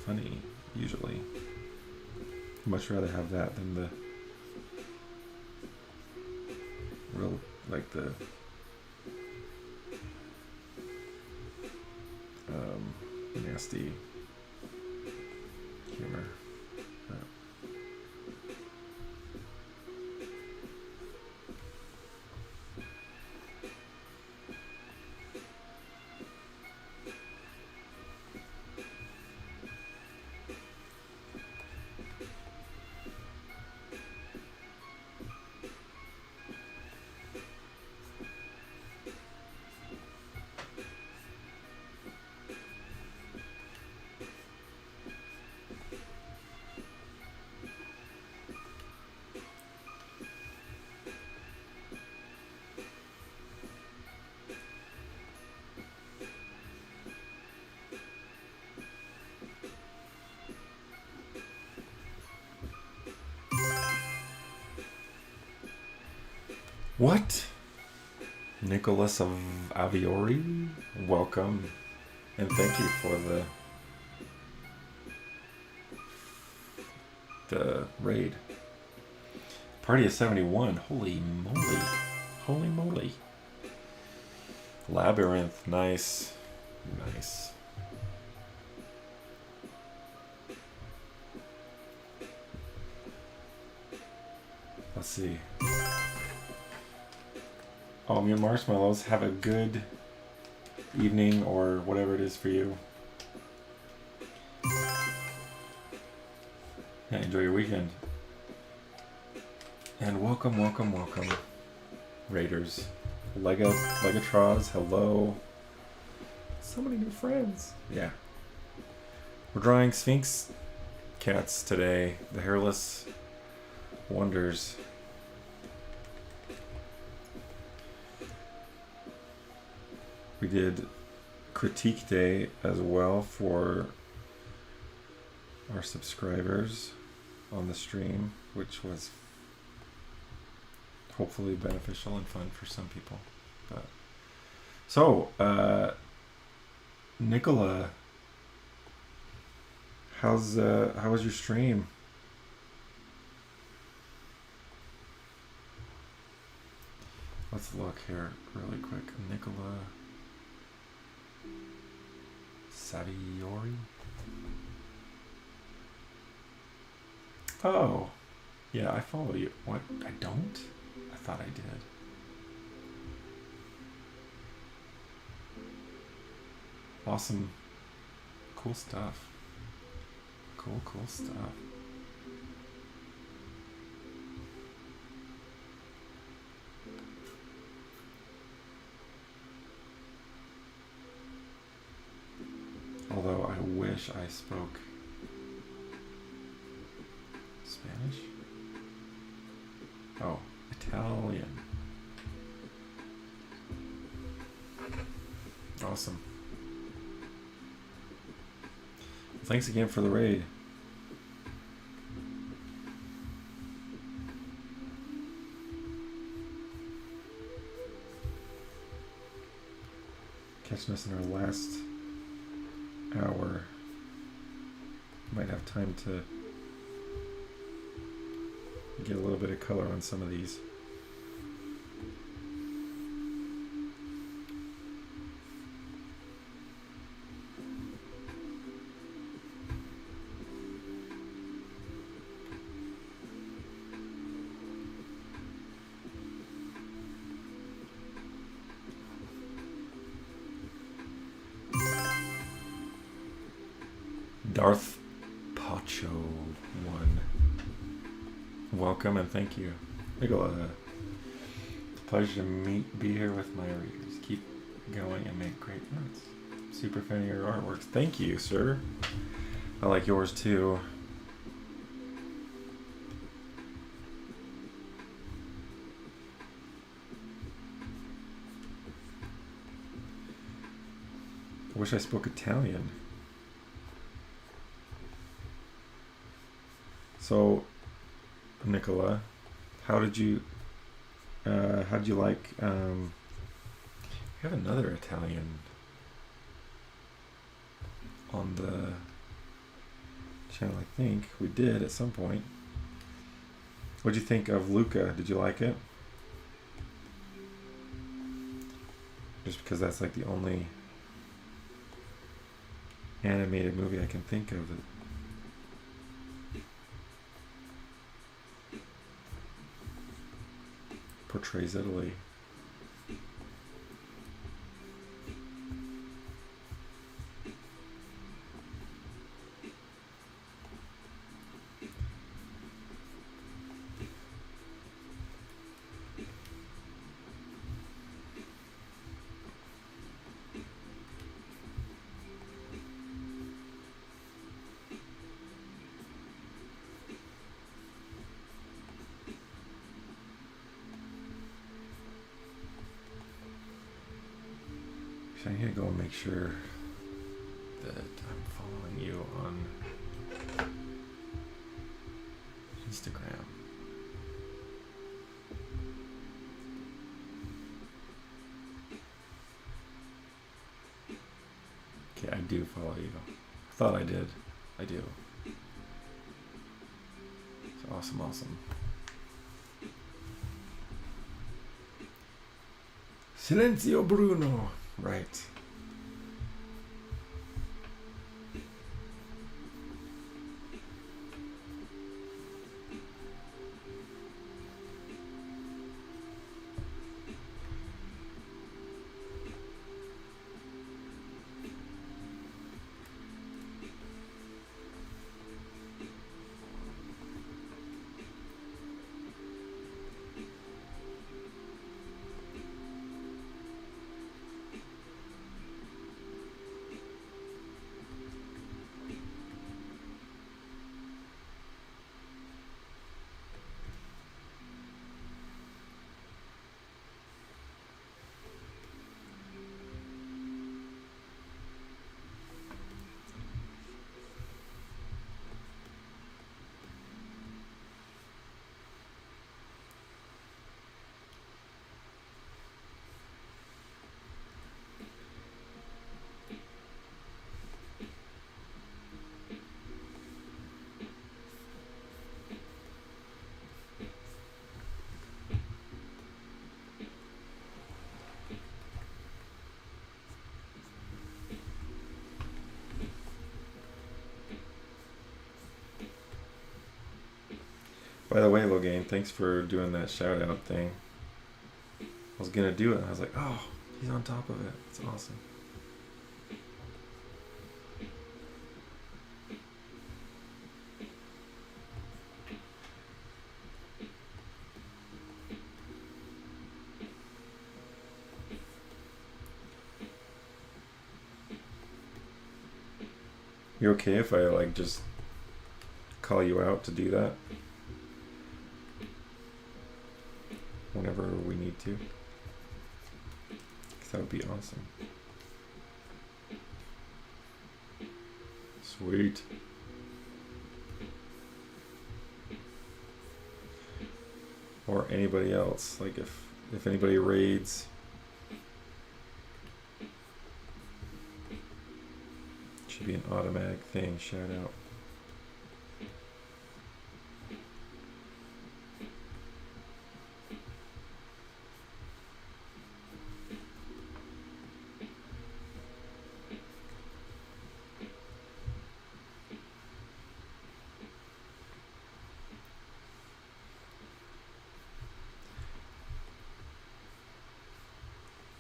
[SPEAKER 1] funny, usually. Much rather have that than the real, like the nasty humor. What? Nicholas of Aviori, welcome, and thank you for the raid. Party of 71. Holy moly! Holy moly! Labyrinth, nice, nice. Let's see. All your marshmallows, have a good evening or whatever it is for you. Yeah, enjoy your weekend. And welcome, welcome, welcome, Raiders. Legatraz, hello. So many new friends. Yeah. We're drawing Sphinx cats today. The hairless wonders. We did critique day as well for our subscribers on the stream, which was hopefully beneficial and fun for some people. But so, Nicola, how was your stream? Let's look here really quick. Nicola Saviori. Oh, yeah, I follow you. What? I don't? I thought I did. Awesome. Cool stuff. Cool stuff. Although I wish I spoke Spanish. Oh, Italian. Awesome. Thanks again for the raid. Catching us in our last hour. Might have time to get a little bit of color on some of these. Darth Pacho 1. Welcome and thank you. Nicola, it's a pleasure to be here with my readers. Keep going and make great notes. Super fan of your artworks. Thank you, sir. I like yours too. I wish I spoke Italian. So, Nicola, how did you like, we have another Italian on the channel, I think. We did at some point. What'd you think of Luca? Did you like it? Just because that's like the only animated movie I can think of that portrays Italy. I'm gonna go and make sure that I'm following you on Instagram. Okay, I do follow you. I thought I did. I do. It's awesome, awesome. Silenzio Bruno. Right. By the way, Logain, thanks for doing that shout out thing. I was gonna do it. I was like, oh, he's on top of it. It's awesome. You okay if I like just call you out to do that whenever we need to? 'Cause that would be awesome. Sweet. Or anybody else, like if anybody raids, should be an automatic thing. Shout out.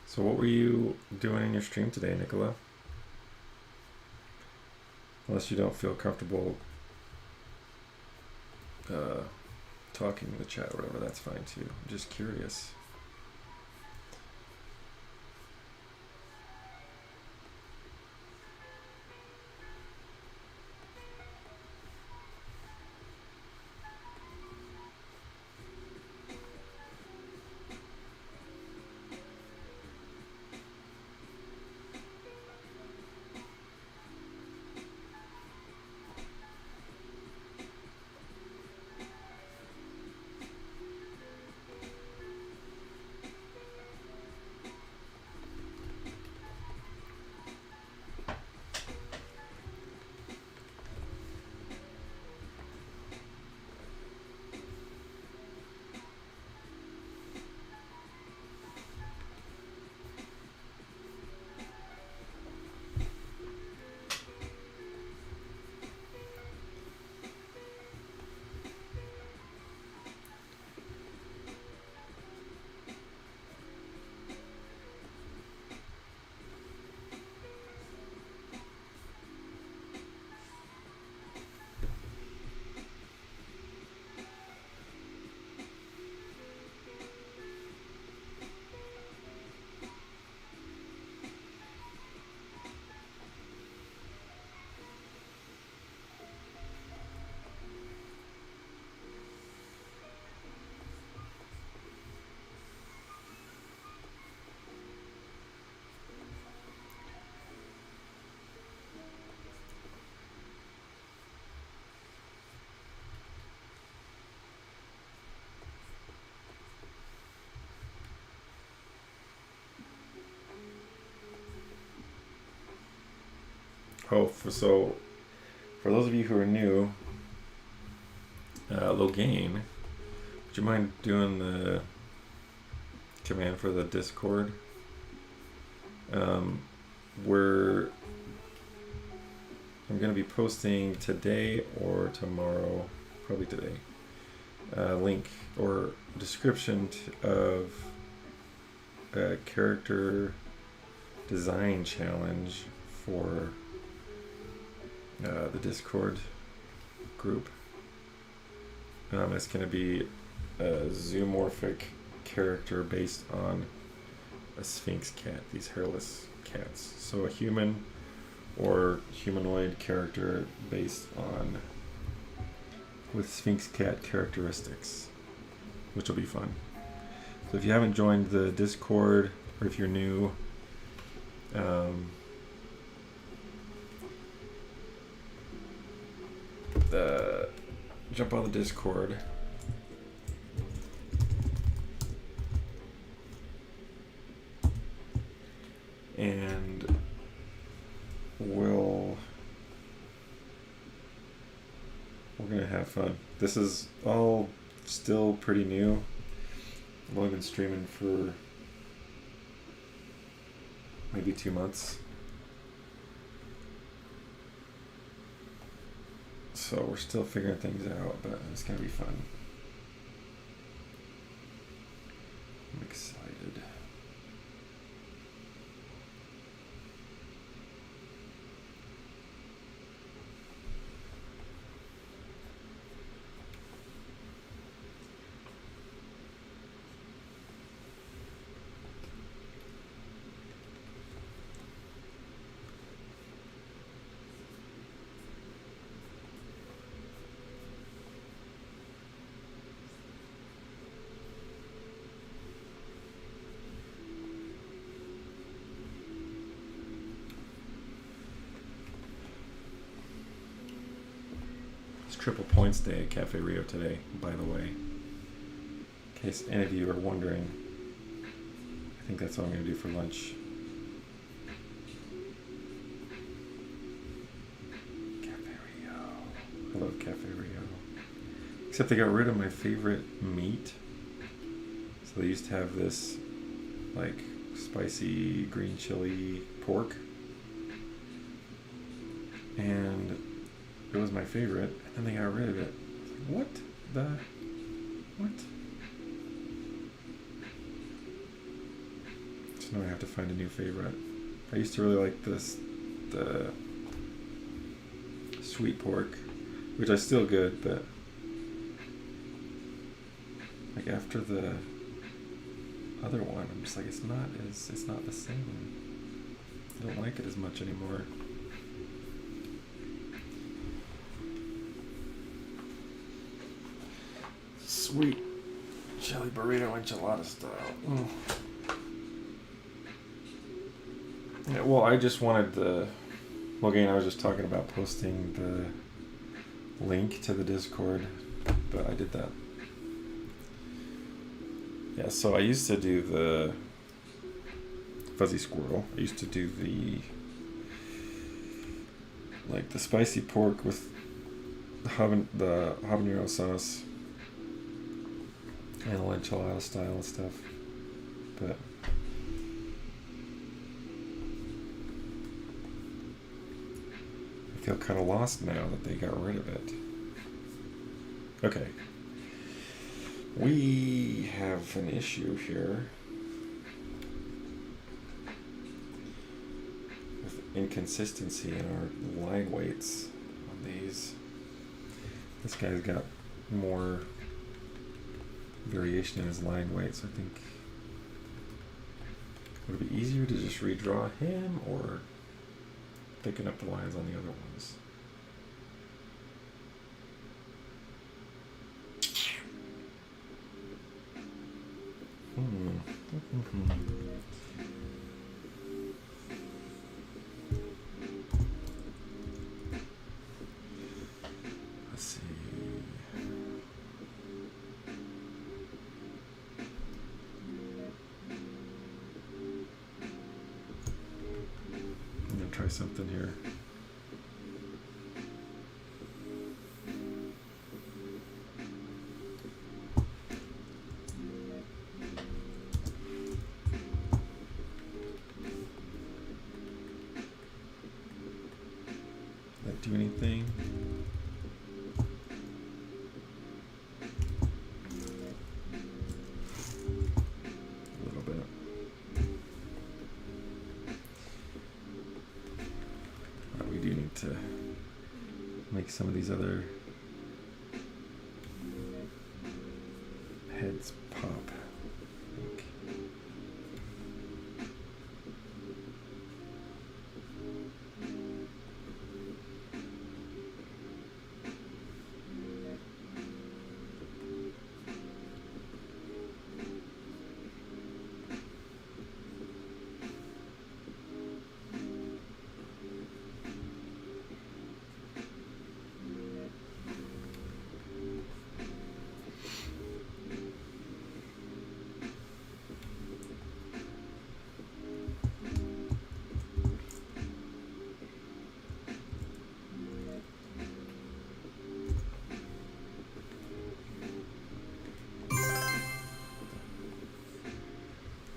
[SPEAKER 1] So what were you doing in your stream today, Nicola? Unless you don't feel comfortable talking in the chat or whatever, that's fine too. I'm just curious. So for those of you who are new, Logain, would you mind doing the command for the Discord? I'm going to be posting today or tomorrow, probably today, link or description of a character design challenge for the Discord group. It's going to be a zoomorphic character based on a Sphinx cat, these hairless cats. So a human or humanoid character based on with Sphinx cat characteristics, which will be fun. So if you haven't joined the Discord, or if you're new, jump on the Discord. And we're gonna have fun. This is all still pretty new. I've only been streaming for maybe 2 months. So we're still figuring things out, but it's gonna be fun. I'm excited. Triple points day at Cafe Rio today, by the way. In case any of you are wondering, I think that's what I'm going to do for lunch. Cafe Rio. I love Cafe Rio. Except they got rid of my favorite meat. So they used to have this, like, spicy green chili pork. And it was my favorite, and they got rid of it. What the? What? So now I have to find a new favorite. I used to really like the sweet pork, which is still good, but like after the other one, I'm just like it's not the same. I don't like it as much anymore. Sweet chili burrito enchilada style. Mm. Yeah, well, I just wanted again, I was just talking about posting the link to the Discord, but I did that. Yeah, so I used to do the fuzzy squirrel. I used to do the spicy pork with the habanero sauce. And enchilada style and stuff, but I feel kind of lost now that they got rid of it. Okay, we have an issue here with inconsistency in our line weights on these. This guy's got more variation in his line weight, so I think would it be easier to just redraw him or picking up the lines on the other ones? Let's see. I'm gonna try something here. something. A little bit. We do need to make some of these other heads pop. I think.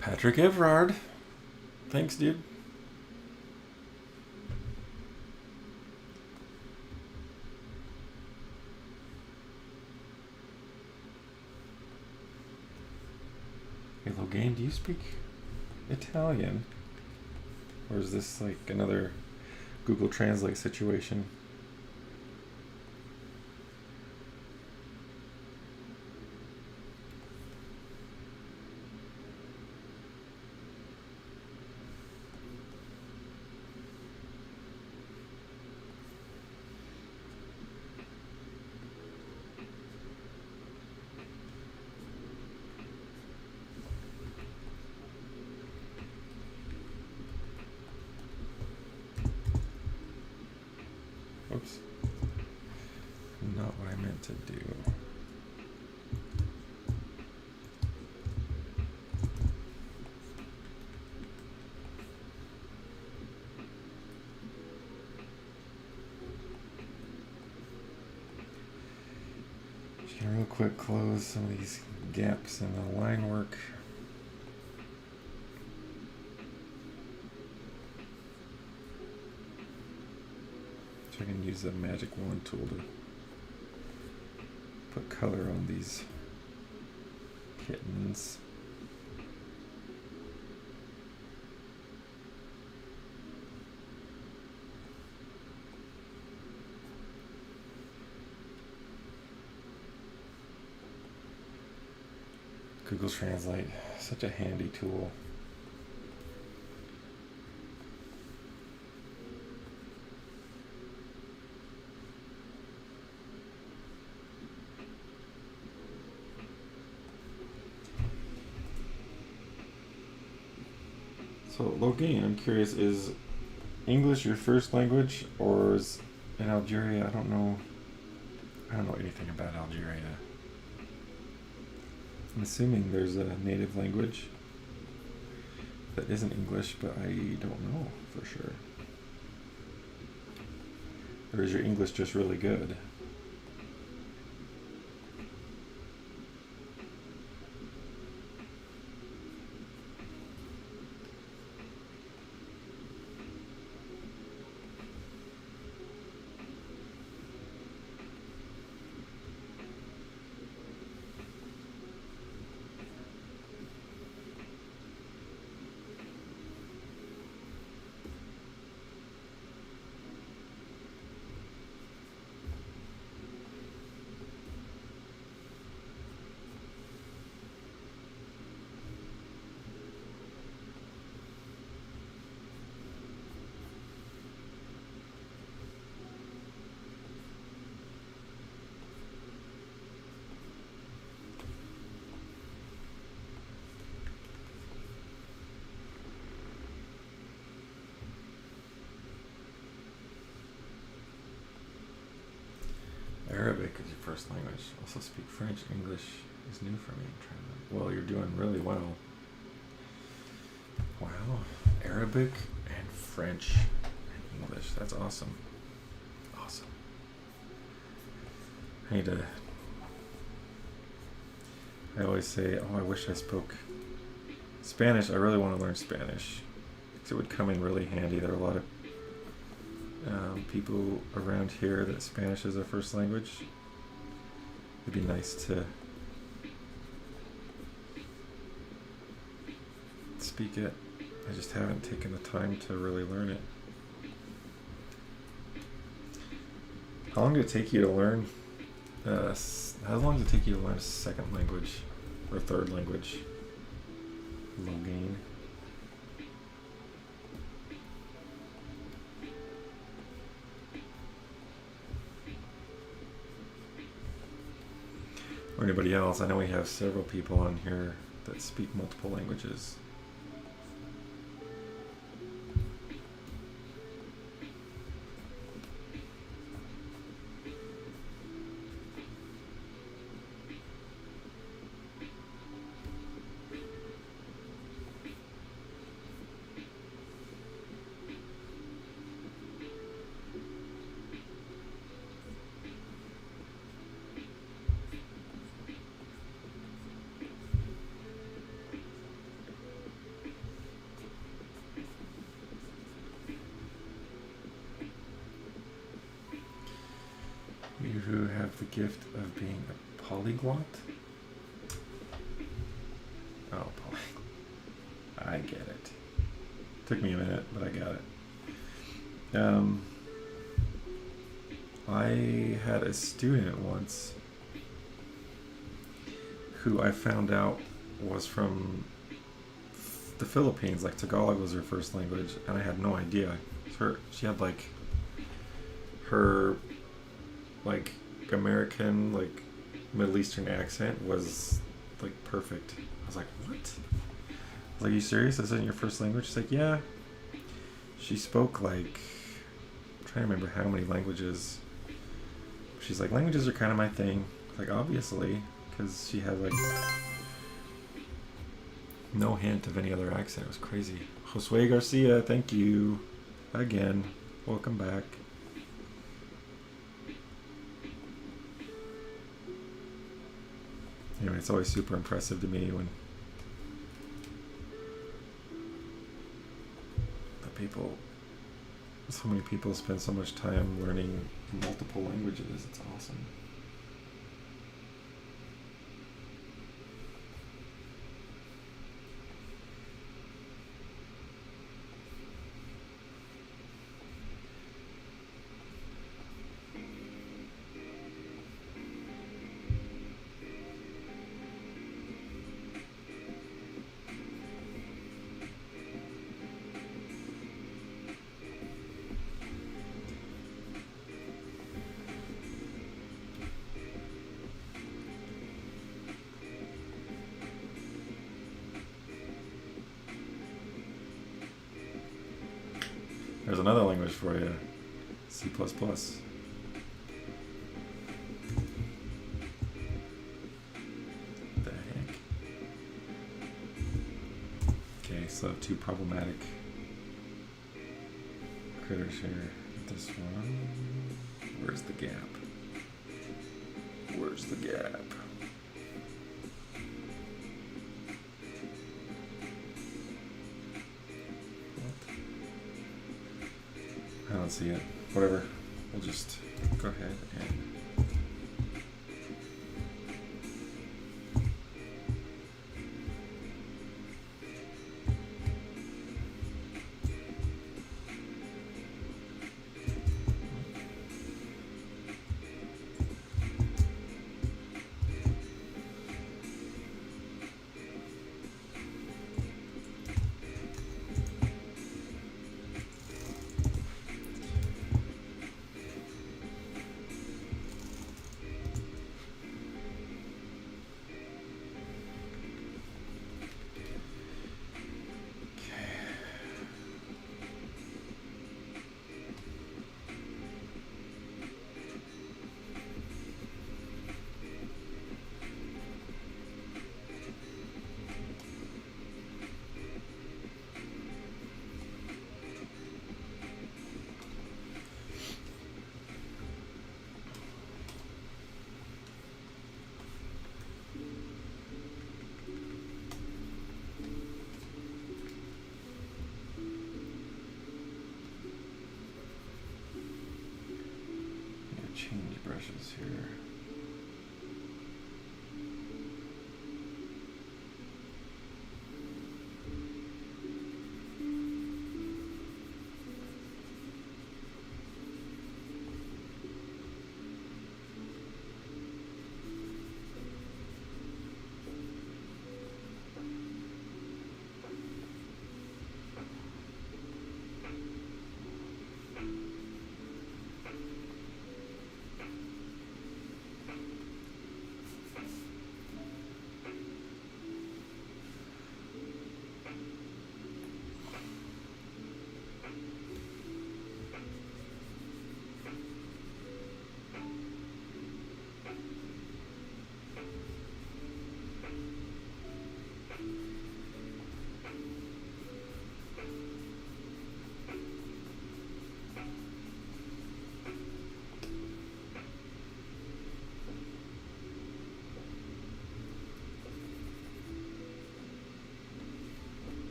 [SPEAKER 1] Patrick Everard. Thanks, dude. Hey, Logan, do you speak Italian? Or is this like another Google Translate situation? Oops. Not what I meant to do. Just gonna real quick close some of these gaps in the line work. I can use the magic wand tool to put color on these kittens. Google Translate, such a handy tool. So Logan, I'm curious, is English your first language, or is in Algeria? I don't know anything about Algeria. I'm assuming there's a native language that isn't English, but I don't know for sure. Or is your English just really good? Arabic is your first language. Also speak French. English is new for me. Well, you're doing really well. Wow. Arabic and French and English. That's awesome. Awesome. I always say, oh, I wish I spoke Spanish. I really want to learn Spanish. Because it would come in really handy. There are a lot of people around here that Spanish is their first language. It'd be nice to speak it. I just haven't taken the time to really learn it. How long did it take you to learn? How long does it take you to learn a second language or third language? Logain. Or anybody else? I know we have several people on here that speak multiple languages. You who have the gift of being a polyglot? Oh, I get it. Took me a minute, but I got it. I had a student once who I found out was from the Philippines, like Tagalog was her first language, and I had no idea. She had like her like American, like Middle Eastern accent was like perfect. I was like, what? I was like, are you serious? This isn't your first language? She's like, yeah. She spoke like, I'm trying to remember how many languages. She's like, languages are kind of my thing. Like, obviously, because she had like no hint of any other accent. It was crazy. Josue Garcia, thank you again. Welcome back. Anyway, it's always super impressive to me when so many people spend so much time learning multiple languages. It's awesome. There's another language for you, C++. The heck? Okay, so two problematic critters here. This one, where's the gap? Where's the gap? I don't see it. Whatever. We'll just go ahead and change brushes here.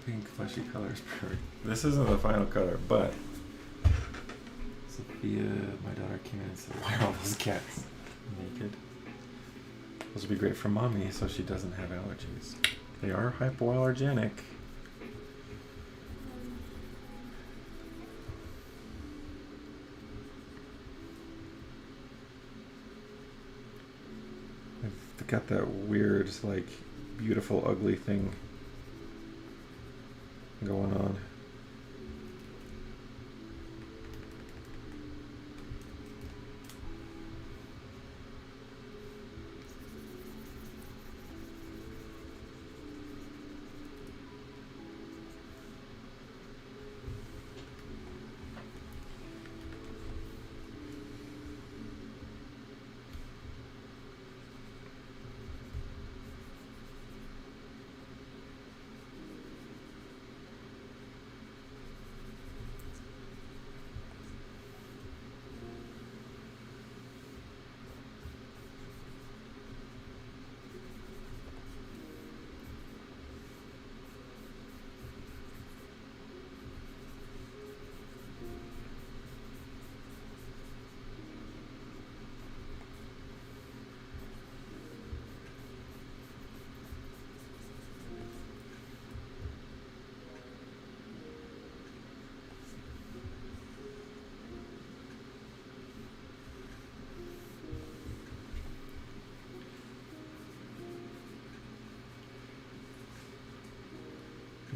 [SPEAKER 1] Pink fleshy color is perfect. This isn't the final color, but Sophia, my daughter, came in and said, "Why are all those cats naked?" Those would be great for mommy, so she doesn't have allergies. They are hypoallergenic. They've got that weird, like, beautiful, ugly thing going on.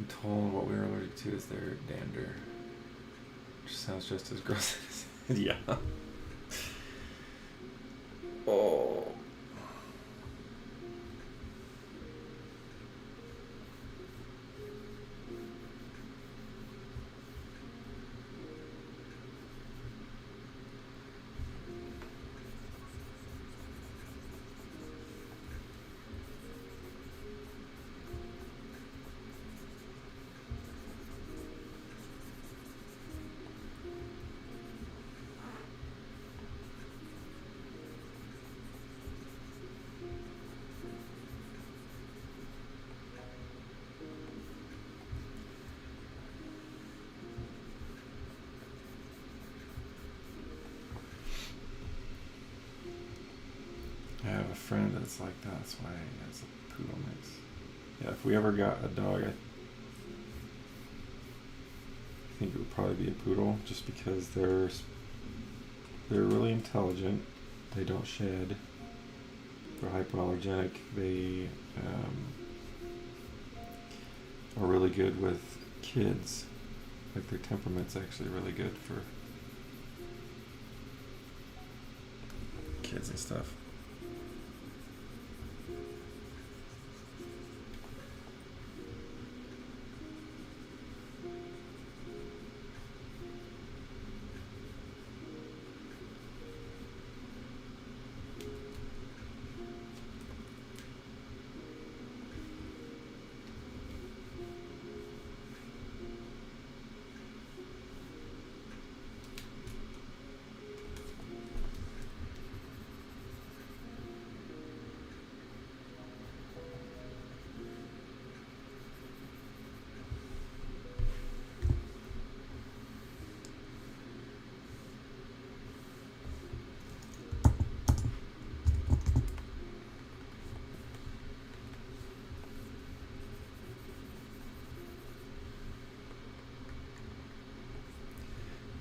[SPEAKER 1] I'm told what we are allergic to is their dander. Which sounds just as gross as yeah. Oh. I have a friend that's like that. That's why it's a poodle mix. Yeah, if we ever got a dog, I think it would probably be a poodle, just because they're really intelligent. They don't shed. They're hypoallergenic. They are really good with kids. Like their temperament's actually really good for kids and stuff.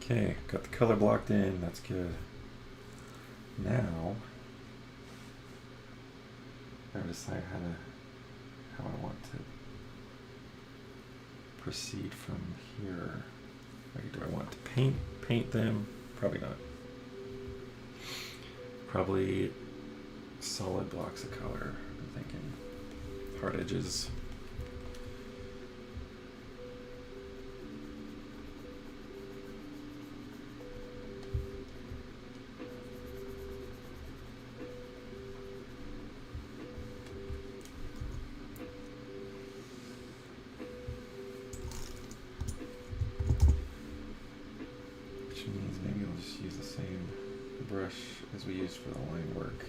[SPEAKER 1] Okay, got the color blocked in. That's good. Now, I gotta decide how I want to proceed from here. Like, do I want to paint them? Probably not. Probably solid blocks of color. I'm thinking hard edges. As we used for the line work.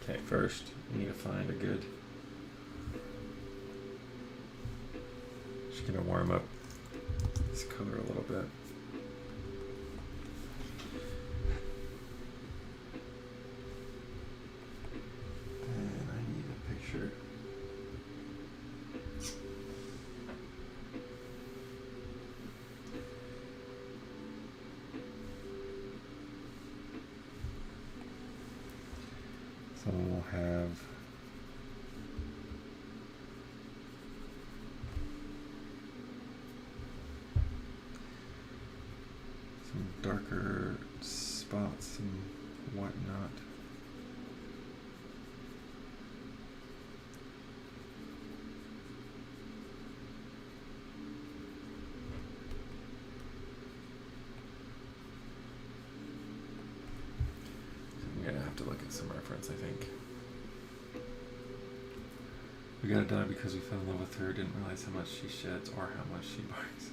[SPEAKER 1] Okay, first we need to find a good. Just gonna warm up this color a little bit. And I need a picture. So we'll have some darker spots and whatnot. I'm gonna have to look at some reference, I think. We got it done because we fell in love with her, didn't realize how much she sheds or how much she barks.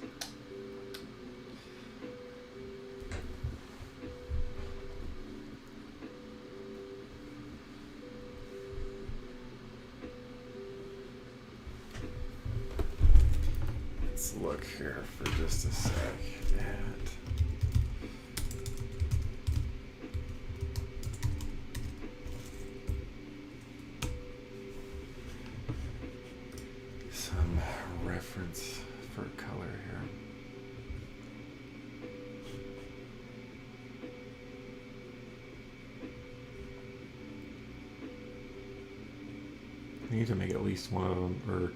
[SPEAKER 1] Let's look here for just a sec at some reference for color here. I need to make at least one of them, or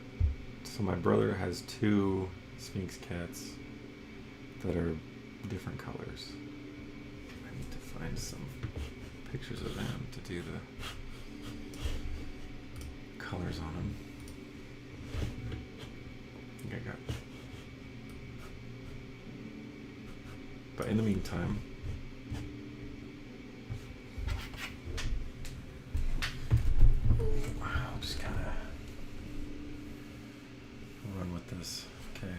[SPEAKER 1] So my brother has two Sphinx cats that are different colors. I need to find some pictures of them to do the colors on them. I think I got. But in the meantime, I'll just kind of run with this. Okay.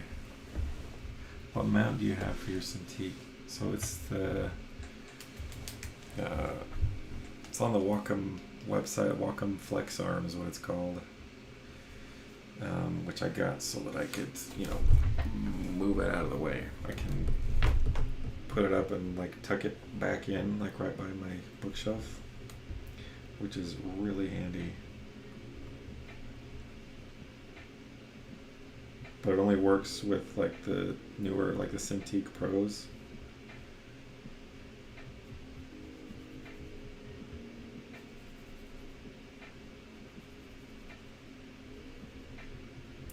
[SPEAKER 1] What mount do you have for your Cintiq? So it's the it's on the Wacom website. Wacom Flex Arm is what it's called, which I got so that I could, move it out of the way. I can put it up and like tuck it back in, like right by my bookshelf, which is really handy. But it only works with like the newer, like the Cintiq Pros.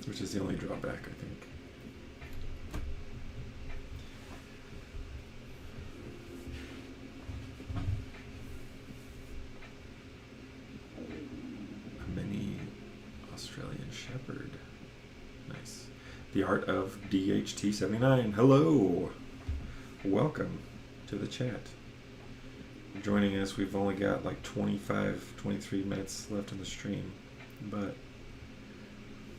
[SPEAKER 1] Which is the only drawback, I think. A mini Australian Shepherd. Nice. The Art of DHT79. Hello! Welcome to the chat. Joining us, we've only got like 25, 23 minutes left in the stream, but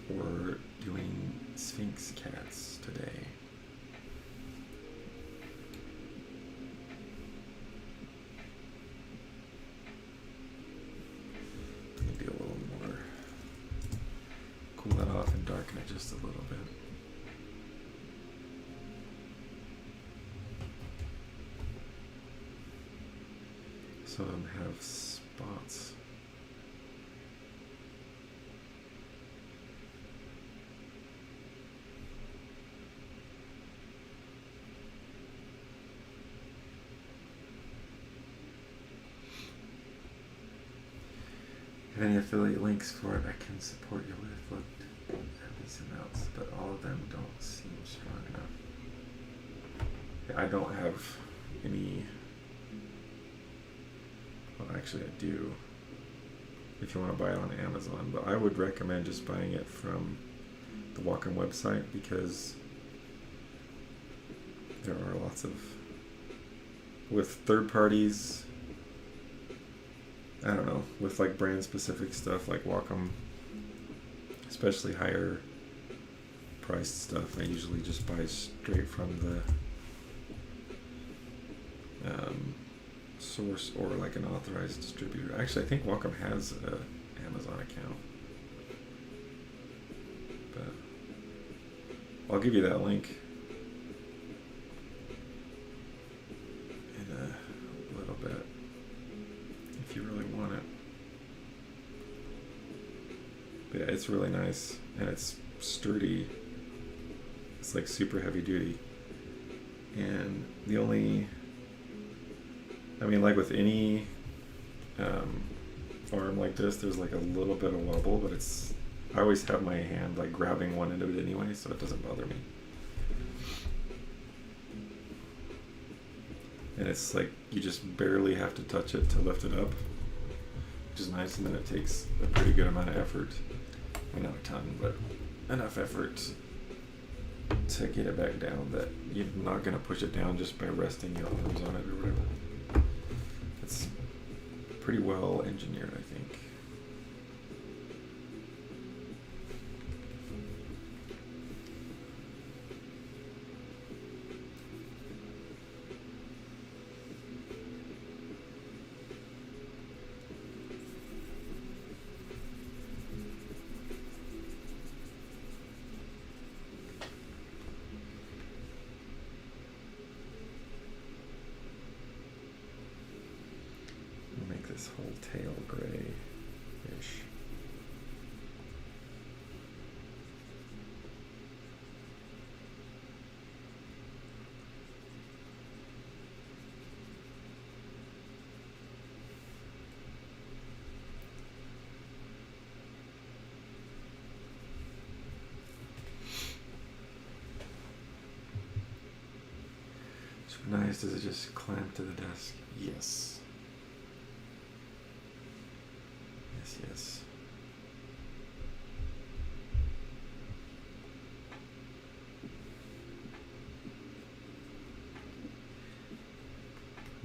[SPEAKER 1] we're doing Sphinx cats today. Maybe a little more. Cool that off and darken it just a little bit. Some of them have spots. Any affiliate links for it I can support you with. Looked at these amounts, but all of them don't seem strong enough. Yeah, I don't have any. Well, actually, I do. If you want to buy it on Amazon, but I would recommend just buying it from the Wacom website because there are lots of with third parties. I don't know, with like brand specific stuff like Wacom, especially higher priced stuff, I usually just buy straight from the source or like an authorized distributor. Actually, I think Wacom has an Amazon account, but I'll give you that link in a little bit if you really want it. But yeah, it's really nice and it's sturdy. It's like super heavy duty. And the only, I mean, like with any arm like this, there's like a little bit of wobble, but it's, I always have my hand like grabbing one end of it anyway, so it doesn't bother me. And it's like you just barely have to touch it to lift it up, which is nice, and then it takes a pretty good amount of effort. I mean, not a ton, but enough effort to get it back down that you're not going to push it down just by resting your arms on it or whatever. It's pretty well engineered, I think. Make this whole tail gray-ish. nice. Does it just clamp to the desk? Yes. Yes, yes.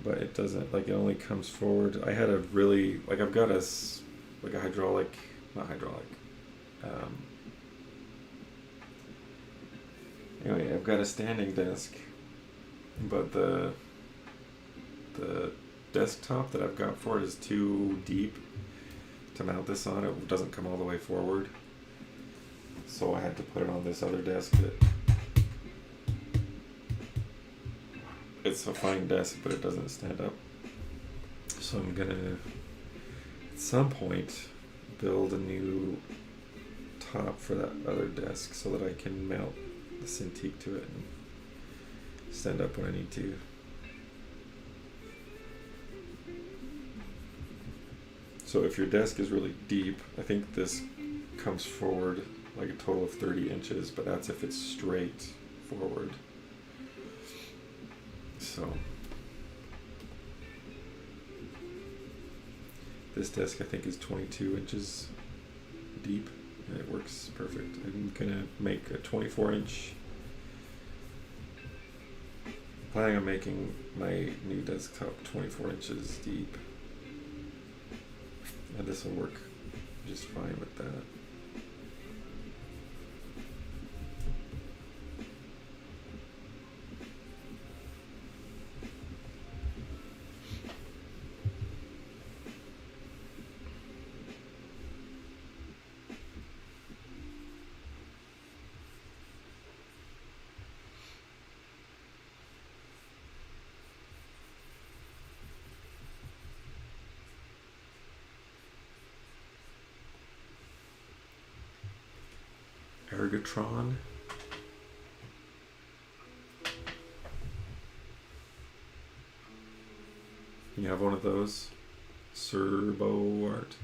[SPEAKER 1] But it doesn't, like, it only comes forward. I had a really, like, I've got like a hydraulic, not hydraulic. Um, anyway, I've got a standing desk, but the desktop that I've got for it is too deep to mount this on. It doesn't come all the way forward. So I had to put it on this other desk that it's a fine desk, but it doesn't stand up. So I'm gonna, at some point, build a new top for that other desk so that I can mount the Cintiq to it and stand up when I need to. So if your desk is really deep, I think this comes forward like a total of 30 inches, but that's if it's straight forward. So this desk I think is 22 inches deep, and it works perfect. I'm gonna make a 24-inch. Planning on making my new desktop 24 inches deep, and this will work just fine with that. Ergotron. You have one of those? Serbo Art.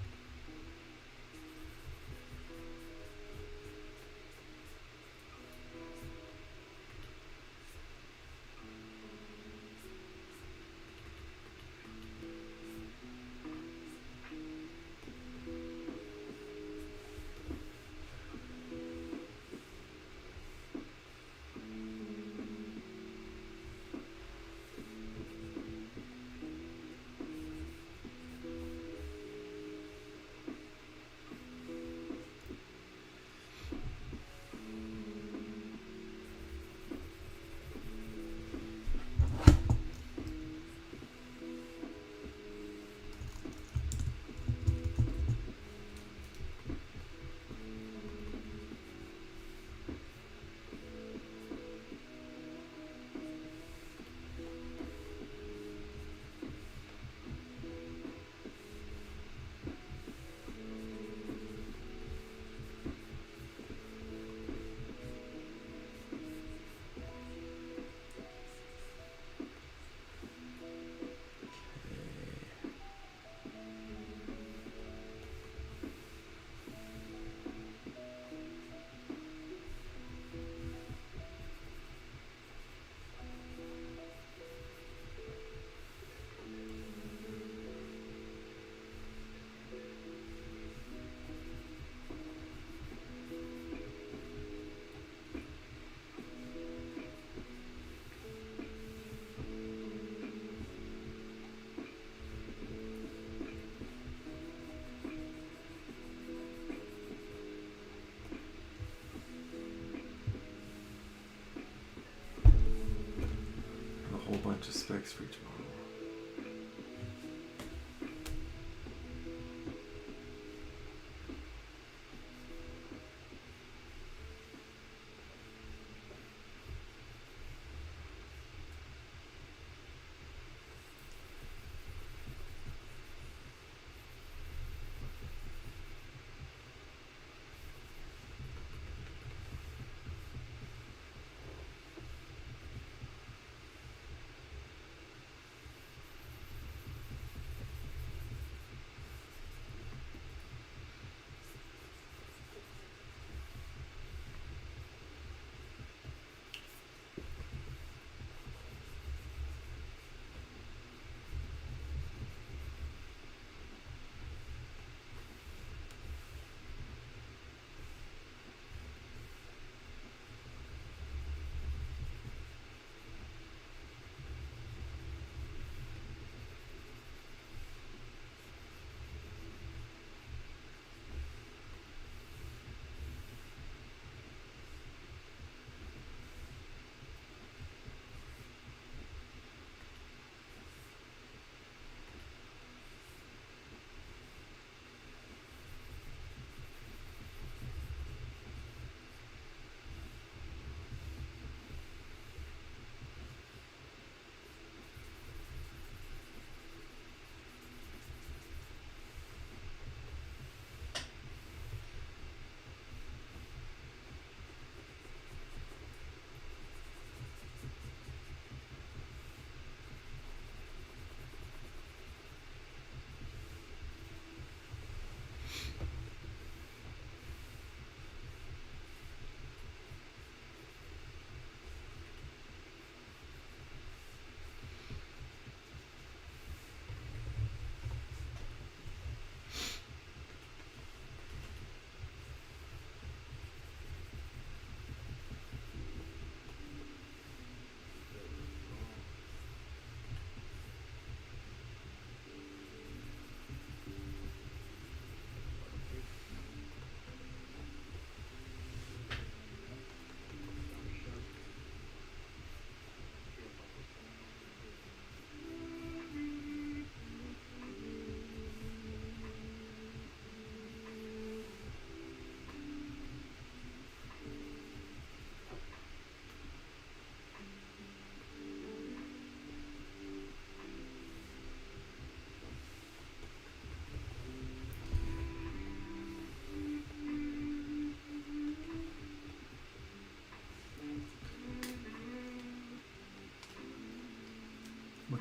[SPEAKER 1] Whole bunch of specs for each model.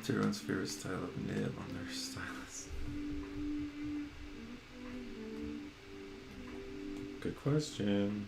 [SPEAKER 1] What's everyone's favorite style of nib on their stylus? Good question.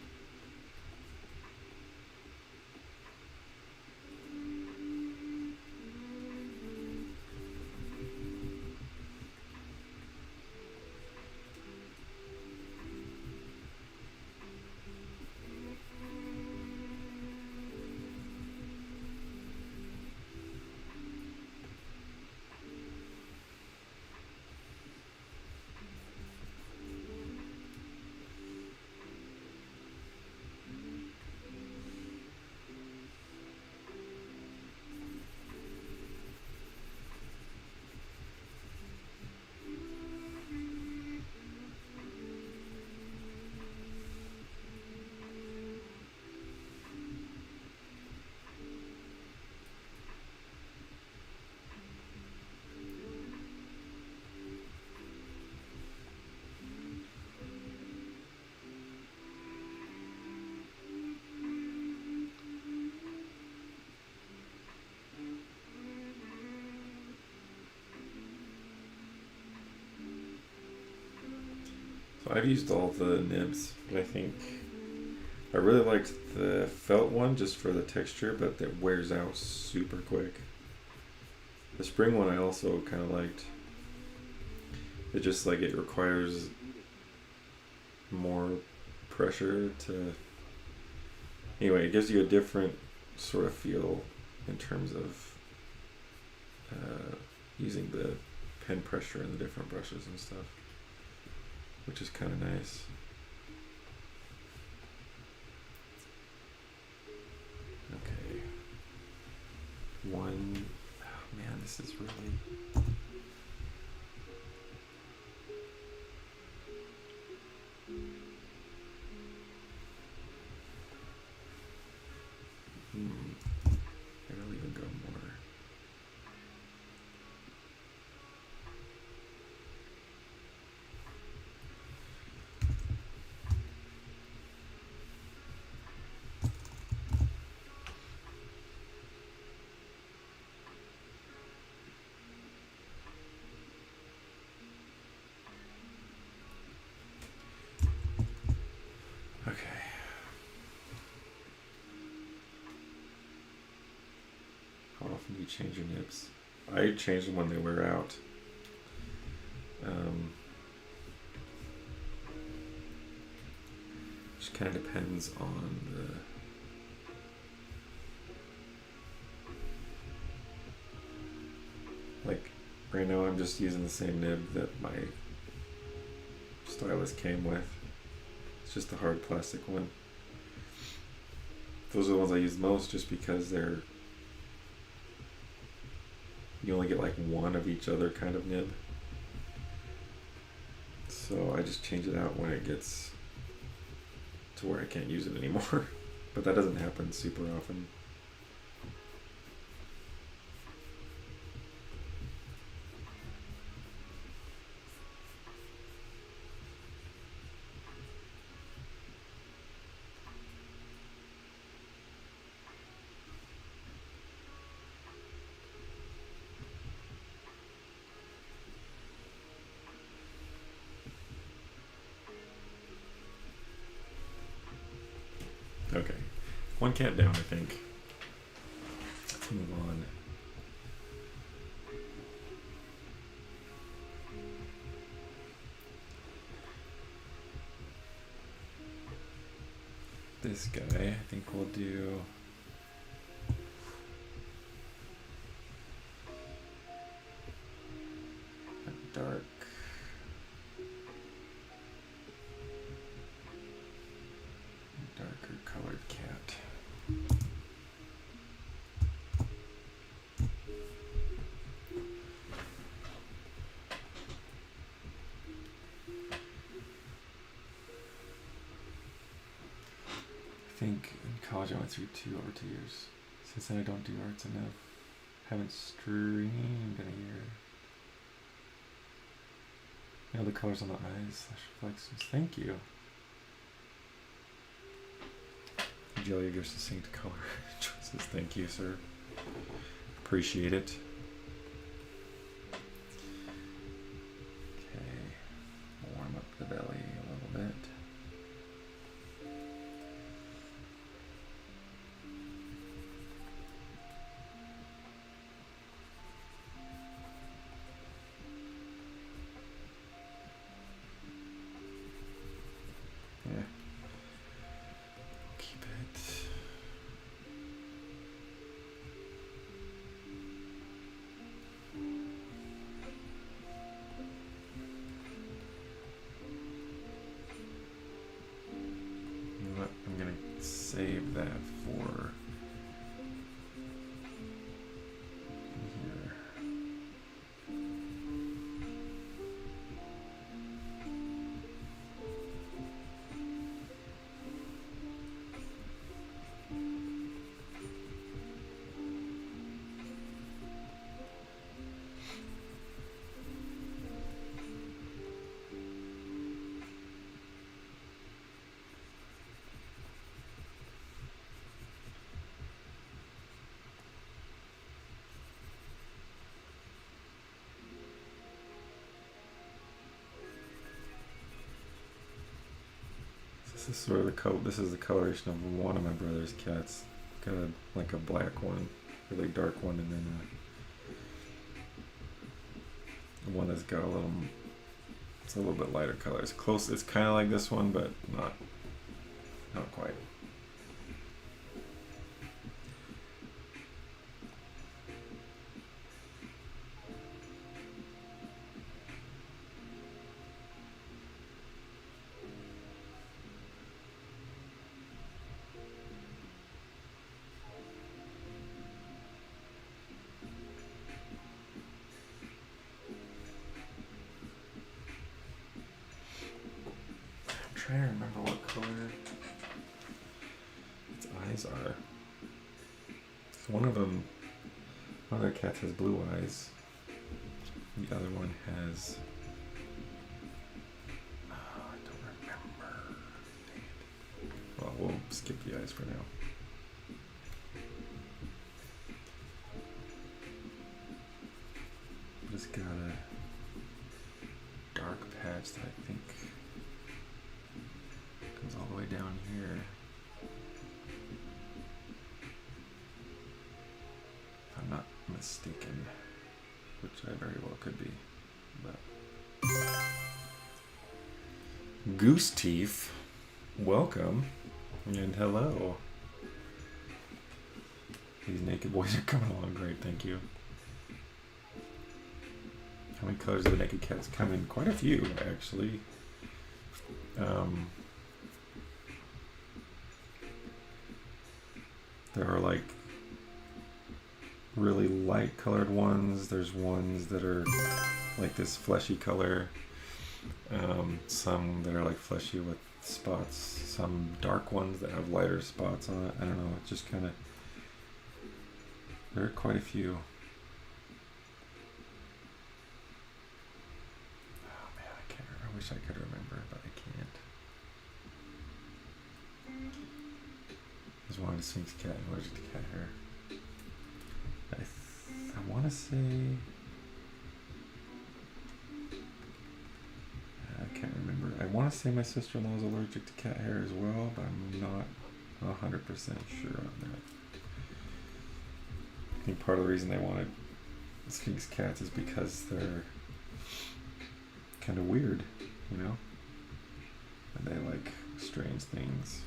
[SPEAKER 1] So I've used all the nibs, but I think I really liked the felt one just for the texture, but that wears out super quick. The spring one I also kind of liked. It just like it requires more pressure to. Anyway, it gives you a different sort of feel in terms of using the pen pressure and the different brushes and stuff, which is kind of nice. Okay. One, oh man, this is really. I'll even go more. Okay. How often do you change your nibs? I change them when they wear out. Just kind of depends on the. Like, right now I'm just using the same nib that my stylus came with. It's just a hard plastic one. Those are the ones I use most just because they're. You only get like one of each other kind of nib. So I just change it out when it gets to where I can't use it anymore. But that doesn't happen super often. Okay, one cat down, I think. Let's move on. This guy, I think we'll do. A dark. Darker colored cat. I think in college I went through over 2 years. Since then I don't do arts enough. Haven't streamed in a year. You know the colors on the eyes / reflections. Thank you. Jelly gives succinct color choices. Thank you, sir. Appreciate it. Yeah. Keep it. You know what? I'm gonna save that for here. This is sort of the color. This is the coloration of one of my brother's cats. Got like a black one, really dark one, and then one that's got a little. It's a little bit lighter color. It's close. It's kind of like this one, but not quite. I'm trying to remember what color its eyes are. So one of their cats has blue eyes. The other one has. Oh, I don't remember. Dang it. Well, we'll skip the eyes for now. But it's got a dark patch that I think comes all the way down here. If I'm not mistaken, which I very well could be. But Goose Teeth, welcome and hello. These naked boys are coming along great, thank you. How many colors do the naked cats come in? Quite a few, actually. There are like really light colored ones. There's ones that are like this fleshy color. Some that are like fleshy with spots. Some dark ones that have lighter spots on it. I don't know. It just kind of. There are quite a few. Oh man, I can't. I wish I could remember, but I can't. There's one of the Sphinx cat and allergic to cat hair. I want to say. I can't remember. I want to say my sister-in-law is allergic to cat hair as well, but I'm not 100% sure on that. I think part of the reason they wanted Sphinx cats is because they're kind of weird, you know? And they like strange things.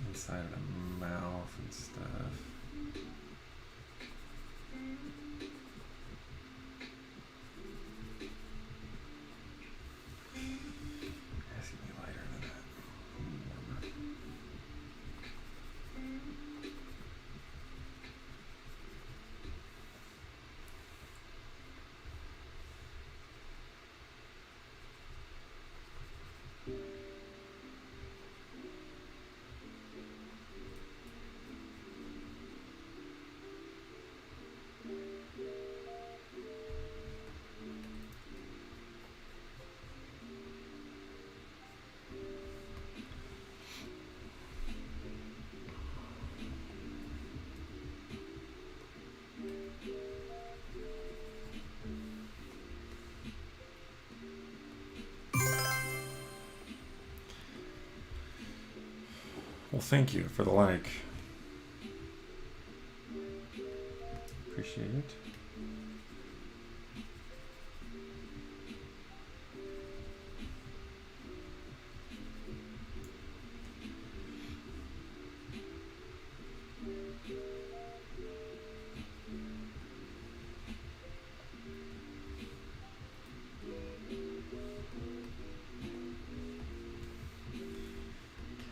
[SPEAKER 1] Inside of the mouth and stuff. Has to be lighter than that. Warmer. Well, thank you for the like. Appreciate it.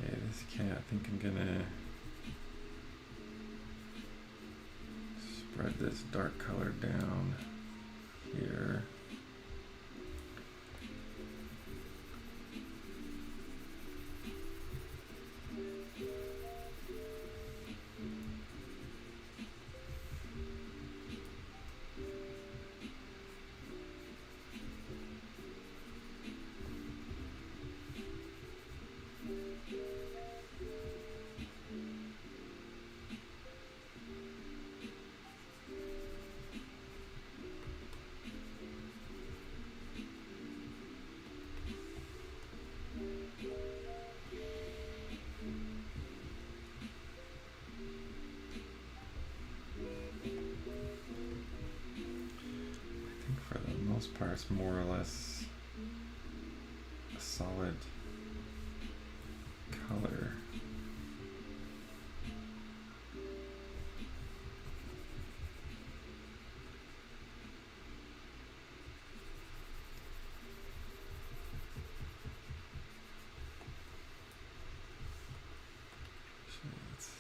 [SPEAKER 1] Okay, this cat, I think I'm gonna spread this dark color down here. I think for the most part it's more or less a solid color. So let's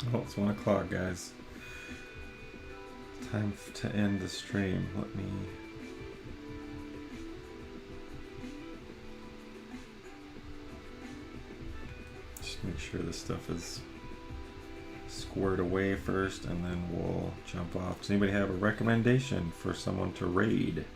[SPEAKER 1] Oh, it's 1 o'clock, guys. Time to end the stream. Let me... just make sure this stuff is squared away first, and then we'll jump off. Does anybody have a recommendation for someone to raid?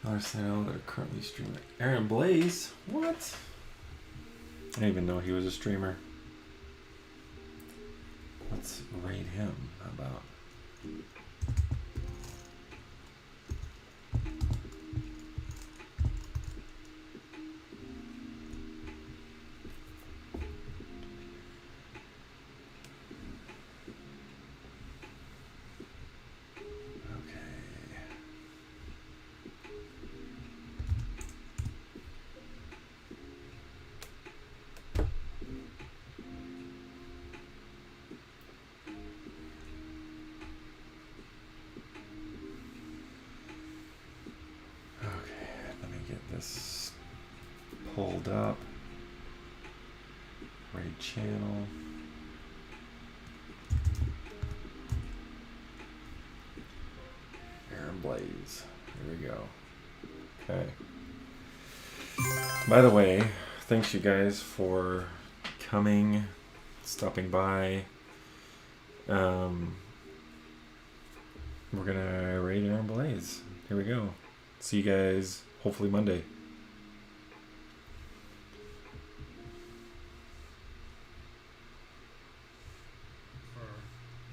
[SPEAKER 1] Notice I know they're currently streaming. Aaron Blaze? What? I didn't even know he was a streamer. Let's raid him. How about? This pulled up. Raid channel. Aaron Blaze. Here we go. Okay. By the way, thanks you guys for coming, stopping by. We're gonna raid Aaron Blaze. Here we go. See you guys hopefully Monday.